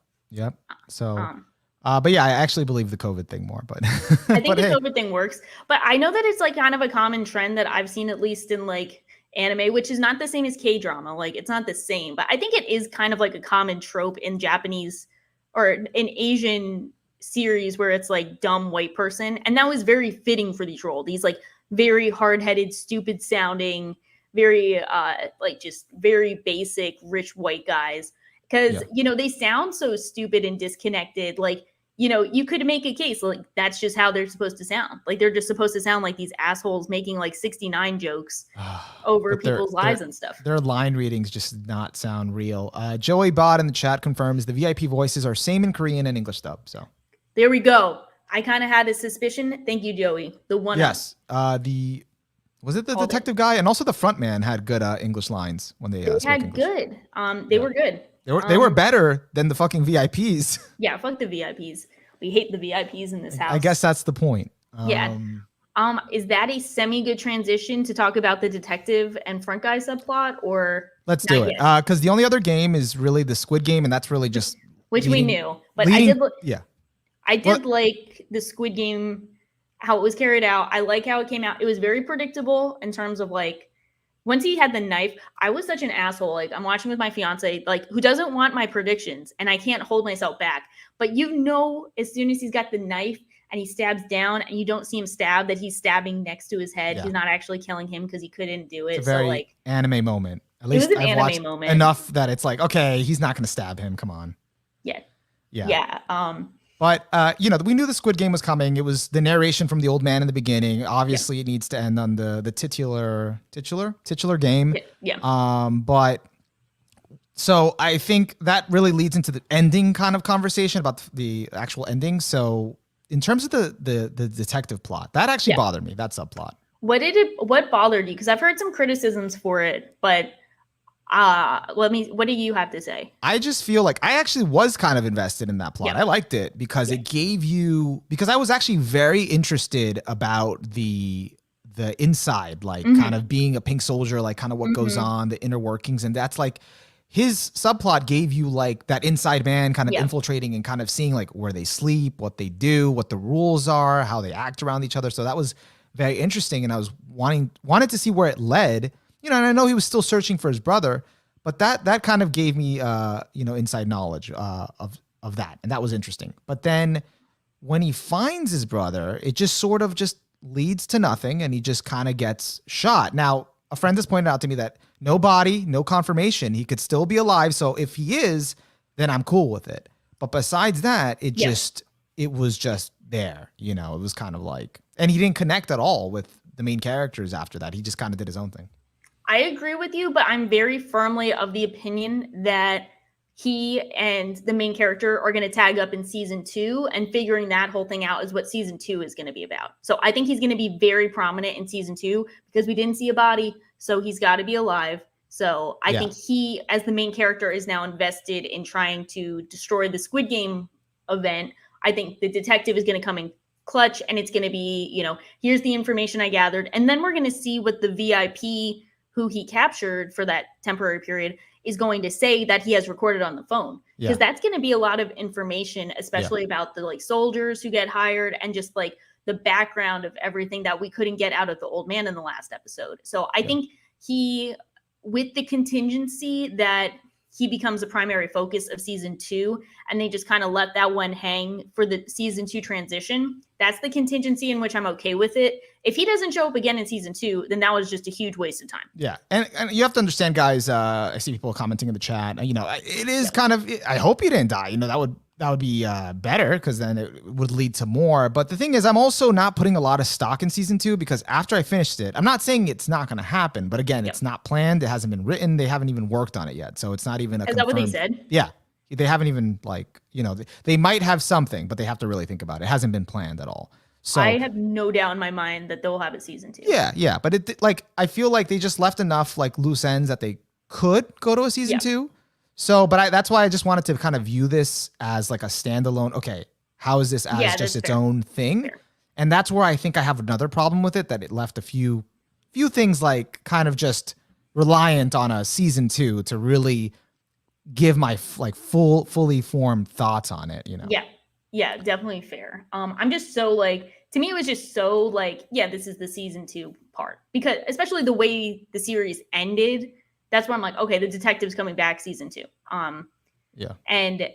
So, but yeah, I actually believe the COVID thing more, but I think the COVID thing works, but I know that it's like kind of a common trend that I've seen, at least in like anime, which is not the same as K-drama. Like it's not the same, but I think it is kind of like a common trope in Japanese or in Asian series where it's like dumb white person. And that was very fitting for these roles. These like very hard-headed, stupid sounding, very like just very basic rich white guys. Because, they sound so stupid and disconnected. Like, you know, you could make a case like that's just how they're supposed to sound. Like they're just supposed to sound like these assholes making like 69 jokes over But people's lives and stuff. Their line readings just did not sound real. Joey Bot in the chat confirms the VIP voices are same in Korean and English dub. So there we go. I kind of had a suspicion. Thank you, Joey. The one. Yes. Was it the detective guy? And also the front man had good English lines when they spoke had English. good. They were good. They were better than the fucking VIPs. Yeah, fuck the VIPs. We hate the VIPs in this house. I guess that's the point. Yeah. Is that a semi-good transition to talk about the detective and front guy subplot, or let's do it? Because the only other game is really the Squid Game, and that's really just which we knew. But I did like the Squid Game, how it was carried out. I like how it came out. It was very predictable in terms of like once he had the knife. I was such an asshole. Like I'm watching with my fiance, like who doesn't want my predictions, and I can't hold myself back. But you know, as soon as he's got the knife and he stabs down, and you don't see him stab, that he's stabbing next to his head. Yeah. He's not actually killing him because he couldn't do it. It's a very like anime moment. At least it was an I've watched moment. Enough that it's like, okay, he's not going to stab him. Come on. Yeah. But, you know, we knew the Squid Game was coming. It was the narration from the old man in the beginning. Obviously, it needs to end on the titular game. Yeah. But so I think that really leads into the ending kind of conversation about the actual ending. So in terms of the detective plot, that actually bothered me, that subplot. What bothered you? Because I've heard some criticisms for it, but what do you have to say? I just feel like I actually was kind of invested in that plot. I liked it because it gave you, because I was actually very interested about the inside, like kind of being a pink soldier, like kind of what goes on, the inner workings. And that's like his subplot gave you like that inside man kind of infiltrating and kind of seeing like where they sleep, what they do, what the rules are, how they act around each other. So that was very interesting. And I was wanted to see where it led. You know, and I know he was still searching for his brother, but that kind of gave me, you know, inside knowledge of that, and that was interesting. But then when he finds his brother, it just sort of just leads to nothing, and he just kind of gets shot. Now, a friend has pointed out to me that no body, no confirmation, he could still be alive. So if he is, then I'm cool with it. But besides that, it was just there. You know, it was kind of like, and he didn't connect at all with the main characters after that. He just kind of did his own thing. I agree with you, but I'm very firmly of the opinion that he and the main character are going to tag up in season 2, and figuring that whole thing out is what season 2 is going to be about. So I think he's going to be very prominent in season 2 because we didn't see a body, so he's got to be alive. So I think he, as the main character, is now invested in trying to destroy the Squid Game event. I think the detective is going to come in clutch, and it's going to be, you know, here's the information I gathered, and then we're going to see what the VIP who he captured for that temporary period is going to say that he has recorded on the phone. Because that's going to be a lot of information, especially about the like soldiers who get hired and just like the background of everything that we couldn't get out of the old man in the last episode. So I think he, with the contingency that he becomes a primary focus of season 2, and they just kind of let that one hang for the season 2 transition. That's the contingency in which I'm okay with it. If he doesn't show up again in season 2, then that was just a huge waste of time. Yeah. And you have to understand, guys, I see people commenting in the chat, you know, it is kind of, I hope he didn't die. You know, that would be better, because then it would lead to more. But the thing is, I'm also not putting a lot of stock in season 2, because after I finished it, I'm not saying it's not going to happen, but again, it's not planned. It hasn't been written. They haven't even worked on it yet. So it's not even a confirmed. Is that what they said? Yeah. They haven't even like, you know, they might have something, but they have to really think about it. It hasn't been planned at all. So I have no doubt in my mind that they'll have a season 2. Yeah. But it, like, I feel like they just left enough like loose ends that they could go to a season 2. So, but that's why I just wanted to kind of view this as like a standalone. Okay, how is this as just its own thing? Fair. And that's where I think I have another problem with it, that it left a few things like kind of just reliant on a season 2 to really give my like fully formed thoughts on it, you know? Yeah, definitely fair. I'm just so like, to me, it was just so like, this is the season 2 part, because especially the way the series ended, that's where I'm like, okay, the detective's coming back season 2. And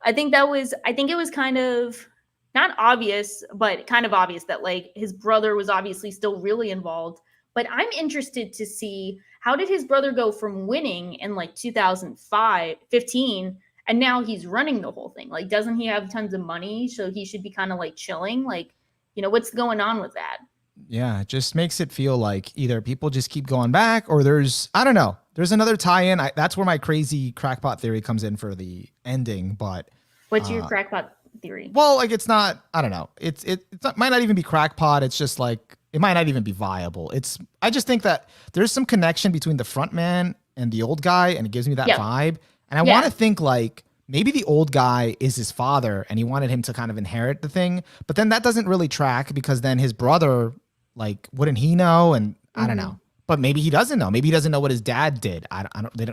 I think it was kind of not obvious, but kind of obvious that like his brother was obviously still really involved. But I'm interested to see, how did his brother go from winning in like 2015 and now he's running the whole thing. Like, doesn't he have tons of money? So he should be kind of like chilling. Like, what's going on with that? Yeah, it just makes it feel like either people just keep going back or there's, I don't know, there's another tie-in. That's where my crazy crackpot theory comes in for the ending. But What's your crackpot theory? well, like it's not, I don't know. Might not even be crackpot. It's just like, it might not even be viable. I just think that there's some connection between the front man and the old guy, and it gives me that vibe. And I want to think like maybe the old guy is his father and he wanted him to kind of inherit the thing. But then that doesn't really track because then his brother, like, wouldn't he know? And I don't know. But maybe he doesn't know. Maybe he doesn't know what his dad did.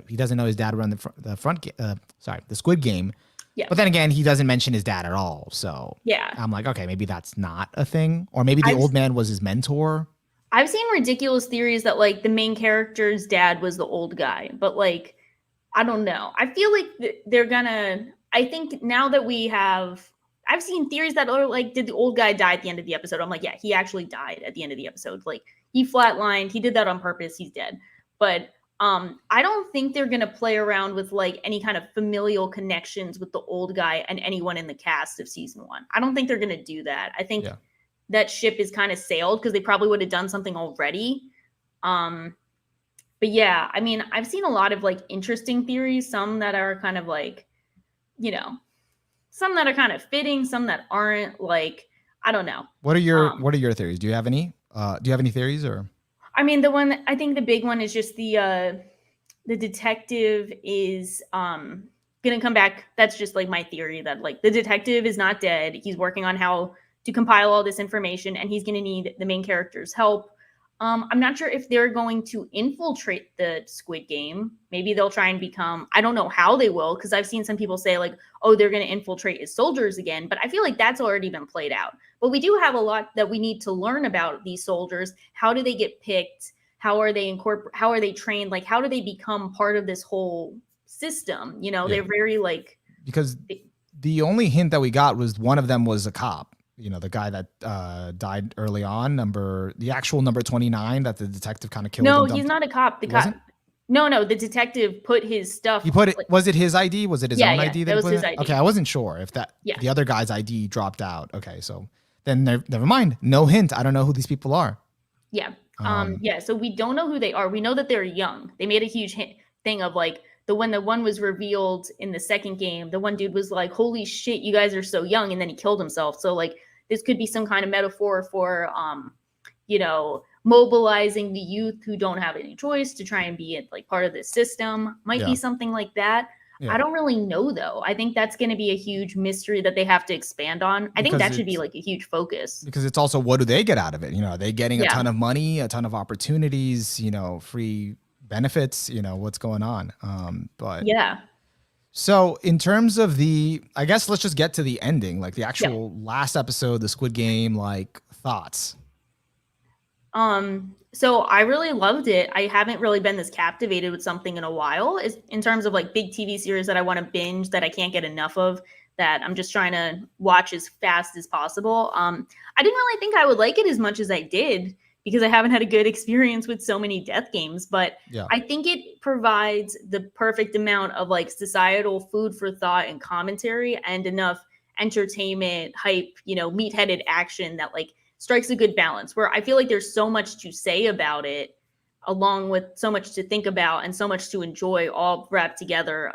He doesn't know his dad ran the Squid Game. Yeah. But then again, he doesn't mention his dad at all. So yeah, I'm like, okay, maybe that's not a thing. Or maybe the old man was his mentor. I've seen ridiculous theories that like the main character's dad was the old guy. But like, I don't know. I feel like they're gonna, I think now that I've seen theories that are like, did the old guy die at the end of the episode? I'm like, yeah, he actually died at the end of the episode. Like, he flatlined. He did that on purpose. He's dead. But I don't think they're going to play around with like any kind of familial connections with the old guy and anyone in the cast of season 1. I don't think they're going to do that. I think that ship is kind of sailed because they probably would have done something already. But yeah, I mean, I've seen a lot of like interesting theories, some that are kind of like, some that are kind of fitting, some that aren't. Like, I don't know. What are your theories? Do you have any? Do you have any theories or? I mean, I think the big one is just the detective is gonna come back. That's just like my theory that like the detective is not dead. He's working on how to compile all this information, and he's gonna need the main character's help. I'm not sure if they're going to infiltrate the Squid Game. Maybe they'll try and become, I don't know how they will, because I've seen some people say like, oh, they're going to infiltrate as soldiers again. But I feel like that's already been played out. But we do have a lot that we need to learn about these soldiers. How do they get picked? How are they how are they trained? Like, how do they become part of this whole system? They're very like, because the only hint that we got was one of them was a cop. The guy that died early on, the actual number 29 that the detective kind of killed. No, he's not a cop. No, the detective put his stuff. He put it. Was it his ID? Was it his own ID? That was his ID. Okay, I wasn't sure if the other guy's ID dropped out. Okay, so then never mind. No hint. I don't know who these people are. Yeah. So we don't know who they are. We know that they're young. They made a huge thing of like, when the one was revealed in the second game, the one dude was like, holy shit, you guys are so young. And then he killed himself. So like, this could be some kind of metaphor for, mobilizing the youth who don't have any choice to try and be like part of this system. Might be something like that. Yeah. I don't really know, though. I think that's going to be a huge mystery that they have to expand on. I think that should be like a huge focus. Because it's also, what do they get out of it? Are they getting a ton of money, a ton of opportunities, free benefits, what's going on? But yeah. So in terms of I guess let's just get to the ending, like the actual last episode, the Squid Game, like thoughts. So I really loved it. I haven't really been this captivated with something in a while, in terms of like big TV series that I want to binge, that I can't get enough of, that I'm just trying to watch as fast as possible. I didn't really think I would like it as much as I did, because I haven't had a good experience with so many death games, but I think it provides the perfect amount of like societal food for thought and commentary, and enough entertainment, hype, meat-headed action that like strikes a good balance, where I feel like there's so much to say about it, along with so much to think about and so much to enjoy, all wrapped together.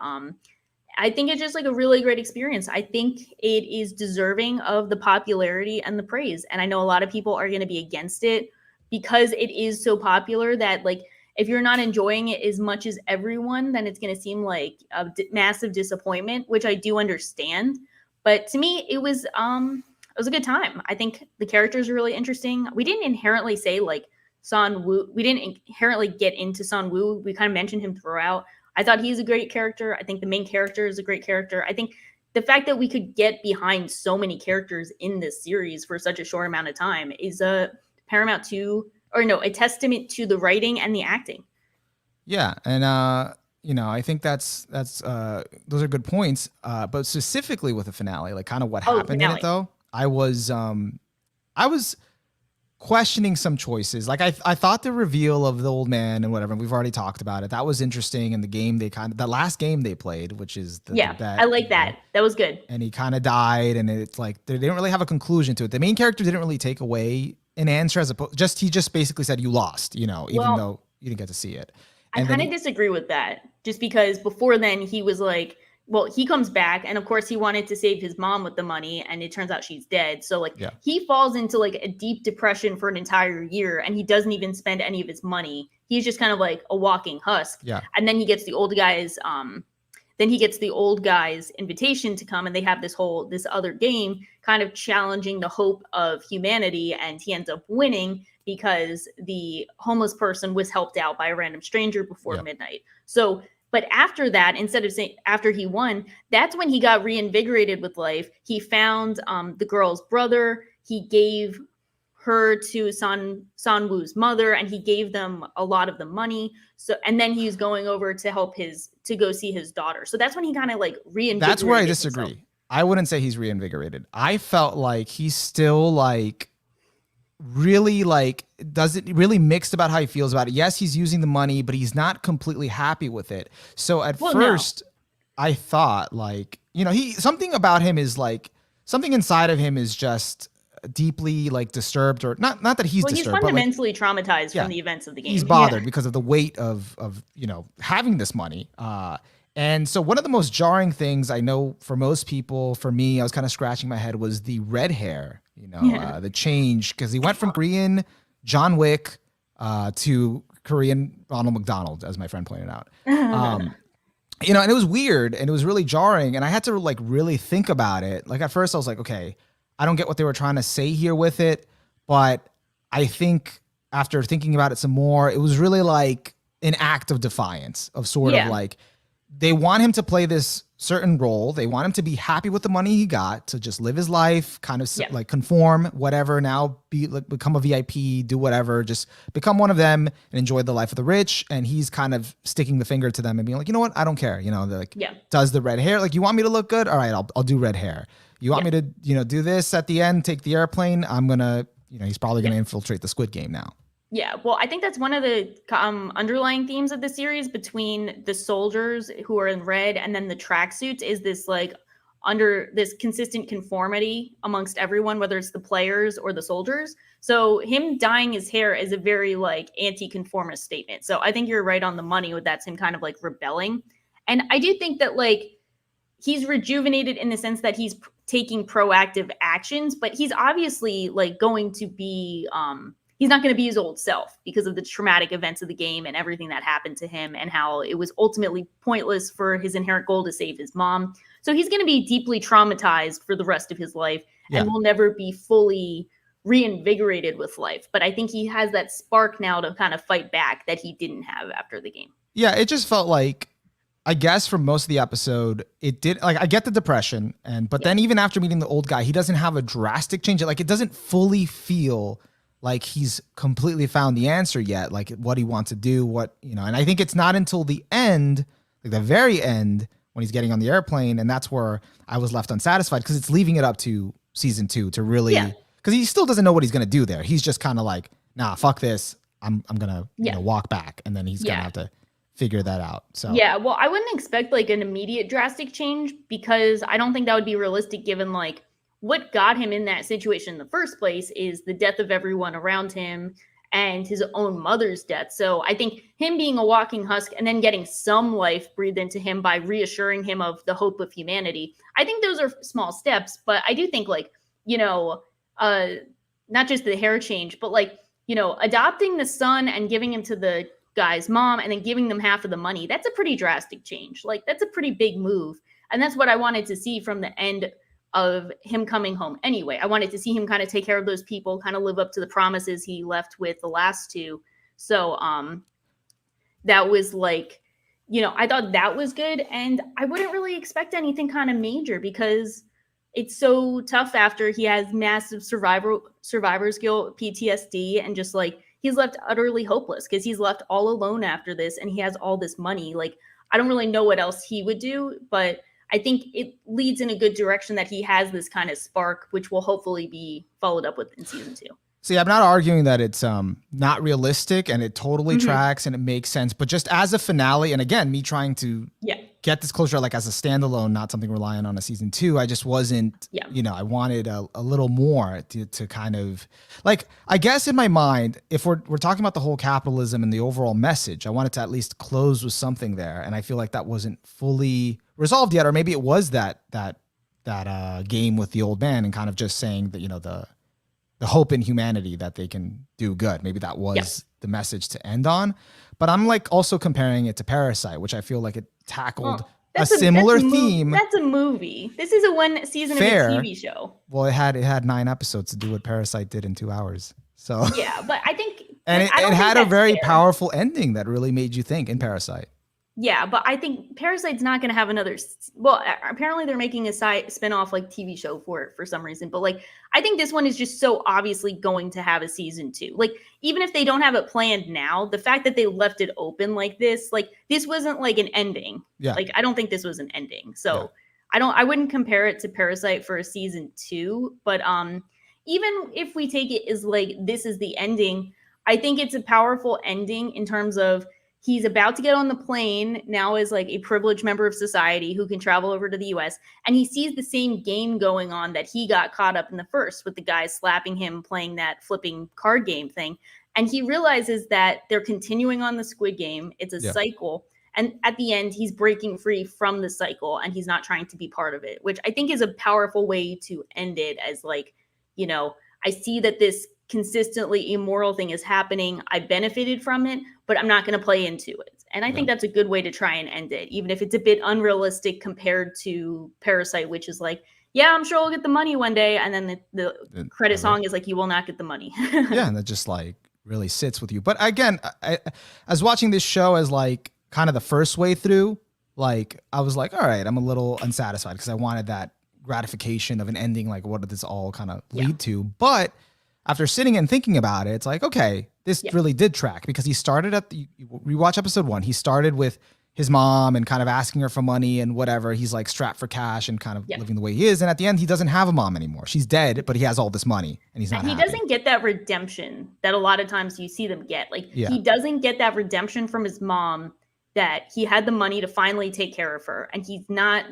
I think it's just like a really great experience. I think it is deserving of the popularity and the praise. And I know a lot of people are going to be against it because it is so popular, that like, if you're not enjoying it as much as everyone, then it's going to seem like a massive disappointment, which I do understand. But to me, it was a good time. I think the characters are really interesting. We didn't inherently say like San Woo. We didn't inherently get into San Woo. We kind of mentioned him throughout. I thought he's a great character. I think the main character is a great character. I think the fact that we could get behind so many characters in this series for such a short amount of time is a testament to the writing and the acting. Yeah. And, I think that's those are good points. But specifically with the finale, like kind of what happened in it though, I was questioning some choices. Like I thought the reveal of the old man and whatever, we've already talked about it. That was interesting. And the game that last game they played, which is the Yeah, bet, I like that. That was good. and he kind of died, and it's like they didn't really have a conclusion to it. The main character didn't really take away an answer as opposed he just basically said you lost, even though you didn't get to see it. I And then kind of disagree with that, just because before then he was like, well, he comes back, and of course he wanted to save his mom with the money, and it turns out she's dead. So like he falls into like a deep depression for an entire year, and he doesn't even spend any of his money. He's just kind of like a walking husk. Yeah. And then he gets the old guy's invitation to come, and they have this other game kind of challenging the hope of humanity, and he ends up winning because the homeless person was helped out by a random stranger before midnight. So, but after that, instead of saying after he won, that's when he got reinvigorated with life. He found the girl's brother. He gave her to Sanwoo's mother, and he gave them a lot of the money. So, and then he's going over to go see his daughter. So that's when he kind of like reinvigorated. That's where I disagree. Himself. I wouldn't say he's reinvigorated. I felt like he's still like really like really mixed about how he feels about it. Yes, he's using the money, but he's not completely happy with it. So at first I thought like, something about him is like something inside of him is just deeply like disturbed, or not that he's disturbed. He's fundamentally traumatized from the events of the game. He's bothered because of the weight of having this money. And so one of the most jarring things I know for most people, for me, I was kind of scratching my head, was the red hair, the change, because he went from Korean John Wick to Korean Ronald McDonald, as my friend pointed out. And it was weird and it was really jarring. And I had to like really think about it. Like at first I was like, okay, I don't get what they were trying to say here with it. But I think after thinking about it some more, it was really like an act of defiance of sort of like, they want him to play this certain role. They want him to be happy with the money he got, to just live his life, kind of like conform, whatever, now become a VIP, do whatever, just become one of them and enjoy the life of the rich. And he's kind of sticking the finger to them and being like, you know what? I don't care. Like, does the red hair, like, you want me to look good? All right, I'll do red hair. You want me to, do this at the end, take the airplane? I'm going to, he's probably going to infiltrate the Squid Game now. Yeah, well, I think that's one of the underlying themes of the series between the soldiers who are in red and then the tracksuits is this like under this consistent conformity amongst everyone, whether it's the players or the soldiers. So him dyeing his hair is a very like anti-conformist statement. So I think you're right on the money with that's him kind of like rebelling. And I do think that like he's rejuvenated in the sense that he's taking proactive actions, but he's obviously like going to be he's not going to be his old self because of the traumatic events of the game and everything that happened to him and how it was ultimately pointless for his inherent goal to save his mom. So he's going to be deeply traumatized for the rest of his life and will never be fully reinvigorated with life. But I think he has that spark now to kind of fight back that he didn't have after the game. Yeah, it just felt like, I guess for most of the episode, it did like, I get the depression but then even after meeting the old guy, he doesn't have a drastic change. Like it doesn't fully feel like he's completely found the answer yet, like what he wants to do, and I think it's not until the end, like the very end, when he's getting on the airplane, and that's where I was left unsatisfied because it's leaving it up to season 2 to really, because he still doesn't know what he's going to do there. He's just kind of like, nah, fuck this. I'm going to walk back. And then he's going to have to figure that out. So, yeah, well, I wouldn't expect like an immediate drastic change because I don't think that would be realistic given like, what got him in that situation in the first place is the death of everyone around him and his own mother's death. So I think him being a walking husk and then getting some life breathed into him by reassuring him of the hope of humanity. I think those are small steps, but I do think like, not just the hair change, but like, adopting the son and giving him to the guy's mom and then giving them half of the money. That's a pretty drastic change. Like that's a pretty big move. And that's what I wanted to see from the end of him coming home anyway. I wanted to see him kind of take care of those people, kind of live up to the promises he left with the last two. So that was like, I thought that was good. And I wouldn't really expect anything kind of major because it's so tough after he has massive survivor's guilt, PTSD, and just like he's left utterly hopeless because he's left all alone after this and he has all this money. Like, I don't really know what else he would do, but I think it leads in a good direction that he has this kind of spark, which will hopefully be followed up with in season 2. See, I'm not arguing that it's not realistic and it totally tracks and it makes sense, but just as a finale, and again, me trying to Yeah. get this closure like as a standalone, not something relying on a season 2, I just wasn't, Yeah. I wanted a little more to kind of like, I guess in my mind, if we're talking about the whole capitalism and the overall message, I wanted to at least close with something there. And I feel like that wasn't fully resolved yet, or maybe it was that game with the old man and kind of just saying that, the hope in humanity that they can do good. Maybe that was the message to end on. But I'm like also comparing it to Parasite, which I feel like it tackled a similar theme. That's a movie. This is a one season of a TV show. Well, it had 9 episodes to do what Parasite did in 2 hours. So yeah, but I think and it had a very powerful ending that really made you think in Parasite. Yeah, but I think Parasite's not going to have another. Well, apparently they're making a spin-off like TV show for it for some reason. But like, I think this one is just so obviously going to have a season 2. Like, even if they don't have it planned now, the fact that they left it open like this wasn't like an ending. Yeah. Like, I don't think this was an ending. So I wouldn't compare it to Parasite for a season 2. But even if we take it as like this is the ending, I think it's a powerful ending in terms of. He's about to get on the plane now as like a privileged member of society who can travel over to the US. And he sees the same game going on that he got caught up in the first with the guy slapping him playing that flipping card game thing. And he realizes that they're continuing on the Squid Game. It's a cycle. And at the end, he's breaking free from the cycle and he's not trying to be part of it, which I think is a powerful way to end it as like, I see that this consistently immoral thing is happening. I benefited from it, but I'm not going to play into it. And I think that's a good way to try and end it, even if it's a bit unrealistic compared to Parasite, which is like, yeah, I'm sure I'll get the money one day. And then the credit song is like, you will not get the money. Yeah, and that just like really sits with you. But again, I was watching this show as like kind of the first way through. Like I was like, all right, I'm a little unsatisfied because I wanted that gratification of an ending. Like what did this all kind of lead to? But after sitting and thinking about it, it's like, okay, this really did track because he started we watch episode 1. He started with his mom and kind of asking her for money and whatever. He's like strapped for cash and kind of living the way he is. And at the end, he doesn't have a mom anymore. She's dead, but he has all this money and he's not happy. He doesn't get that redemption that a lot of times you see them get. Like he doesn't get that redemption from his mom that he had the money to finally take care of her. And he's not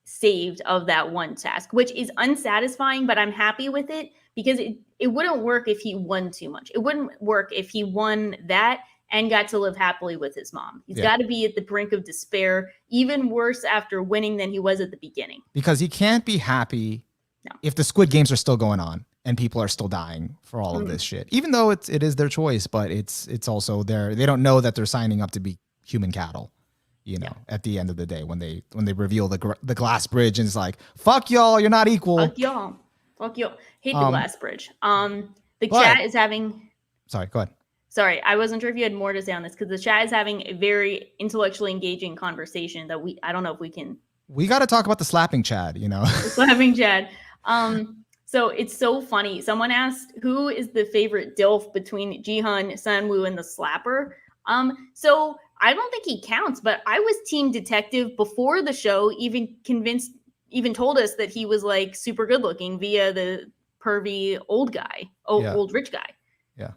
saved of that one task, which is unsatisfying, but I'm happy with it because it wouldn't work if he won too much. It wouldn't work if he won that and got to live happily with his mom. He's got to be at the brink of despair, even worse after winning than he was at the beginning. Because he can't be happy if the Squid Games are still going on and people are still dying for all of this shit. Even though it is their choice, but it's also they don't know that they're signing up to be human cattle. At the end of the day, when they reveal the glass bridge and it's like, fuck y'all, you're not equal. Fuck y'all. Hate the glass bridge. Chat is having. Sorry, go ahead. Sorry, I wasn't sure if you had more to say on this because the chat is having a very intellectually engaging conversation that I don't know if we can. We got to talk about the slapping Chad, The slapping Chad. So it's so funny. Someone asked, who is the favorite DILF between Jihan, Sanwoo, and the slapper? So I don't think he counts, but I was team detective before the show even told us that he was like super good looking via the pervy old guy, old rich guy. Yeah.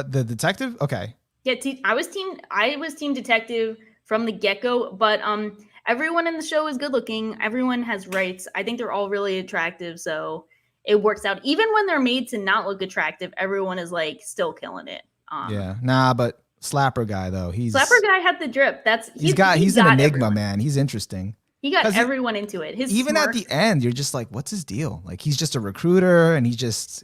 The detective. Okay. Yeah. I was team detective from the get-go, but everyone in the show is good looking. Everyone has rights. I think they're all really attractive. So it works out. Even when they're made to not look attractive, everyone is like still killing it. But slapper guy though, slapper guy had the drip. He's an enigma, man. He's interesting. He got everyone into it. At the end, you're just like, what's his deal? Like he's just a recruiter and he just,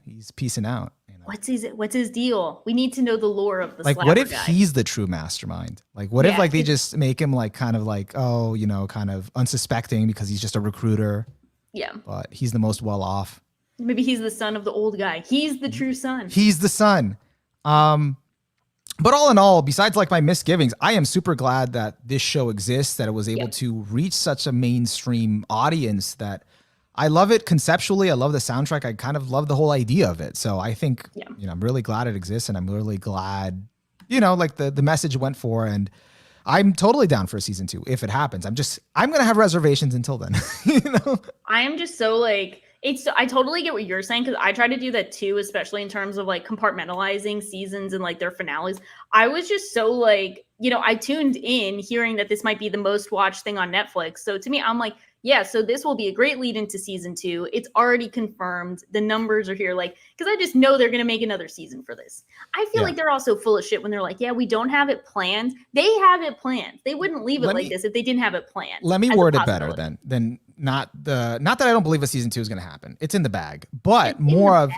he's piecing out. What's his deal? We need to know the lore of the like. slapper What if guy. He's the true mastermind? Like what if like they just make him like kind of like kind of unsuspecting because he's just a recruiter. Yeah. But he's the most well off. Maybe he's the son of the old guy. He's the true son. He's the son. But all in all, besides like my misgivings, I am super glad that this show exists, that it was able to reach such a mainstream audience that I love it conceptually. I love the soundtrack. I kind of love the whole idea of it. So I think, I'm really glad it exists and I'm really glad, like the message went for, and I'm totally down for a season 2 if it happens. I'm going to have reservations until then, I am just so like, I totally get what you're saying because I try to do that too, especially in terms of like compartmentalizing seasons and like their finales. I was just so like, I tuned in hearing that this might be the most watched thing on Netflix. So to me, I'm like, yeah, so this will be a great lead into season 2. It's already confirmed. The numbers are here, like, because I just know they're gonna make another season for this. I feel like they're also full of shit when they're like, yeah, we don't have it planned. They have it planned. They wouldn't leave it like this if they didn't have it planned. Let me word it better than not that I don't believe a season 2 is going to happen. It's in the bag, but it's more of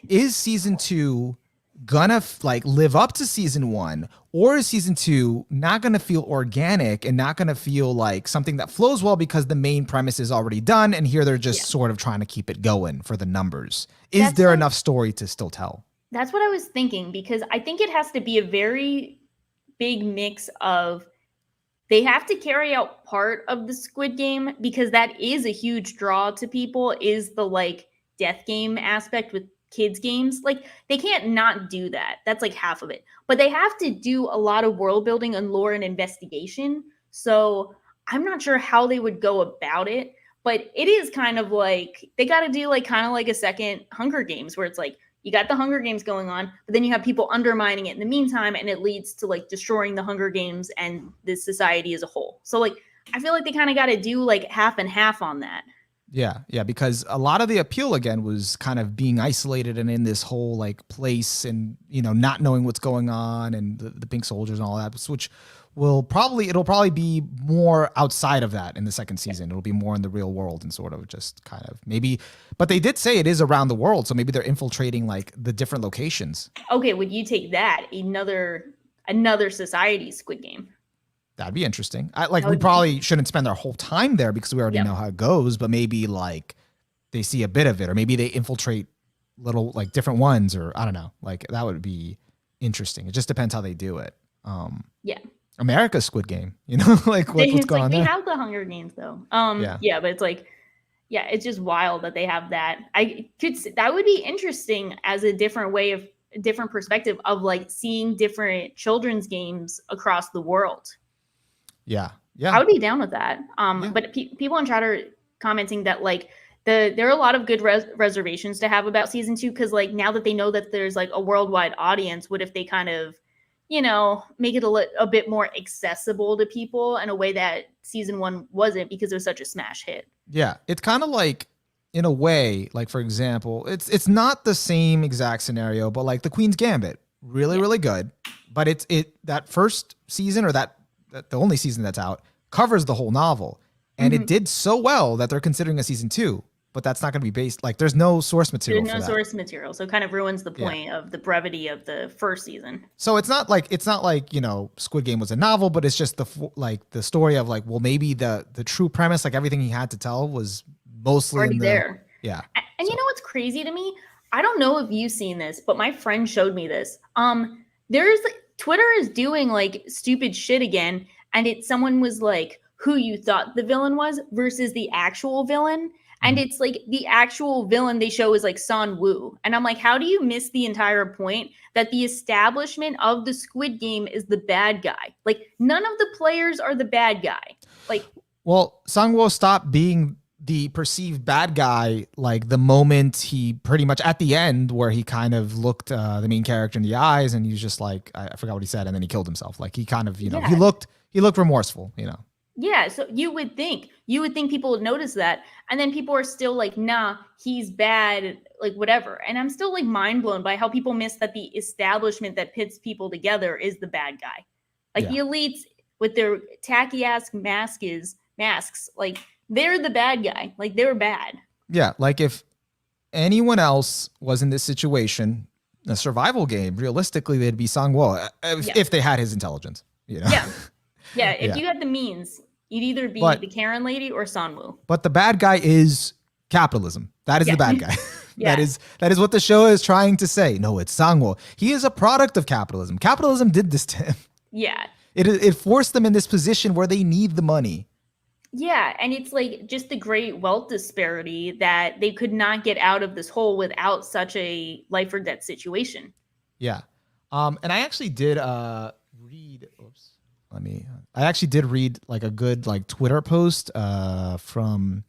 is season 2 gonna like live up to season 1, or is season 2 not gonna feel organic and not gonna feel like something that flows well because the main premise is already done and here they're just sort of trying to keep it going for the numbers? Is there enough story to still tell? That's what I was thinking, because I think it has to be a very big mix of they have to carry out part of the Squid Game because that is a huge draw to people, is the like death game aspect with kids games. Like they can't not do that. That's like half of it. But they have to do a lot of world building and lore and investigation. So I'm not sure how they would go about it, but it is kind of like they got to do like kind of like a second Hunger Games where it's like you got the Hunger Games going on, but then you have people undermining it in the meantime, and it leads to like destroying the Hunger Games and the society as a whole. So like, I feel like they kind of got to do like half and half on that. Yeah, because a lot of the appeal again was kind of being isolated and in this whole like place and not knowing what's going on and the pink soldiers and all that, which it'll probably be more outside of that in the second season. It'll be more in the real world and sort of just kind of maybe, but they did say it is around the world, so maybe they're infiltrating like the different locations. Okay, would you take that another society Squid Game? That'd be interesting. We probably shouldn't spend our whole time there because we already know how it goes, but maybe like they see a bit of it, or maybe they infiltrate little like different ones, or I don't know. Like that would be interesting. It just depends how they do it. America's Squid Game, like what's going on there? We have the Hunger Games though. But it's like, it's just wild that they have that. That would be interesting as a different perspective of like seeing different children's games across the world. Yeah. I would be down with that. But people in chat are commenting that like there are a lot of good reservations to have about season 2 because like now that they know that there's like a worldwide audience, what if they kind of make it a bit more accessible to people in a way that season 1 wasn't because it was such a smash hit. Yeah, it's kind of like in a way, like for example, it's not the same exact scenario, but like the Queen's Gambit, really good, but it's that first season or the only season that's out covers the whole novel, and it did so well that they're considering a season 2, but that's not going to be based, like there's no source material. Source material, so it kind of ruins the point of the brevity of the first season. So it's not like Squid Game was a novel, but it's just the story of like, well, maybe the true premise, like everything he had to tell was mostly already there. Yeah. And you know what's crazy to me? I don't know if you've seen this, but my friend showed me this. There's Twitter is doing like stupid shit again, and someone was like who you thought the villain was versus the actual villain. And it's like the actual villain they show is like San Woo. And I'm like, how do you miss the entire point that the establishment of the Squid Game is the bad guy? Like none of the players are the bad guy. Like, well, Sang Woo stopped being the perceived bad guy like the moment he pretty much at the end where he kind of looked the main character in the eyes and he was just like, I forgot what he said, and then he killed himself. Like he kind of, he looked remorseful, Yeah, so you would think people would notice that, and then people are still like, nah, he's bad, like whatever. And I'm still like mind blown by how people miss that the establishment that pits people together is the bad guy. Like the elites with their tacky ass masks, like they're the bad guy. Like they're bad. Yeah, like if anyone else was in this situation, a survival game, realistically, they'd be Sang Woo if they had his intelligence. Yeah, if you had the means. You'd either be the Karen lady or San Woo. But the bad guy is capitalism. That is the bad guy. That is what the show is trying to say. No, it's Sang Woo. He is a product of capitalism. Capitalism did this to him. Yeah. It forced them in this position where they need the money. Yeah, and it's like just the great wealth disparity that they could not get out of this hole without such a life or death situation. Yeah. And I actually did read I actually did read like a good like Twitter post from,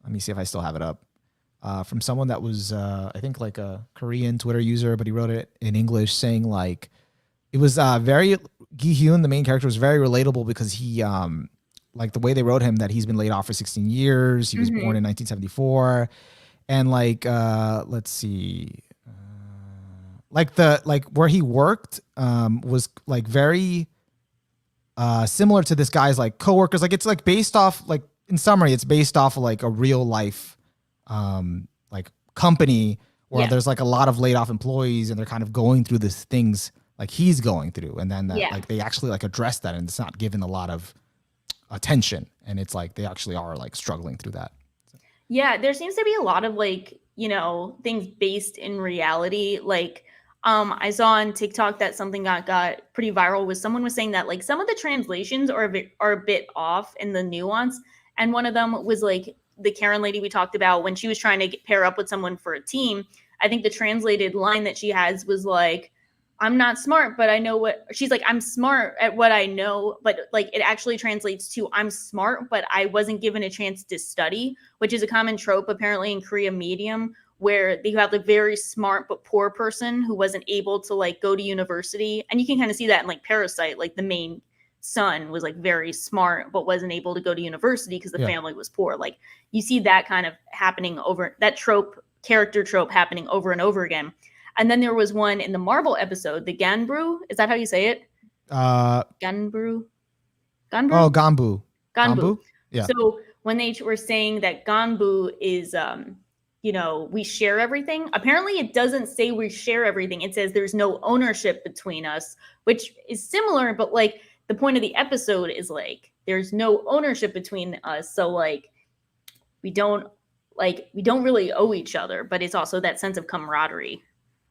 let me see if I still have it up. from someone that was, I think, like a Korean Twitter user, but he wrote it in English saying like it was very Gi Hyun, the main character, was very relatable because he like the way they wrote him that he's been laid off for 16 years. He was born in 1974, and like let's see, like where he worked was like very similar to this guy's like coworkers. Like it's like based off, like in summary, it's based off of like a real life like company where there's like a lot of laid off employees and they're kind of going through these things like he's going through, and then that like they actually like address that and it's not given a lot of attention, and it's like they actually are like struggling through that. Yeah, there seems to be a lot of like, things based in reality. Like I saw on TikTok that something got pretty viral, was someone was saying that like some of the translations are a bit off in the nuance. And one of them was like the Karen lady we talked about when she was trying to pair up with someone for a team. I think the translated line that she has was like, I'm not smart, but I know what she's like. I'm smart at what I know, but like it actually translates to I'm smart, but I wasn't given a chance to study, which is a common trope apparently in Korean medium, where you have the very smart but poor person who wasn't able to like go to university. And you can kind of see that in like Parasite, like the main son was like very smart, but wasn't able to go to university because the family was poor. Like you see that kind of happening over that trope, character trope happening over and over again. And then there was one in the Marvel episode, the Ganbru. Is that how you say it? Ganbru? Ganbru? Oh, Ganbu. Ganbu. Yeah. So when they were saying that Ganbu is, we share everything. Apparently it doesn't say we share everything. It says there's no ownership between us, which is similar. But like the point of the episode is like, there's no ownership between us. So like, we don't really owe each other, but it's also that sense of camaraderie.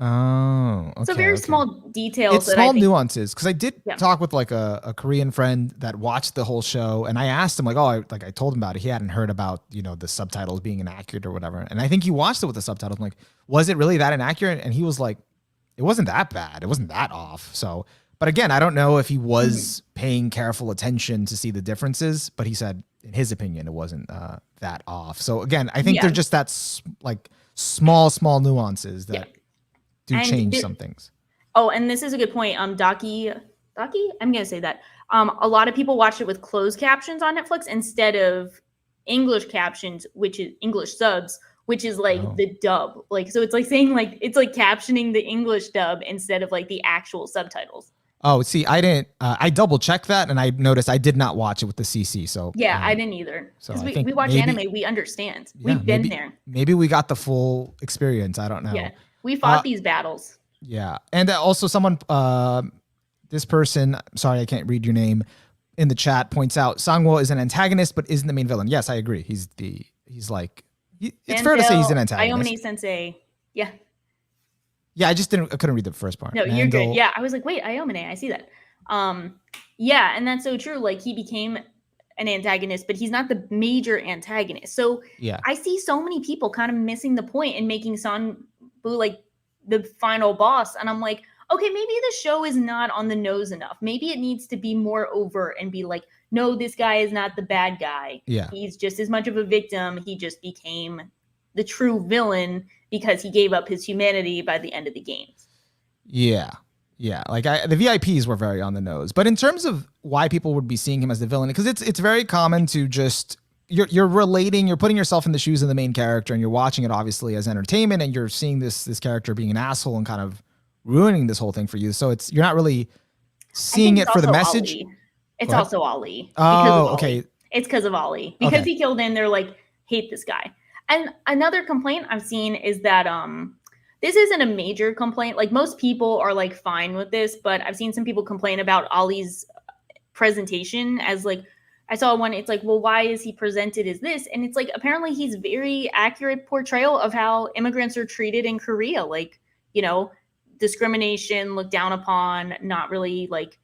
Oh, okay. So very small details. It's small nuances. Because I did talk with like a Korean friend that watched the whole show, and I asked him like, I told him about it. He hadn't heard about the subtitles being inaccurate or whatever, and I think he watched it with the subtitles. I'm like, was it really that inaccurate? And he was like, it wasn't that bad. It wasn't that off. So, but again, I don't know if he was paying careful attention to see the differences. But he said, in his opinion, it wasn't that off. So again, I think they're just like small nuances that. Do change some things. Oh, and this is a good point. Daki, I'm gonna say that. A lot of people watch it with closed captions on Netflix instead of English captions, which is English subs, which is like the dub. Like, so it's like saying like it's like captioning the English dub instead of like the actual subtitles. Oh, see, I didn't. I double checked that, and I noticed I did not watch it with the CC. So I didn't either. So we watch anime, we understand. We've been there. Maybe we got the full experience. I don't know. Yeah. We fought these battles. Yeah. And also someone, this person, sorry, I can't read your name, in the chat points out Sangwoo is an antagonist, but isn't the main villain. Yes, I agree. It's fair to say he's an antagonist. Ayomine Sensei. Yeah. Yeah, I couldn't read the first part. No, you're good. Yeah. I was like, wait, Ayomine, I see that. Yeah. And that's so true. Like he became an antagonist, but he's not the major antagonist. So I see so many people kind of missing the point and making Sanwoo like the final boss, and I'm like, okay, maybe the show is not on the nose enough. Maybe it needs to be more overt and be like, no, this guy is not the bad guy. He's just as much of a victim. He just became the true villain because he gave up his humanity by the end of the games. Yeah like the VIPs were very on the nose, but in terms of why people would be seeing him as the villain, because it's very common to just you're relating, you're putting yourself in the shoes of the main character, and you're watching it obviously as entertainment, and you're seeing this character being an asshole and kind of ruining this whole thing for you. So you're not really seeing it for the message. Ali. It's also Ali. Oh, okay. It's because of Ali. Because he killed him, they're like, hate this guy. And another complaint I've seen is that this isn't a major complaint. Like most people are like fine with this, but I've seen some people complain about Ali's presentation as like, I saw one, it's like, well, why is he presented as this? And it's like, apparently he's very accurate portrayal of how immigrants are treated in Korea. Like, discrimination, looked down upon, not really like,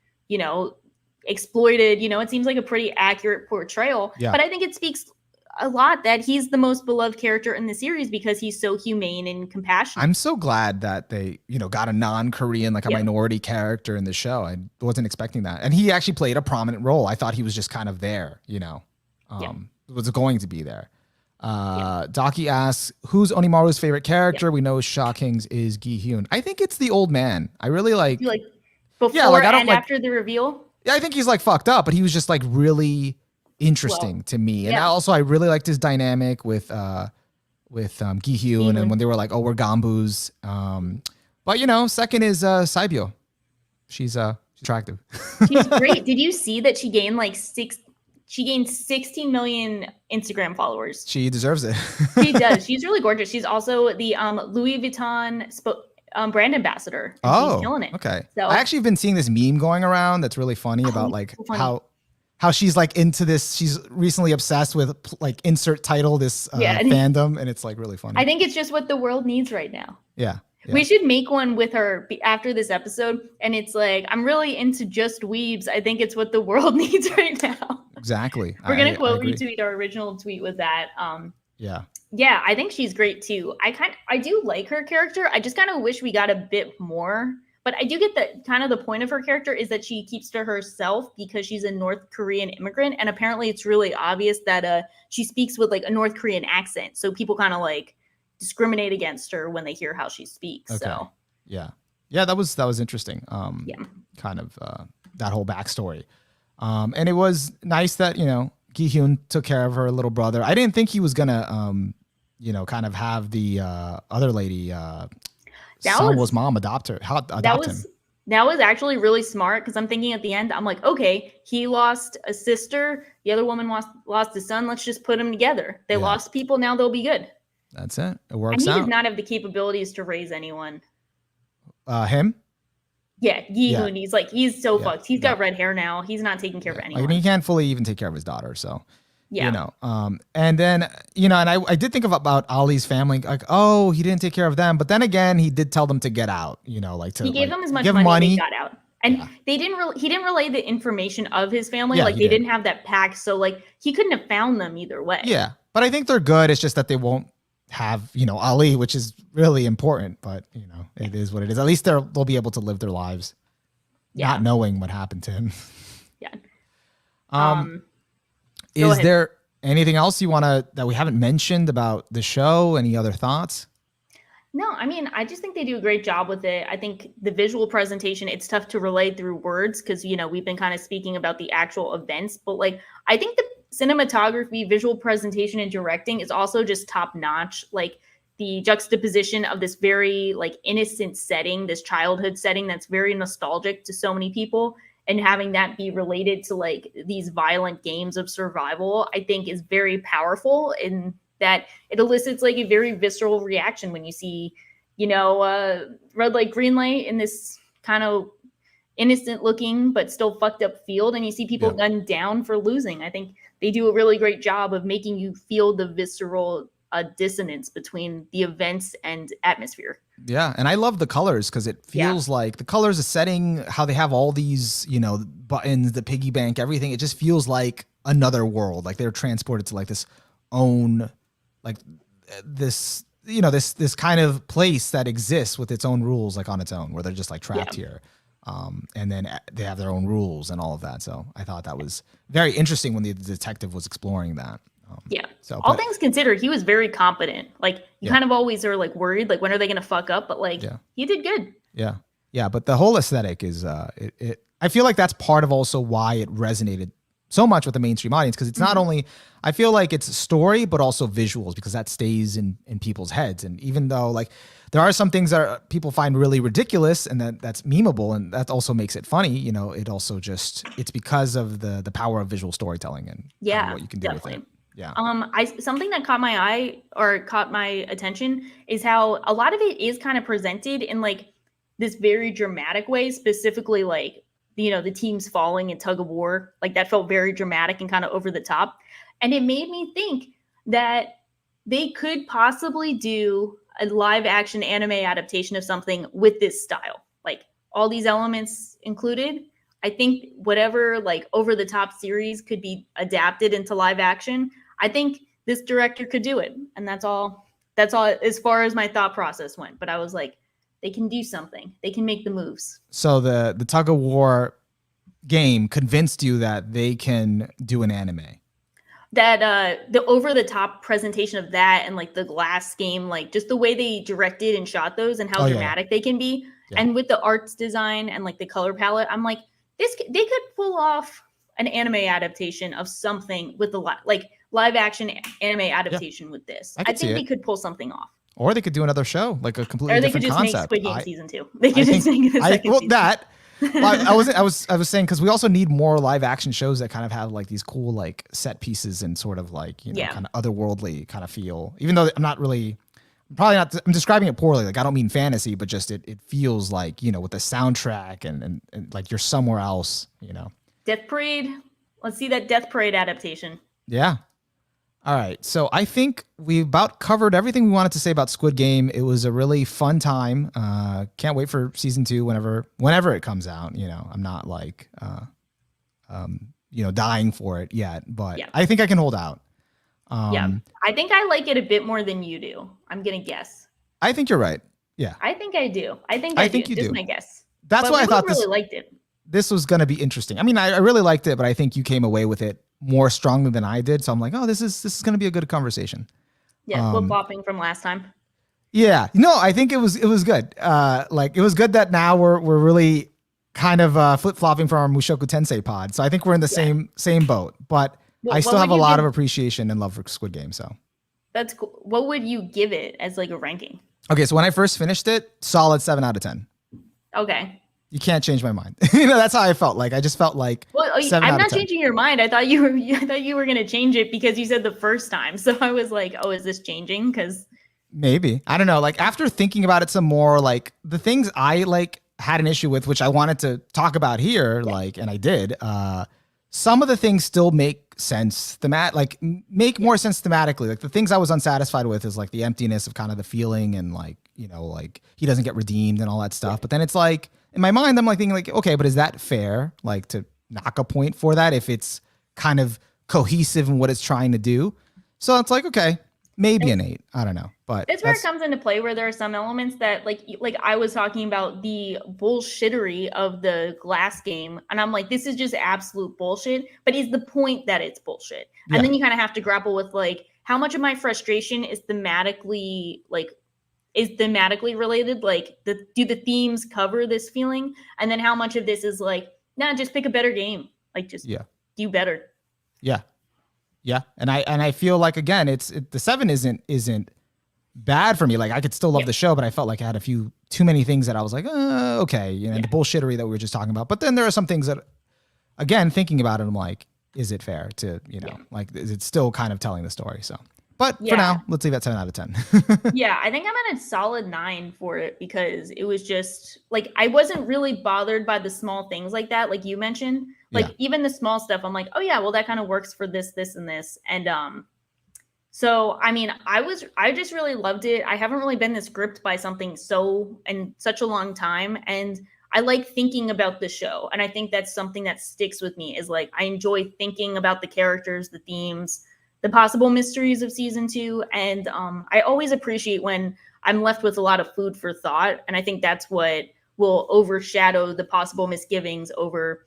exploited, it seems like a pretty accurate portrayal. Yeah. But I think it speaks a lot that he's the most beloved character in the series because he's so humane and compassionate. I'm so glad that they, got a non-Korean, like a minority character in the show. I wasn't expecting that. And he actually played a prominent role. I thought he was just kind of there, was going to be there. Daki asks, who's Onimaru's favorite character? We know Shocking's is Gi Hyun. I think it's the old man. I really like. You like before Yeah, like I don't and like. after the reveal? Yeah, I think he's like fucked up, but he was just like really interesting to me. And also, I really liked his dynamic with Gi Hyun, and when they were like, "Oh, we're Gambus." But you know, second is Saibyo. She's attractive. She's great. Did you see that she gained she gained 16 million Instagram followers? She deserves it. She does. She's really gorgeous. She's also the Louis Vuitton brand ambassador. Oh, she's killing it. Okay. So I actually have been seeing this meme going around that's really funny about like how she's like into this. She's recently obsessed with like insert title this fandom, and it's like really funny. I think it's just what the world needs right now. Yeah. We should make one with her after this episode, and it's like, I'm really into just Weebs. I think it's what the world needs right now. Exactly. We're gonna quote retweet our original tweet with that. Yeah, I think she's great too. I do like her character. I just kind of wish we got a bit more. But I do get that kind of the point of her character is that she keeps to herself because she's a North Korean immigrant, and apparently it's really obvious that she speaks with like a North Korean accent, so people kind of like discriminate against her when they hear how she speaks. Okay. So yeah, that was interesting. Kind of that whole backstory, and it was nice that Gi Hyun took care of her little brother. I didn't think he was gonna kind of have the other lady. Sungwoo's mom adopt him. That was actually really smart because I'm thinking at the end, I'm like, okay, he lost a sister, the other woman lost a son. Let's just put them together. They lost people, now they'll be good. That's it. It works out. And he does not have the capabilities to raise anyone. Him? Yeah, Gi Hyun. He's so fucked. He's got red hair now. He's not taking care of anyone. I mean, he can't fully even take care of his daughter. So, and then, and I did think about Ali's family. Like, oh, he didn't take care of them. But then again, he did tell them to get out, he gave them as much money as they got out. And he didn't relay the information of his family. They didn't have that pack. So he couldn't have found them either way. Yeah. But I think they're good. It's just that they won't have Ali, which is really important, but it is what it is. At least they'll be able to live their lives not knowing what happened to him. Is there anything else that we haven't mentioned about the show? Any other thoughts? No, I mean, I just think they do a great job with it. I think the visual presentation, it's tough to relay through words because we've been kind of speaking about the actual events, but I think the cinematography, visual presentation, and directing is also just top notch. The juxtaposition of this very innocent setting, this childhood setting that's very nostalgic to so many people, and having that be related to these violent games of survival, I think is very powerful in that it elicits a very visceral reaction when you see, red light, green light in this kind of innocent looking but still fucked up field, and you see people gunned down for losing. I think they do a really great job of making you feel the visceral dissonance between the events and atmosphere. Yeah, and I love the colors because it feels like the colors, the setting, how they have all these, buttons, the piggy bank, everything. It just feels like another world. Like they're transported to this own, this kind of place that exists with its own rules, on its own, where they're just trapped here. And then they have their own rules and all of that. So I thought that was very interesting when the detective was exploring that. All things considered, he was very competent. You kind of always are worried, when are they going to fuck up? But he did good. Yeah. But the whole aesthetic is, I feel like that's part of also why it resonated so much with the mainstream audience. Cause it's not only, I feel like it's story, but also visuals, because that stays in people's heads. And even though there are some things that people find really ridiculous and that's memeable, and that also makes it funny, it also it's because of the power of visual storytelling and what you can do with it. Yeah. Something that caught my eye or caught my attention is how a lot of it is kind of presented in this very dramatic way, specifically the teams falling in tug of war. That felt very dramatic and kind of over the top. And it made me think that they could possibly do a live action anime adaptation of something with this style, all these elements included. I think whatever over the top series could be adapted into live action. I think this director could do it. And that's all as far as my thought process went. But I was they can do something. They can make the moves. So the tug of war game convinced you that they can do an anime. that the over the top presentation of that and like the Glass game, like just the way they directed and shot those and how dramatic they can be, and with the arts design and like the color palette, I'm like, they could pull off an anime adaptation of something with the like live action anime adaptation with this. I think they could pull something off. Or they could do another show, like a completely different concept. Or they could just make Squid Game season 2. They could just make the second season. That. I was saying, because we also need more live action shows that kind of have like these cool like set pieces and sort of like, you know, kind of otherworldly kind of feel. Even though I'm describing it poorly. Like I don't mean fantasy, but just it feels like, you know, with the soundtrack and like you're somewhere else, you know. Death Parade. Let's see that Death Parade adaptation. Yeah. All right. So I think we about covered everything we wanted to say about Squid Game. It was a really fun time. Can't wait for season 2 whenever it comes out. You know, I'm not like, you know, dying for it yet, but I think I can hold out. I think I like it a bit more than you do. I'm going to guess. I think you're right. Yeah. I think I do. I think you do. Just my guess. That's why I thought really liked it. This was going to be interesting. I mean, I really liked it, but I think you came away with it more strongly than I did. So I'm like, oh, this is going to be a good conversation. Yeah, flip-flopping from last time. Yeah. No, I think it was good. Like it was good that now we're really kind of flip-flopping from our Mushoku Tensei pod. So I think we're in the same boat, but I still have a lot of appreciation and love for Squid Game. So that's cool. What would you give it as like a ranking? Okay, so when I first finished it, solid 7 out of 10. Okay. You can't change my mind. You know, that's how I felt. Like I just felt like. Well, I'm not changing your mind. I thought you were going to change it because you said the first time. So I was like, oh, is this changing? Because maybe, I don't know. Like after thinking about it some more, like the things I like had an issue with, which I wanted to talk about here, like, and I did. Some of the things still make sense make more sense thematically. Like the things I was unsatisfied with is like the emptiness of kind of the feeling and like, you know, like he doesn't get redeemed and all that stuff. But then it's like in my mind, I'm like thinking like, okay, but is that fair? Like to knock a point for that if it's kind of cohesive in what it's trying to do. So it's like, okay, maybe an 8. I don't know. But it's where it comes into play where there are some elements that like I was talking about the bullshittery of the Glass game. And I'm like, this is just absolute bullshit. But is the point that it's bullshit? And then you kind of have to grapple with like how much of my frustration is thematically related? Like do the themes cover this feeling? And then how much of this is like, nah, just pick a better game. Like just do better. Yeah. Yeah. And I feel like again, the 7 isn't bad for me. Like I could still love the show, but I felt like I had a few too many things that I was like, okay, you know, the bullshittery that we were just talking about. But then there are some things that, again, thinking about it, I'm like, is it fair to, you know, like, is it still kind of telling the story? So, but for now, let's leave that 7 out of 10. Yeah, I think I'm at a solid 9 for it because it was just like, I wasn't really bothered by the small things like that. Like you mentioned, like even the small stuff, I'm like, oh yeah, well that kind of works for this, and this. And, so, I mean, I just really loved it. I haven't really been this gripped by something in such a long time. And I like thinking about the show. And I think that's something that sticks with me is like, I enjoy thinking about the characters, the themes, the possible mysteries of season 2. And I always appreciate when I'm left with a lot of food for thought. And I think that's what will overshadow the possible misgivings over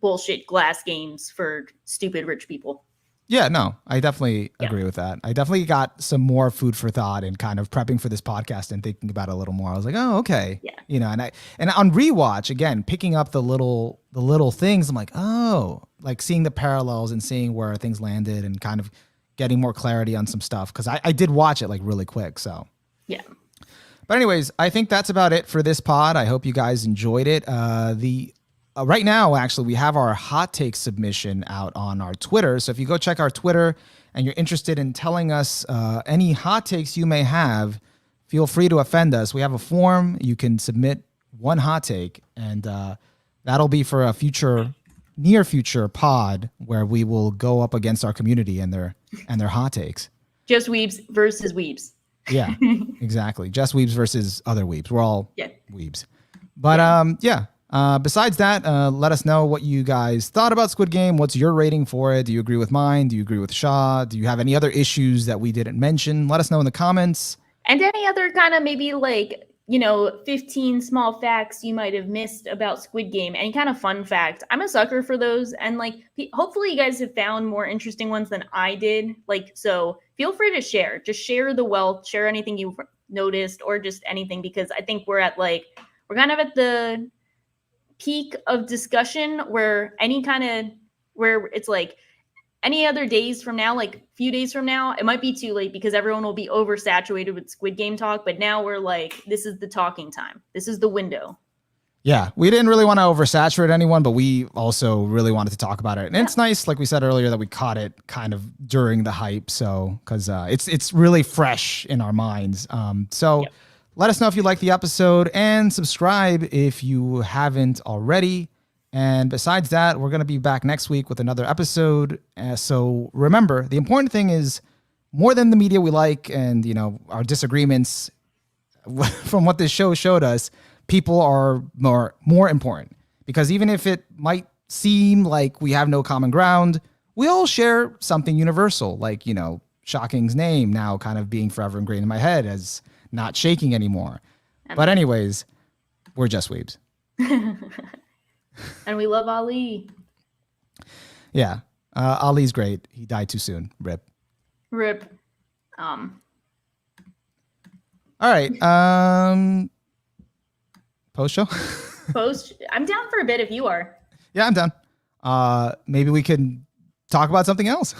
bullshit Glass games for stupid rich people. Yeah, no, I definitely agree with that. I definitely got some more food for thought and kind of prepping for this podcast and thinking about it a little more. I was like, oh, okay. Yeah. You know, and on rewatch, again, picking up the little things, I'm like, oh, like seeing the parallels and seeing where things landed and kind of getting more clarity on some stuff. Cause I did watch it like really quick. So yeah. But anyways, I think that's about it for this pod. I hope you guys enjoyed it. Right now, actually, we have our hot take submission out on our Twitter. So if you go check our Twitter and you're interested in telling us any hot takes you may have, feel free to offend us. We have a form. You can submit one hot take, and that'll be for a near future pod where we will go up against our community and their hot takes. Just Weebs versus Weebs. Yeah, exactly. Just Weebs versus other Weebs. We're all Weebs. But besides that, let us know what you guys thought about Squid Game. What's your rating for it? Do you agree with mine? Do you agree with Shaw? Do you have any other issues that we didn't mention? Let us know in the comments. And any other kind of maybe like 15 small facts you might have missed about Squid Game, any kind of fun fact. I'm a sucker for those. And like, hopefully you guys have found more interesting ones than I did. Like, so feel free to share, just share the wealth, share anything you've noticed or just anything, because I think we're kind of at the peak of discussion where where it's like, any other days from now, like a few days from now, it might be too late because everyone will be oversaturated with Squid Game talk. But now we're like, this is the talking time. This is the window. Yeah, we didn't really want to oversaturate anyone, but we also really wanted to talk about it. And it's nice, like we said earlier, that we caught it kind of during the hype. So, because it's really fresh in our minds. Let us know if you like the episode and subscribe if you haven't already. And besides that, we're going to be back next week with another episode. So remember, the important thing is more than the media we like and, our disagreements from what this show showed us, people are more important, because even if it might seem like we have no common ground, we all share something universal, like, Shocking's name now kind of being forever ingrained in my head as not shaking anymore. But anyways, we're just Weebs. And we love Ali. Yeah. Ali's great. He died too soon. Rip. All right. Post show? I'm down for a bit if you are. Yeah, I'm down. Maybe we can talk about something else.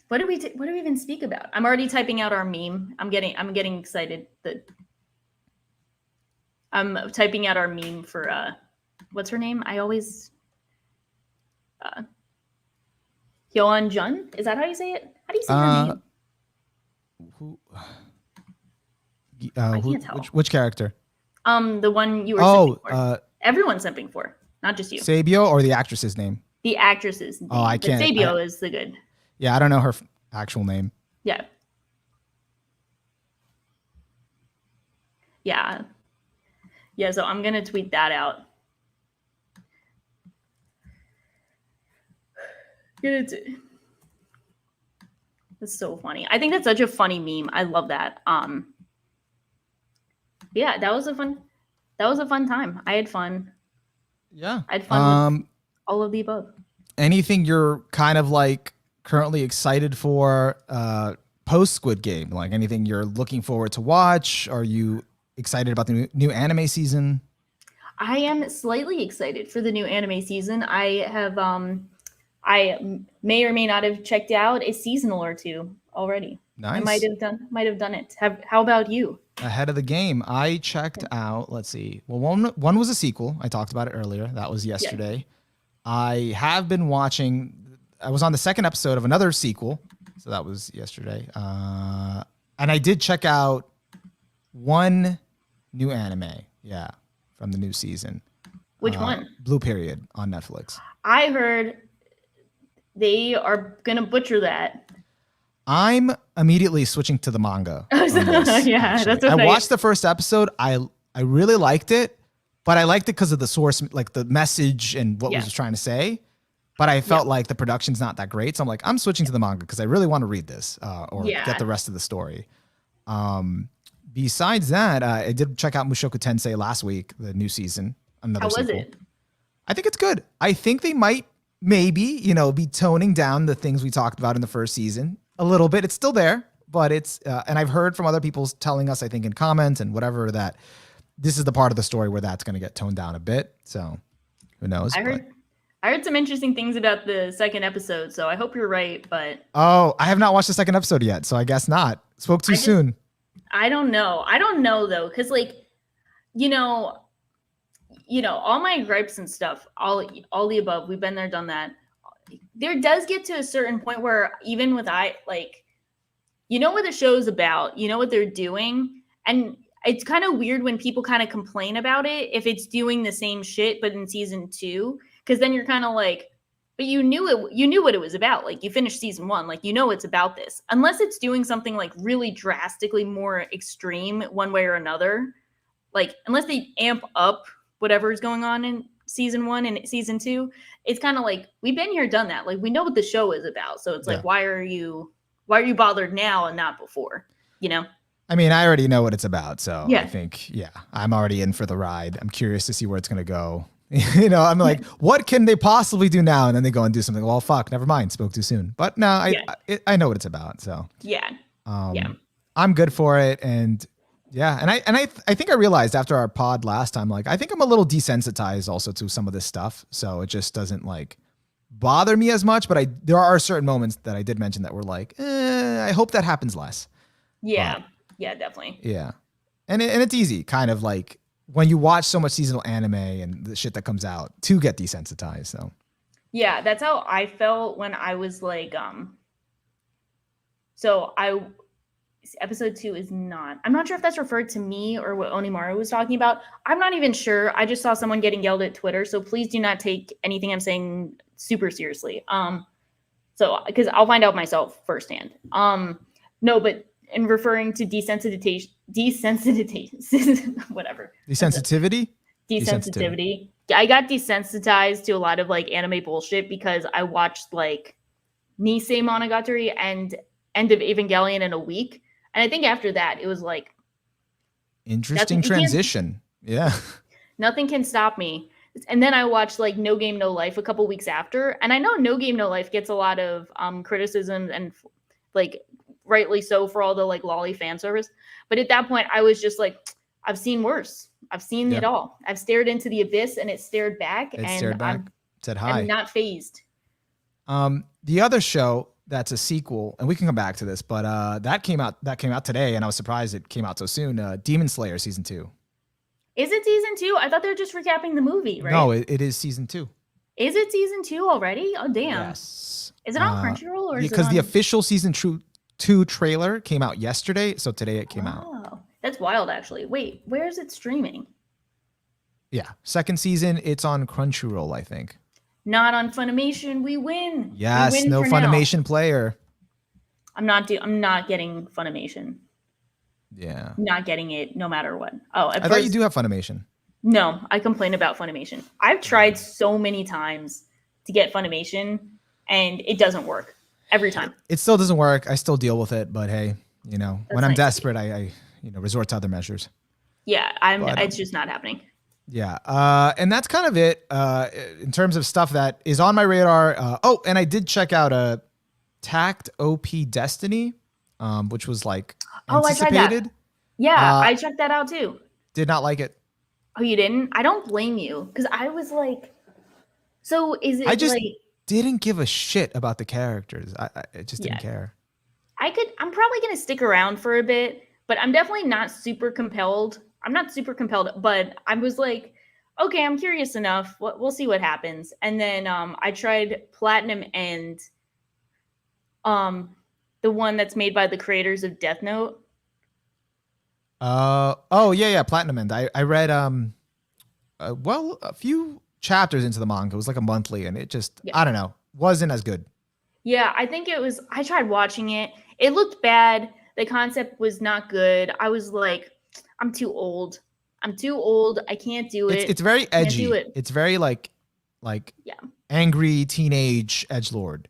What do we even speak about? I'm already typing out our meme. I'm getting excited that I'm typing out our meme for what's her name? I always Hyeon Jun? Is that how you say it? How do you say her name? I can't tell. Which character? The one you were simping for. Everyone's simping for, not just you. Sabio, or the actress's name? The actress's name. Oh, I can't. Sabio is the good. Yeah, I don't know her actual name. Yeah. Yeah. Yeah, so I'm going to tweet that out. That's so funny. I think that's such a funny meme. I love that. Yeah, that was a fun time. I had fun. Yeah. I had fun with all of the above. Anything you're kind of like currently excited for post Squid Game? Like anything you're looking forward to watch? Are you excited about the new anime season? I am slightly excited for the new anime season. I have I may or may not have checked out a seasonal or two already. Nice. I might have done it. How about you? Ahead of the game. I checked out, let's see. Well, one was a sequel. I talked about it earlier. That was yesterday. Yeah. I have been watching, I was on the second episode of another sequel. So that was yesterday. And I did check out one new anime. Yeah. From the new season. Which one? Blue Period on Netflix. I heard they are going to butcher that. I'm immediately switching to the manga. Yeah, that's what I watched the first episode. I really liked it, but I liked it because of the source, like the message and what was trying to say. But I felt like the production's not that great. So I'm like, I'm switching to the manga because I really want to read this or get the rest of the story. Besides that, I did check out Mushoku Tensei last week, the new season. How was it? I think it's good. I think they might maybe, be toning down the things we talked about in the first season a little bit. It's still there, but it's, and I've heard from other people telling us, I think in comments and whatever, that this is the part of the story where that's going to get toned down a bit. So who knows? I heard some interesting things about the second episode, so I hope you're right, but. Oh, I have not watched the second episode yet, so I guess not. Spoke too soon. I don't know. I don't know though. Cause like, all my gripes and stuff, all the above, we've been there, done that. There does get to a certain point where even with what the show's about, what they're doing. And it's kind of weird when people kind of complain about it, if it's doing the same shit, but in season 2, cause then you're kind of like, but you knew what it was about. Like you finished season 1, like, it's about this, unless it's doing something like really drastically more extreme one way or another. Like unless they amp up whatever is going on in season 1 and season 2, it's kind of like, we've been here, done that. Like we know what the show is about. So it's like, why are you bothered now and not before, I mean, I already know what it's about, so I Yeah. think, yeah, I'm already in for the ride. I'm curious to see where it's going to go. I'm like, what can they possibly do now? And then they go and do something. Well, fuck, never mind. Spoke too soon. But no, Yeah. I know what it's about. So Yeah. Yeah. I'm good for it. And yeah, I think I realized after our pod last time, like, I think I'm a little desensitized also to some of this stuff. So it just doesn't like bother me as much. But there are certain moments that I did mention that were like, I hope that happens less. Yeah. But, yeah, definitely. yeah. And it's easy, kind of like when you watch so much seasonal anime and the shit that comes out to get desensitized. So Yeah, that's how I felt when I was like, so I episode 2 is not. I'm not sure if that's referred to me or what Onimaru was talking about. I'm not even sure. I just saw someone getting yelled at Twitter, so please do not take anything I'm saying super seriously. So because I'll find out myself firsthand. No, but in referring to desensitization, whatever. desensitivity. Desensitivity. I got desensitized to a lot of like anime bullshit because I watched like Nisei Monogatari and End of Evangelion in a week. And I think after that, it was like Interesting transition. Yeah. nothing can stop me. And then I watched like No Game No Life a couple weeks after, and I know No Game No Life gets a lot of criticism and like rightly so for all the like lolly fan service. But at that point, I was just like, I've seen worse. I've seen it all. I've stared into the abyss, and it stared back, Said hi. I'm not phased. The other show that's a sequel, and we can come back to this, but that came out today, and I was surprised it came out so soon. Demon Slayer season 2. Is it season 2? I thought they were just recapping the movie, right? No, it is season 2. Is it season 2 already? Oh, damn. Yes. Is it on Crunchyroll or because the official season 2 trailer came out yesterday, so today it came out. Oh, that's wild, actually. Wait, where is it streaming? Yeah, second season. It's on Crunchyroll, I think. Not on Funimation. We win. Yes, we win no Funimation now. Player. I'm not getting Funimation. Yeah. Not getting it no matter what. Oh, I thought you do have Funimation. No, I complain about Funimation. I've tried so many times to get Funimation, and it doesn't work every time. It still doesn't work. I still deal with it, but hey, when I'm desperate, I resort to other measures. Yeah, it's just not happening. Yeah, and that's kind of it in terms of stuff that is on my radar. And I did check out Tact OP Destiny, which was like anticipated. I tried that. Yeah, I checked that out too. Did not like it. Oh, you didn't? I don't blame you because I was like, so is it? I just didn't give a shit about the characters. I just didn't care. I'm probably gonna stick around for a bit, but I'm definitely not super compelled. I'm not super compelled, but I was like, okay, I'm curious enough. We'll see what happens. And then I tried Platinum and the one that's made by the creators of Death Note. Yeah, Platinum End. I read a few chapters into the manga. It was like a monthly, and it just I don't know, wasn't as good. Yeah, I think it was. I tried watching it. It looked bad. The concept was not good. I was like, I'm too old. I can't do it. It's very edgy. It's very like angry teenage edgelord.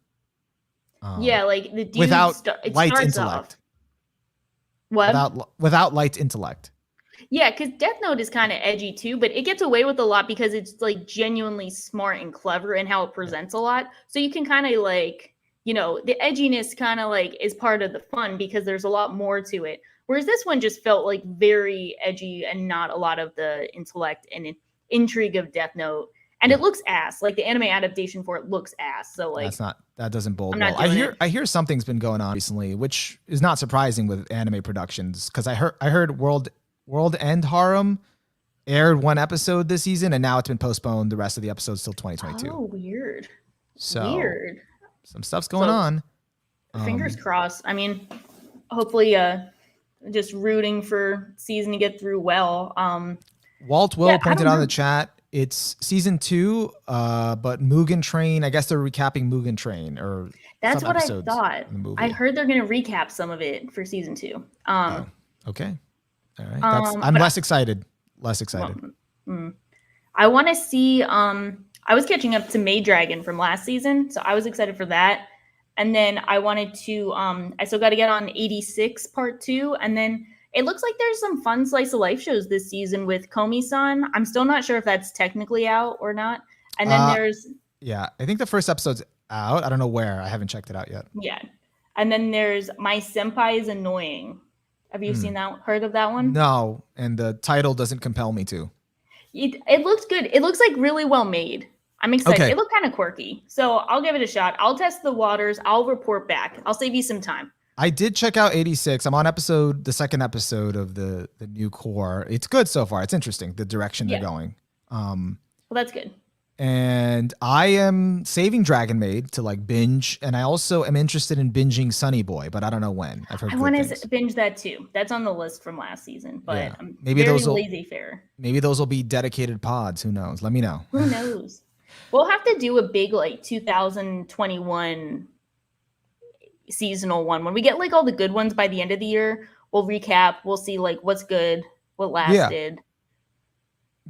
Like the dude without light intellect. Off. What? Without light intellect. Yeah, because Death Note is kind of edgy too, but it gets away with a lot because it's like genuinely smart and clever in how it presents a lot. So you can kind of like, the edginess kind of like is part of the fun because there's a lot more to it. Whereas this one just felt like very edgy and not a lot of the intellect and intrigue of Death Note. And it looks ass. Like the anime adaptation for it looks ass. So like that doesn't bode well. I hear something's been going on recently, which is not surprising with anime productions because I heard World End Harem aired one episode this season and now it's been postponed the rest of the episodes till 2022. Oh, weird. So some stuff's going on. Fingers crossed. I mean, hopefully just rooting for season to get through well. Walt Will pointed out in the chat, it's season 2, but Mugen Train, I guess they're recapping Mugen Train or that's what I thought. I heard they're going to recap some of it for season 2. Okay. All right. I'm less excited. I want to see, I was catching up to Maid Dragon from last season, so I was excited for that. And then I wanted to, I still got to get on 86 part 2. And then It looks like there's some fun slice of life shows this season with Komi-san. I'm still not sure if that's technically out or not. And then there's Yeah, I think the first episode's out. I don't know where. I haven't checked it out yet. yeah. And then there's My Senpai is Annoying. Have you seen that? Heard of that one? No, and the title doesn't compel me to. It looks good. It looks like really well made. I'm excited. Okay. It looked kind of quirky. So I'll give it a shot. I'll test the waters. I'll report back. I'll save you some time. I did check out 86. I'm on the second episode of the new core. It's good so far. It's interesting, the direction they're going. Well, that's good. And I am saving Dragon Maid to like binge, and I also am interested in binging Sunny Boy, but I don't know when. I've heard I want to binge that too. That's on the list from last season, but I'm maybe very those will, lazy fair. Maybe those will be dedicated pods. Who knows? Let me know. Who knows? We'll have to do a big like 2021 seasonal one. When we get like all the good ones by the end of the year, we'll recap. We'll see like what's good, what lasted.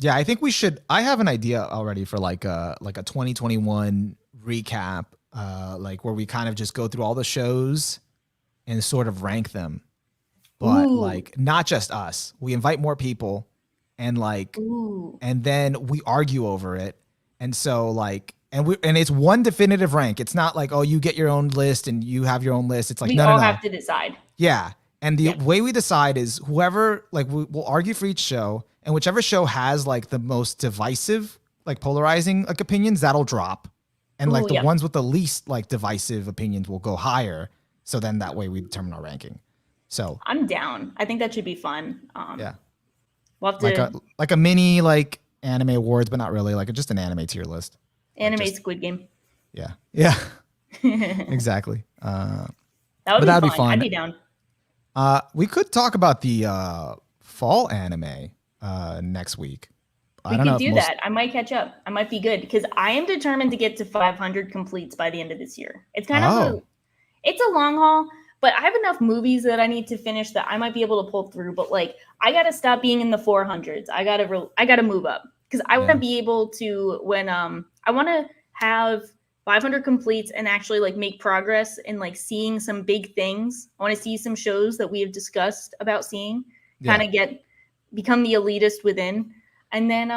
Yeah, I think we should. I have an idea already for like a 2021 recap, like where we kind of just go through all the shows and sort of rank them, but like not just us. We invite more people, and like, and then we argue over it. And so like, and it's one definitive rank. It's not like, oh, you get your own list and you have your own list. It's like we all have to decide. Yeah, and the way we decide is whoever like we'll argue for each show. And whichever show has like the most divisive, like polarizing like opinions, that'll drop. And like the ones with the least like divisive opinions will go higher. So then that way we determine our ranking. So I'm down. I think that should be fun. Yeah. We'll have to like a mini like anime awards, but not really, like just an anime tier list. Anime Squid Game. Yeah. Yeah. Exactly. That'd be fun. I'd be down. We could talk about the fall anime next week. We could do that. I might catch up. I might be good because I am determined to get to 500 completes by the end of this year. It's kind of it's a long haul, but I have enough movies that I need to finish that I might be able to pull through. But like, I gotta stop being in the 400s. I gotta move up because I want to be able to when I want to have 500 completes and actually like make progress in like seeing some big things. I want to see some shows that we have discussed about seeing. Kind of become the elitist within, and then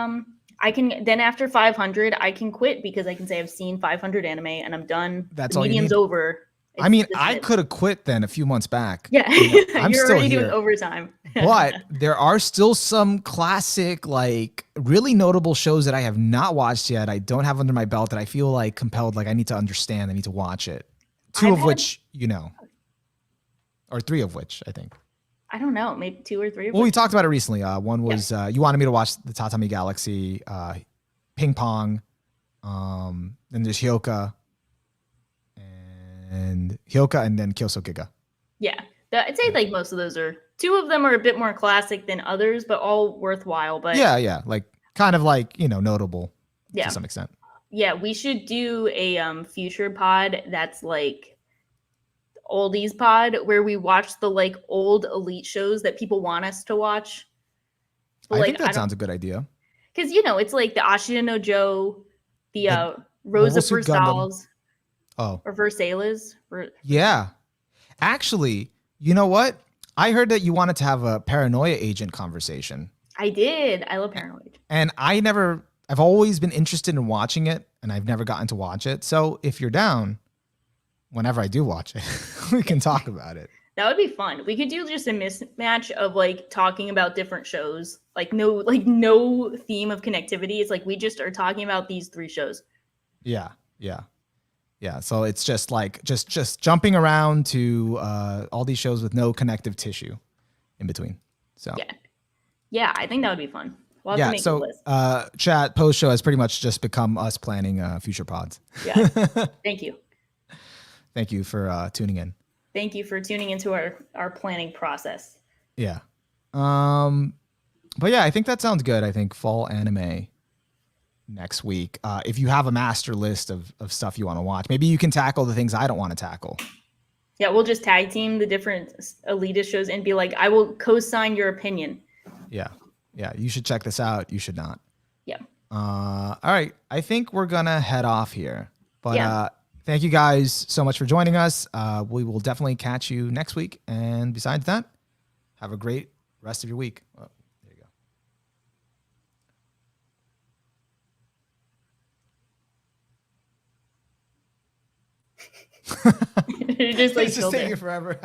I can then after 500 I can quit because I can say I've seen 500 anime and I'm done. That's the all medium's you need. over. I mean, I could have quit then a few months back. Yeah, I'm you're still already here. doing overtime. But there are still some classic, like really notable shows that I have not watched yet. I don't have under my belt that I feel like compelled, like I need to understand. I need to watch it. Two of which, or three of which I think. I don't know, maybe 2 or 3. Well, we talked about it recently. One was you wanted me to watch the Tatami Galaxy, Ping Pong, then there's Hyoka, and then Kyosokiga. Yeah, I'd say like most of those are 2 of them are a bit more classic than others, but all worthwhile. But yeah, like kind of like notable to some extent. Yeah, we should do a future pod that's like oldies pod where we watch the like old elite shows that people want us to watch. But, I think that sounds a good idea. Because it's like the Ashina no Joe, the Rosa Versals, or Versailles. Yeah, actually, you know what? I heard that you wanted to have a Paranoia Agent conversation. I did. I love Paranoia Agent. And I've always been interested in watching it, and I've never gotten to watch it. So if you're down, whenever I do watch it, we can talk about it. That would be fun. We could do just a mismatch of like talking about different shows, like no theme of connectivity. It's like we just are talking about these 3 shows. Yeah. So it's just like just jumping around to all these shows with no connective tissue in between. So yeah, I think that would be fun. We'll have to make a list. Chat post show has pretty much just become us planning future pods. Yeah. Thank you. Thank you for tuning in. Thank you for tuning into our planning process. Yeah. But yeah, I think that sounds good. I think fall anime next week. If you have a master list of stuff you want to watch, maybe you can tackle the things I don't want to tackle. Yeah, we'll just tag team the different elitist shows and be like, I will co-sign your opinion. Yeah. You should check this out. You should not. Yeah. All right. I think we're going to head off here. But thank you guys so much for joining us. We will definitely catch you next week. And besides that, have a great rest of your week. Oh, there you go. It just like It's just still taking there. forever.